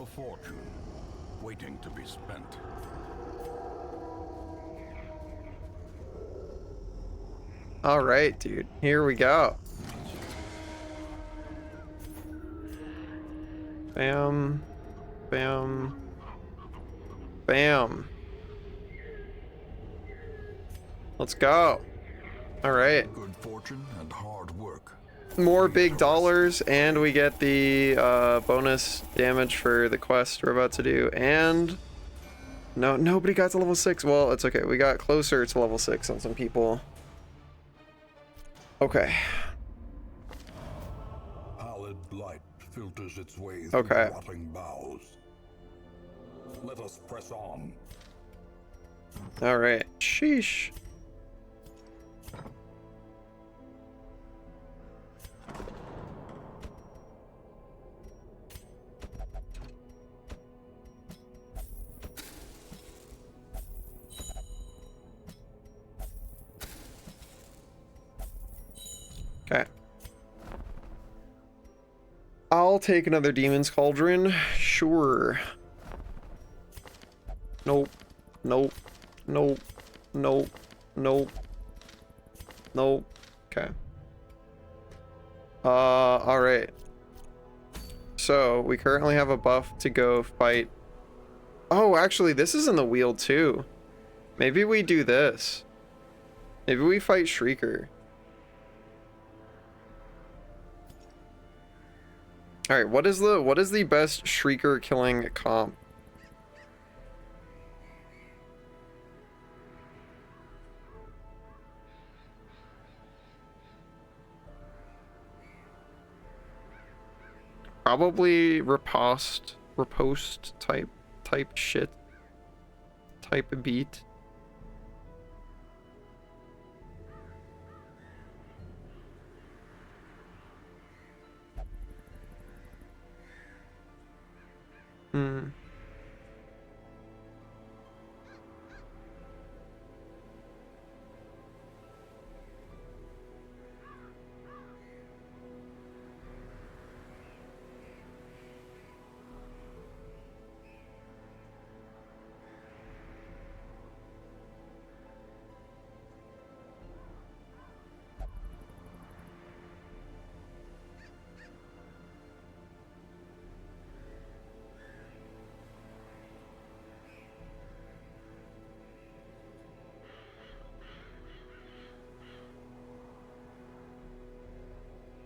A fortune waiting to be spent. All right, dude. Here we go. Bam. Bam. Bam. Let's go. All right. Good fortune and hard work. More big dollars, and we get the bonus damage for the quest we're about to do. And no, nobody got to level 6. Well, it's okay. We got closer to level 6 on some people. Okay. Pallid light filters its way through Okay. the rotting boughs. Let us press on. All right. Sheesh. Okay. I'll take another Demon's Cauldron. Sure. Nope. Nope. Nope. Nope. Nope. Nope. Okay. Alright. So, we currently have a buff to go fight. Oh, actually, this is in the wheel too. Maybe we do this. Maybe we fight Shrieker. Alright, what is the best Shrieker killing comp? Probably riposte type shit. Type of beat.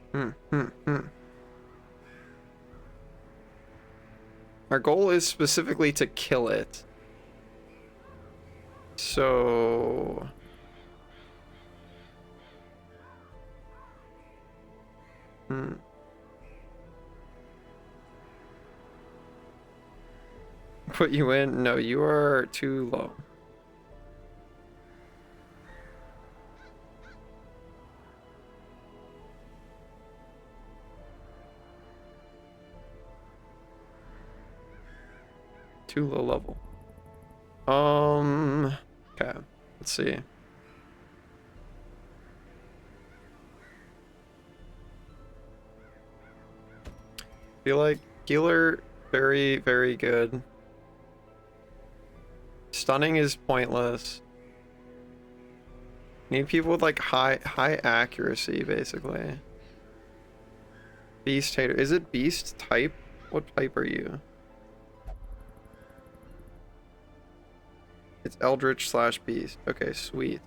Hmm. Our goal is specifically to kill it. So... Put you in? No, you are too low. Too low level. Okay, let's see. Feel like healer, very, very good. Stunning is pointless. Need people with like high accuracy, basically. Beast hater. Is it beast type? What type are you? It's Eldritch / beast. Okay, sweet.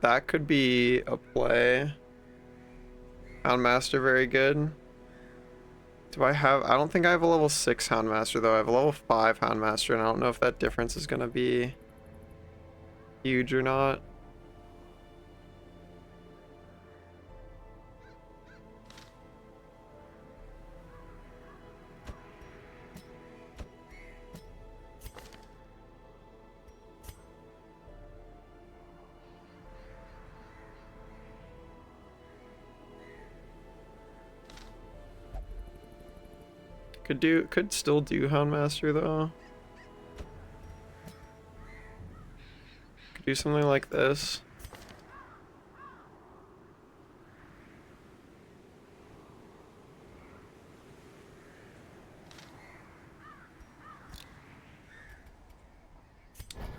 That could be a play. Houndmaster, very good. Do I have... I don't think I have a level 6 Houndmaster, though. I have a level 5 Houndmaster, and I don't know if that difference is gonna be huge or not. Could still do Houndmaster though. Could do something like this.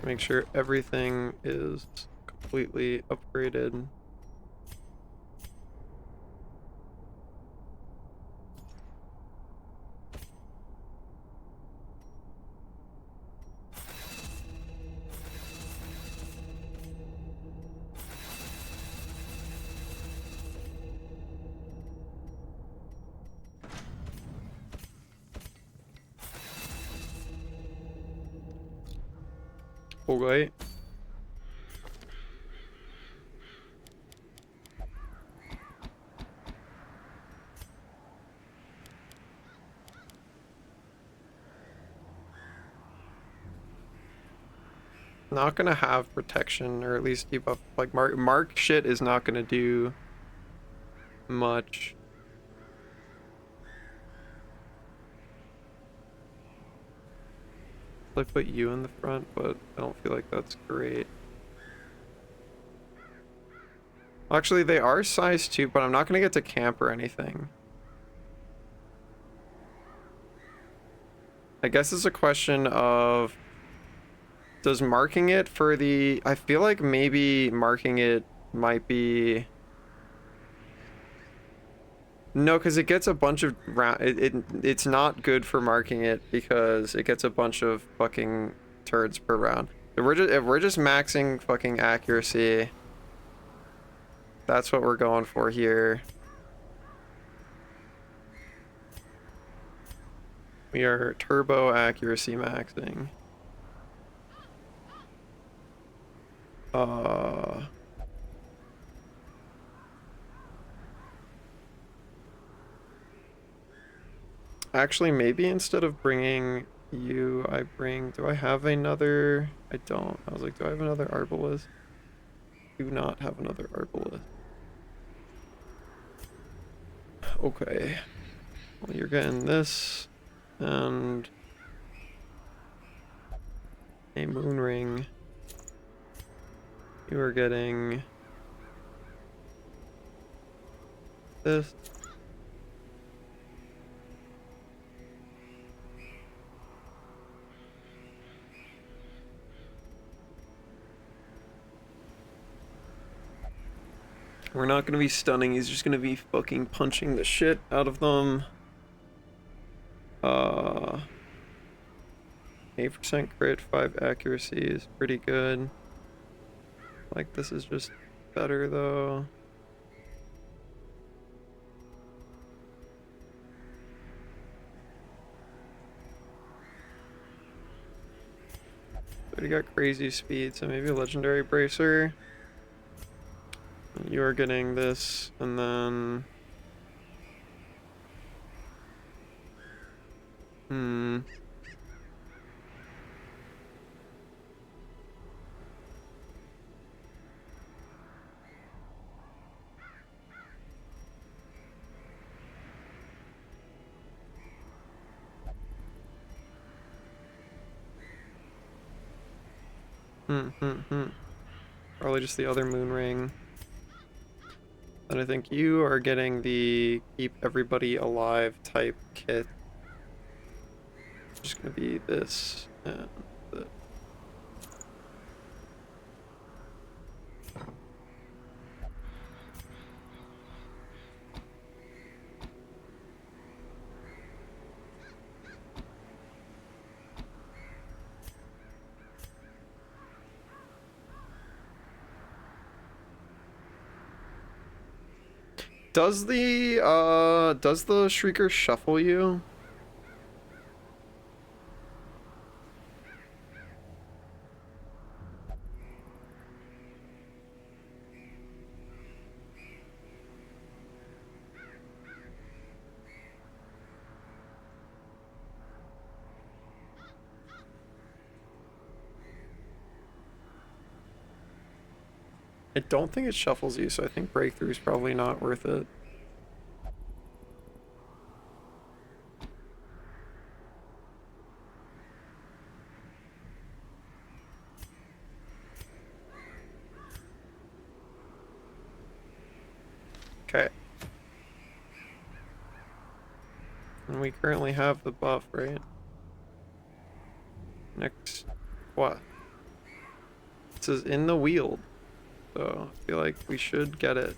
Make sure everything is completely upgraded. Okay. Not gonna have protection, or at least debuff. Like mark shit is not gonna do much. I put you in the front, but I don't feel like that's great. Actually, they are size 2, but I'm not gonna get to camp or anything. I guess it's a question of, does marking it for the... I feel like maybe marking it might be... No, because it gets a bunch of round. It's not good for marking it because it gets a bunch of fucking turds per round. If we're just maxing fucking accuracy, that's what we're going for here. We are turbo accuracy maxing. Actually, maybe instead of bringing you, I bring... Do I have another... I don't. I was like, do I have another Arbalest? Do not have another Arbalest. Okay. Well, you're getting this, and... a moon ring. You are getting... this. We're not gonna be stunning, he's just gonna be fucking punching the shit out of them. 8% crit, 5 accuracy is pretty good. Like, this is just better though. Already got crazy speed, so maybe a legendary bracer. You're getting this, and then... Probably just the other moon ring. And I think you are getting the keep everybody alive type kit. It's just gonna be this and this. Does the Shrieker shuffle you? I don't think it shuffles you, so I think breakthrough is probably not worth it. Okay. And we currently have the buff, right? Next, what? It says in the Weald, so I feel like we should get it.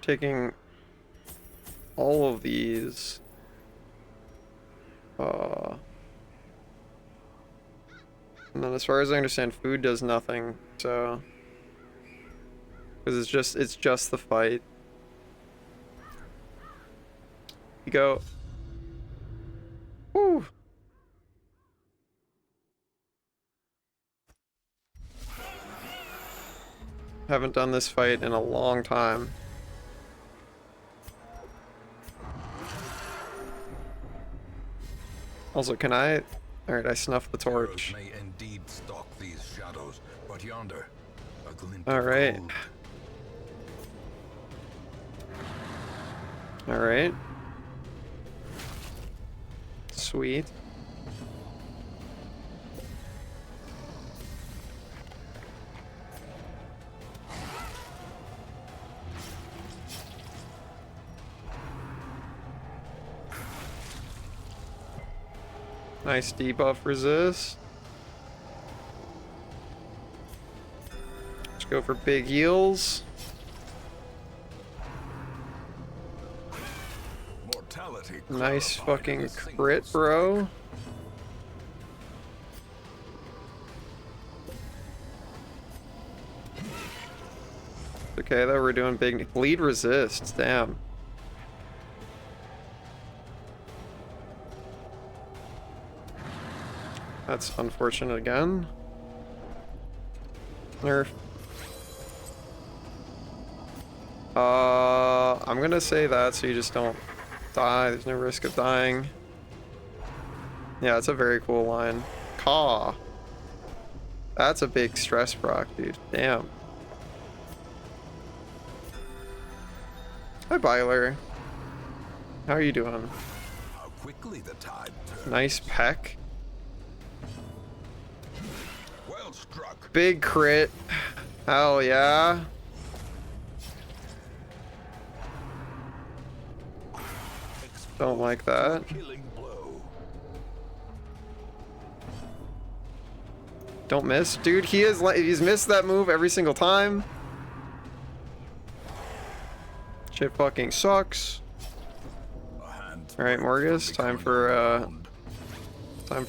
Taking all of these. And then as far as I understand, food does nothing, so. Because it's just the fight. You go. Woo! Haven't done this fight in a long time. Also, can I? Alright, I snuffed the torch. May indeed stalk these shadows, but yonder, a glint All of right. gold. Alright. Sweet. Nice debuff resist. Let's go for big heals. Mortality Nice clarified fucking in a single crit, strike. bro. Okay, though we're doing big bleed resist. Damn. That's unfortunate again. Nerf. I'm gonna say that so you just don't die. There's no risk of dying. Yeah, it's a very cool line. Caw. That's a big stress proc, dude. Damn. Hi, Byler. How are you doing? How quickly the tide turns. Nice peck. Well struck. Big crit. Hell yeah. Don't like that. Killing blow. Don't miss. Dude, he's missed that move every single time. Shit fucking sucks. Alright, Morgus, time for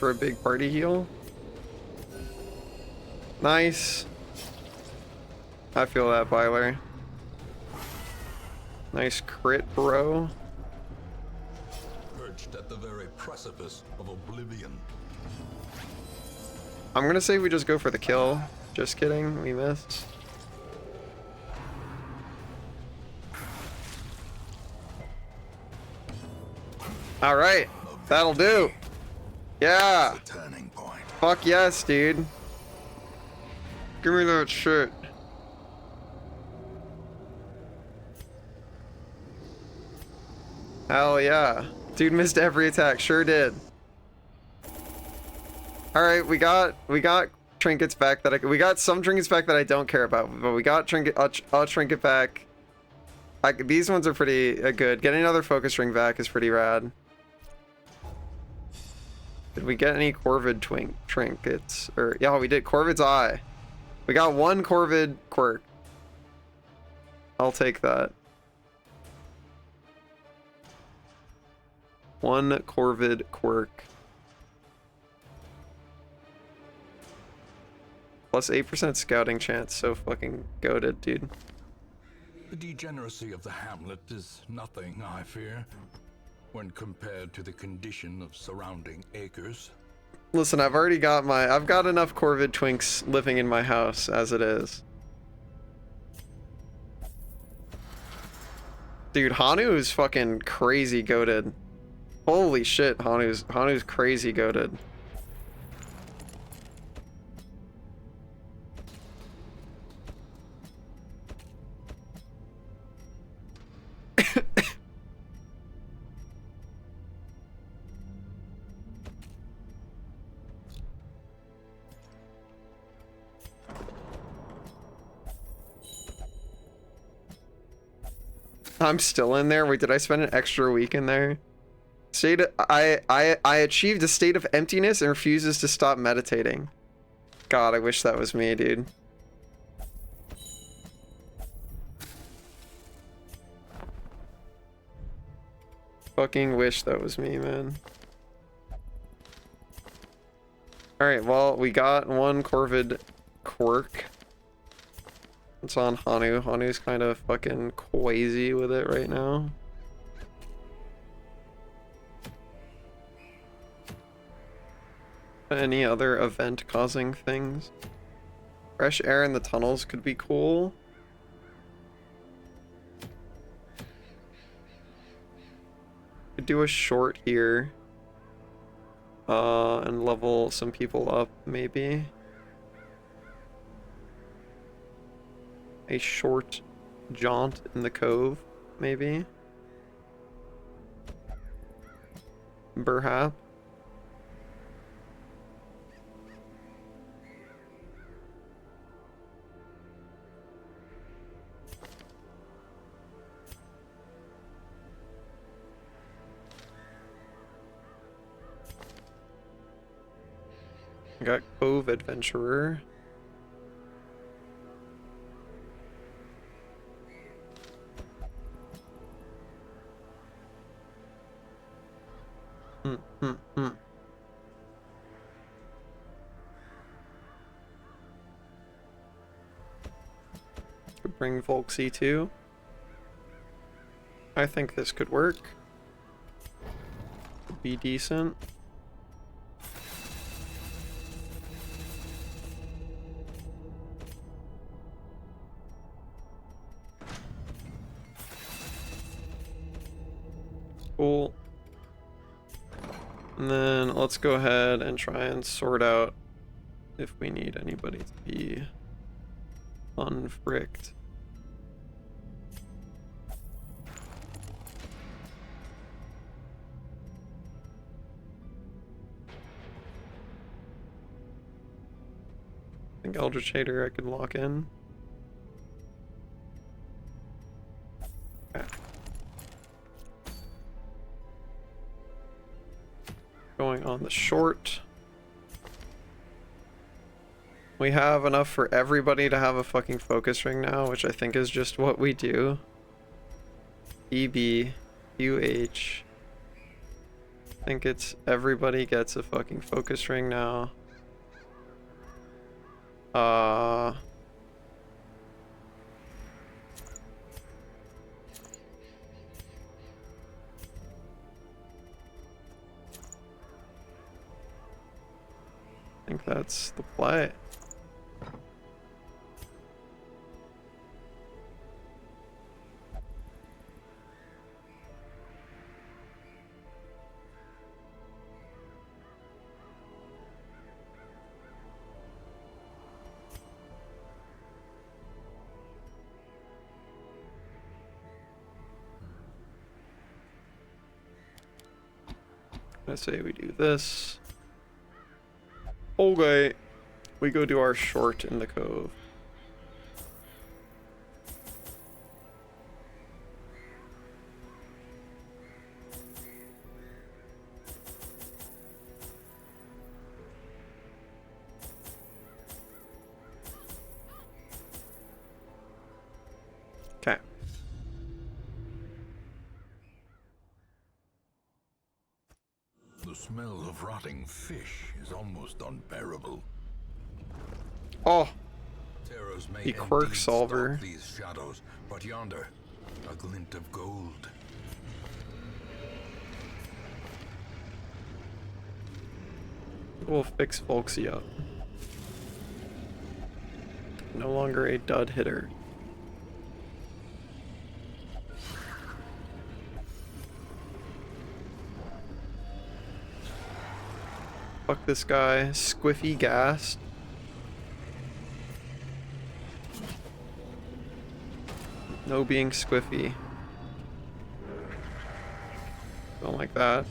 a big party heal. Nice. I feel that, Byler. Nice crit, bro. Perched at the very precipice of oblivion. I'm gonna say we just go for the kill. Just kidding, we missed. Alright, that'll do. Yeah. The turning point. Fuck yes, dude. Give me that shit. Hell yeah. Dude missed every attack, sure did. Alright, we got trinkets back that we got some trinkets back that I don't care about, but we got a trinket back. These ones are pretty good. Getting another focus ring back is pretty rad. Did we get any Corvid trinkets? Or yeah, we did. Corvid's Eye. We got one Corvid quirk. I'll take that. One Corvid quirk. Plus 8% scouting chance. So fucking goated, dude. The degeneracy of the hamlet is nothing, I fear, when compared to the condition of surrounding acres. Listen, I've got enough Corvid twinks living in my house as it is. Dude, Hanu is fucking crazy goated. Holy shit, Hanu's crazy goated. I'm still in there. Wait, did I spend an extra week in there? I achieved a state of emptiness and refuses to stop meditating. God, I wish that was me, dude. Fucking wish that was me, man. Alright, well, we got one Corvid quirk. It's on Hanu. Hanu's kind of fucking crazy with it right now. Any other event causing things? Fresh air in the tunnels could be cool. Could do a short here. And level some people up, maybe. A short jaunt in the cove, maybe. Perhaps. I got Cove Adventurer. Could bring Volksy too. I think this could work. Could be decent. Cool. And then let's go ahead and try and sort out if we need anybody to be unfricked. I think Eldritch Hater I could lock in. Okay. Going on the short. We have enough for everybody to have a fucking focus ring now, which I think is just what we do. EB, UH. I think it's everybody gets a fucking focus ring now. I think that's the play. I say we do this. Okay, we go do our short in the cove. Okay. The smell of rotting fish is almost unbearable. Oh, Terrors may the quirk indeed solver. stalk these shadows, but yonder, a glint of gold. We'll fix Volksy up. No longer a dud hitter. Fuck this guy. Squiffy gas. No being squiffy. Don't like that.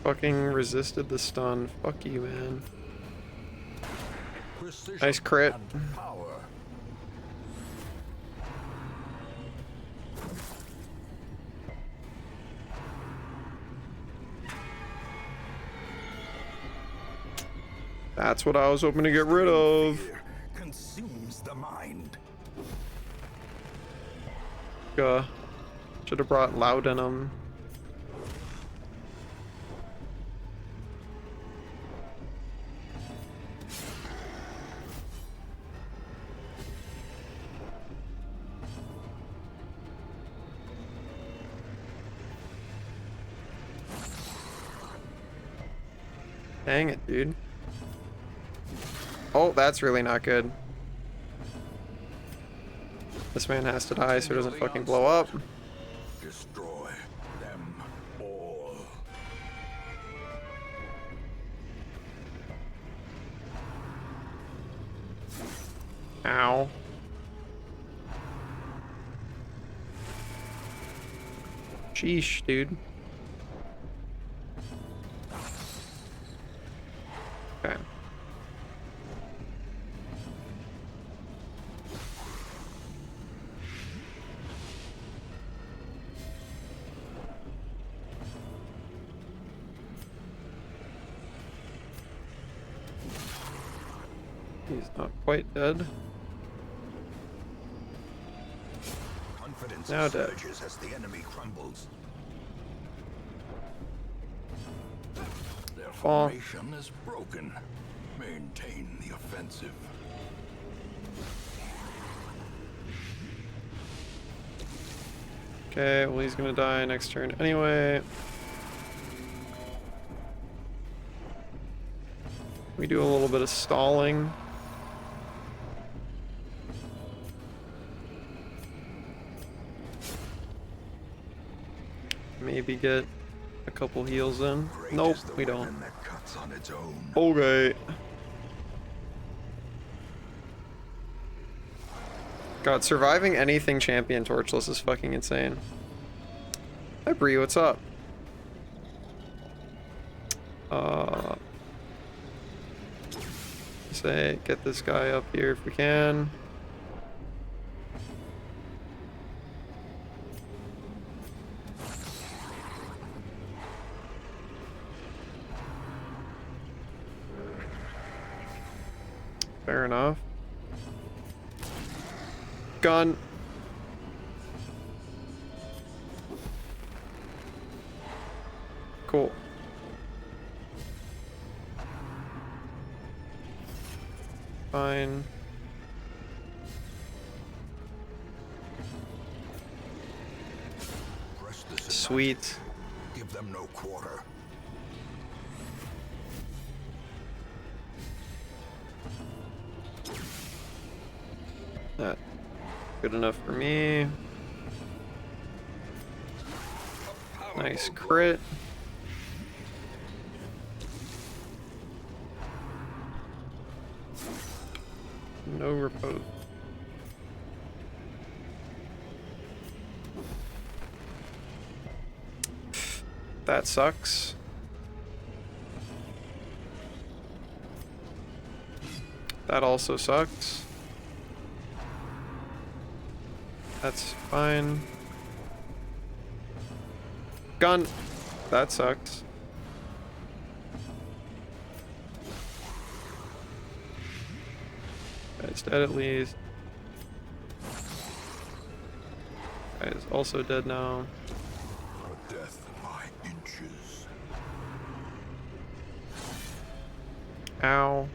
Fucking resisted the stun. Fuck you, man. Precision Nice crit. and power. That's what I was hoping to get rid of. Fear consumes the mind. Should have brought Laudanum. Dang it, dude. Oh, that's really not good. This man has to die so he doesn't fucking blow up. Destroy them all. Ow. Sheesh, dude. Okay. He's not quite dead. Confidence Now dead. surges as the enemy crumbles. Their Fall. formation is broken. Maintain the offensive. Okay, well he's gonna die next turn anyway. We do a little bit of stalling. Maybe get a couple heals in. Great Nope, is the we don't. weapon that cuts on its own. Okay. God, surviving anything champion torchless is fucking insane. Hi Bree, what's up? Say, get this guy up here if we can. Fair enough. Gun. Cool. Fine. Press this advantage. Sweet. Give them no quarter. That good enough for me. Nice crit. No repose. That sucks. That also sucks. That's fine. Gun. That sucks. Guy's dead at least. Guy's also dead now. A death by inches. Ow.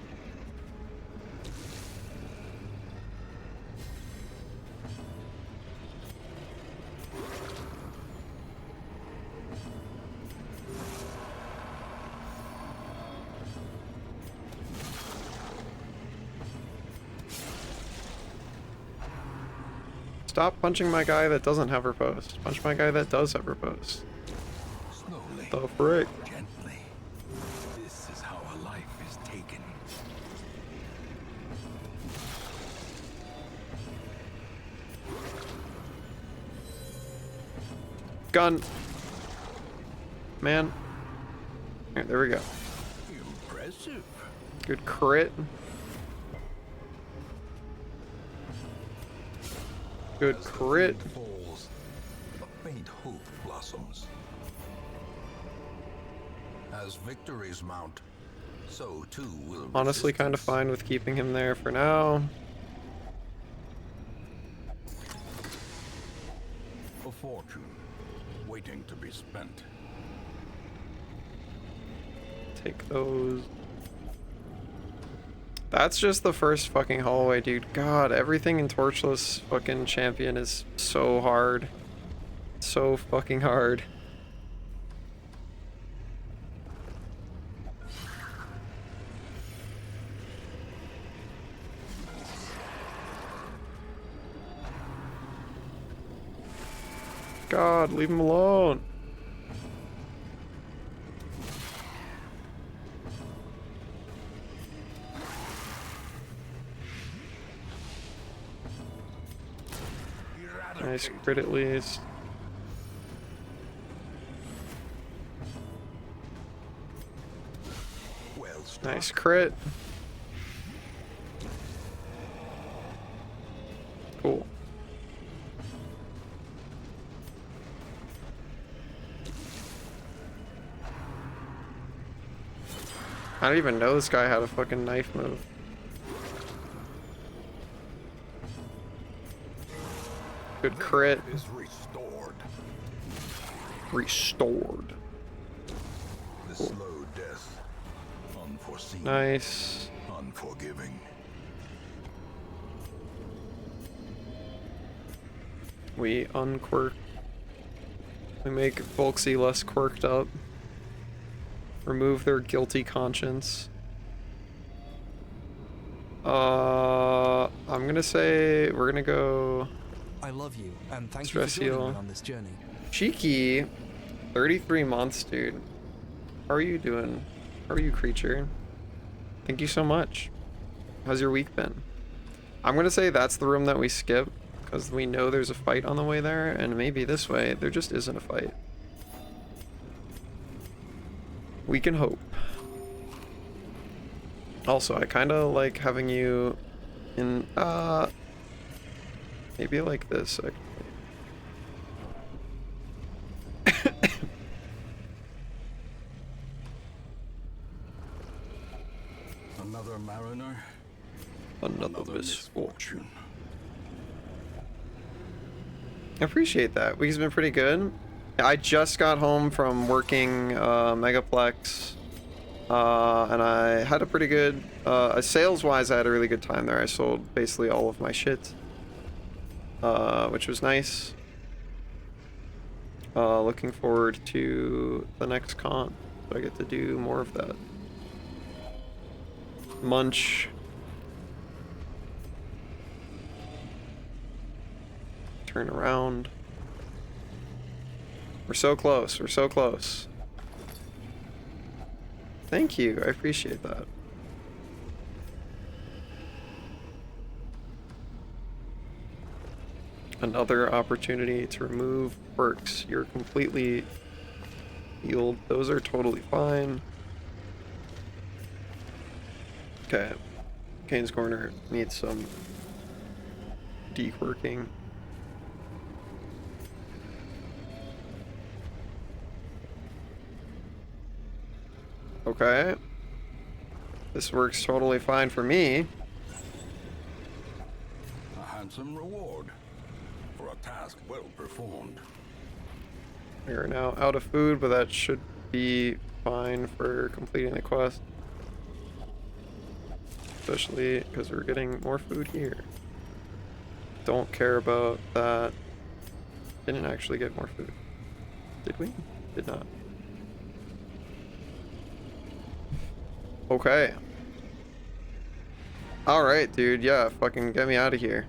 Stop punching my guy that doesn't have riposte. Punch my guy that does have riposte. Slowly, The frick? gently. This is how a life is taken. Gun. Man. Here, there we go. Impressive. Good crit. Good As the crit. field falls, a faint hope blossoms. As victories mount, so too will Honestly, kind of resistance. fine with keeping him there for now. A fortune waiting to be spent. Take those. That's just the first fucking hallway, dude. God, everything in Torchless fucking Champion is so hard. So fucking hard. God, leave him alone. Nice crit at least. Well struck. Nice crit. Cool. I didn't even know this guy had a fucking knife move. Good crit. Is restored. Restored. The slow death, unforeseen, Nice. unforgiving. We unquirk. We make Volksy less quirked up. Remove their guilty conscience. I'm gonna say we're gonna go I love you, and thank Stress you for joining heal. me on this journey. Cheeky. 33 months, dude. How are you doing? How are you, creature? Thank you so much. How's your week been? I'm gonna say that's the room that we skip, because we know there's a fight on the way there, and maybe this way there just isn't a fight. We can hope. Also, I kind of like having you in, maybe like this, actually. Another mariner, Another misfortune. misfortune. I appreciate that. Week's been pretty good. I just got home from working Megaplex, and I had a pretty good, sales-wise, I had a really good time there. I sold basically all of my shit, which was nice. Looking forward to the next con, so I get to do more of that. Munch. Turn around. We're so close. We're so close. Thank you. I appreciate that. Another opportunity to remove perks. You're completely healed. Those are totally fine. Okay. Kane's Corner needs some dequirking. Okay. This works totally fine for me. A handsome reward for a task well performed. We are now out of food, but that should be fine for completing the quest. Especially because we're getting more food here. Don't care about that. Didn't actually get more food. Did we? Did not. Okay. Alright, dude. Yeah, fucking get me out of here.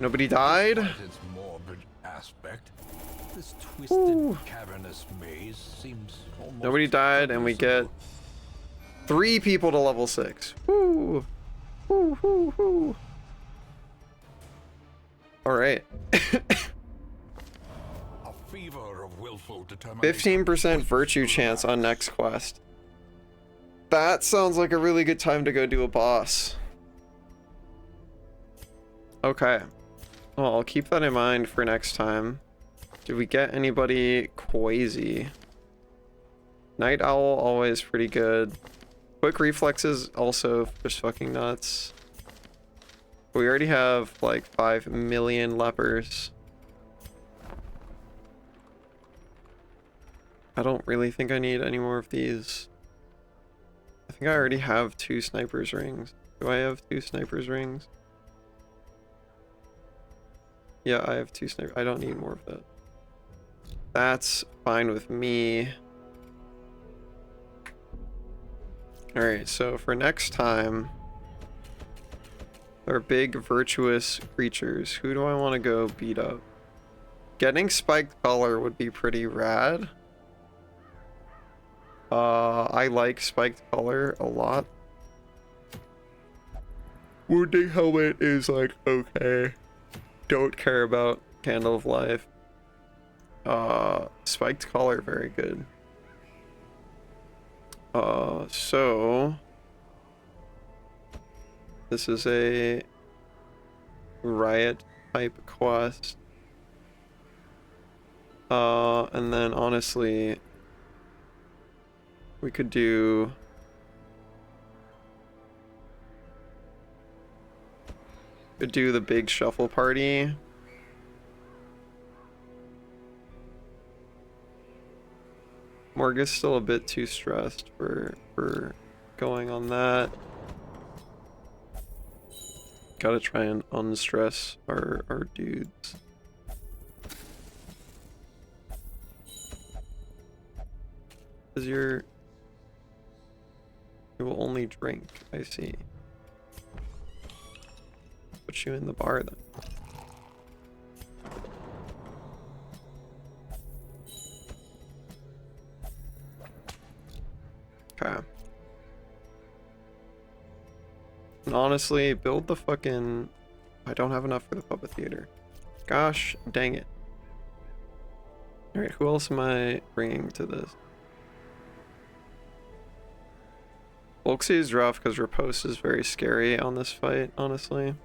Nobody died. Despite its morbid aspect, this twisted, Ooh. cavernous maze seems almost Nobody died, and we get traversable. 3 people to level 6. Woo! Woo, woo, woo. Alright. A fever of willful determination. 15% virtue chance on next quest. That sounds like a really good time to go do a boss. Okay. Well, I'll keep that in mind for next time. Did we get anybody crazy? Night Owl, always pretty good. Quick reflexes, also just fucking nuts. We already have like 5 million lepers. I don't really think I need any more of these. I think I already have 2 sniper's rings. Do I have 2 sniper's rings? Yeah, I have 2 sniper. I don't need more of that. That's fine with me. Alright, so for next time, our big virtuous creatures. Who do I want to go beat up? Getting spiked color would be pretty rad. I like spiked color a lot. Wounding helmet is like okay. Don't care about Candle of Life. Spiked collar, very good. So this is a riot type quest. And then honestly, we could do the big shuffle party. Morgus still a bit too stressed for going on that. Gotta try and unstress our dudes. Cause you will only drink, I see. Put you in the bar then. Okay. And honestly, build the fucking... I don't have enough for the puppet theater. Gosh dang it. Alright, who else am I bringing to this? Volksy is rough because Riposte is very scary on this fight, honestly.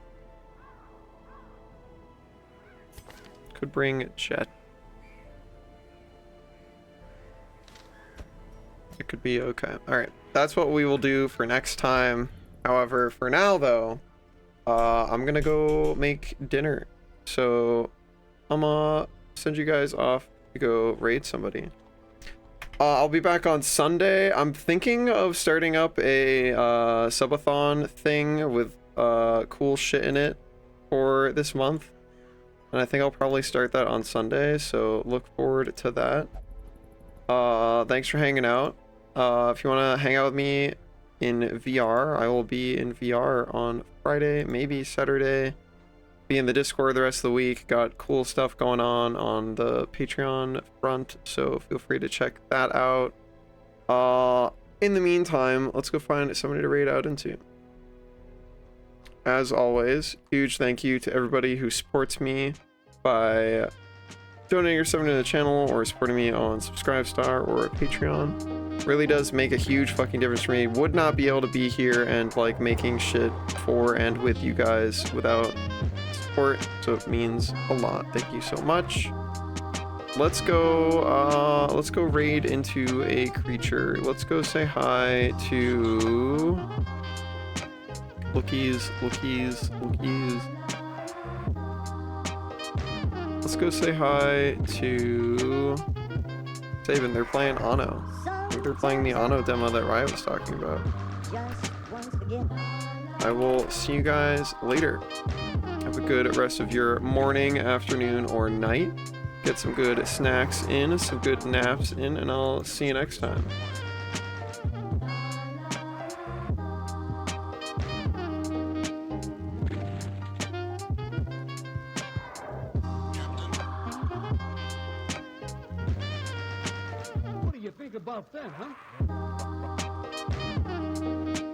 Could bring Jet. It could be okay. Alright, that's what we will do for next time. However, for now though, I'm gonna go make dinner. So I'm gonna send you guys off to go raid somebody. I'll be back on Sunday. I'm thinking of starting up a subathon thing with cool shit in it for this month. And I think I'll probably start that on Sunday, so look forward to that. Thanks for hanging out. If you want to hang out with me in VR, I will be in VR on Friday, maybe Saturday. Be in the Discord the rest of the week. Got cool stuff going on the Patreon front, so feel free to check that out. In the meantime, let's go find somebody to raid out into. As always, huge thank you to everybody who supports me by donating or subbing to the channel or supporting me on Subscribestar or Patreon. Really does make a huge fucking difference for me. Would not be able to be here and like making shit for and with you guys without support, so it means a lot. Thank you so much. Let's go raid into a creature. Let's go say hi to lookies. Let's go say hi to Saban. They're playing Anno. I think they're playing the Anno demo that Riot was talking about. I will see you guys later. Have a good rest of your morning, afternoon, or night. Get some good snacks in, some good naps in, and I'll see you next time. took a buff then, huh?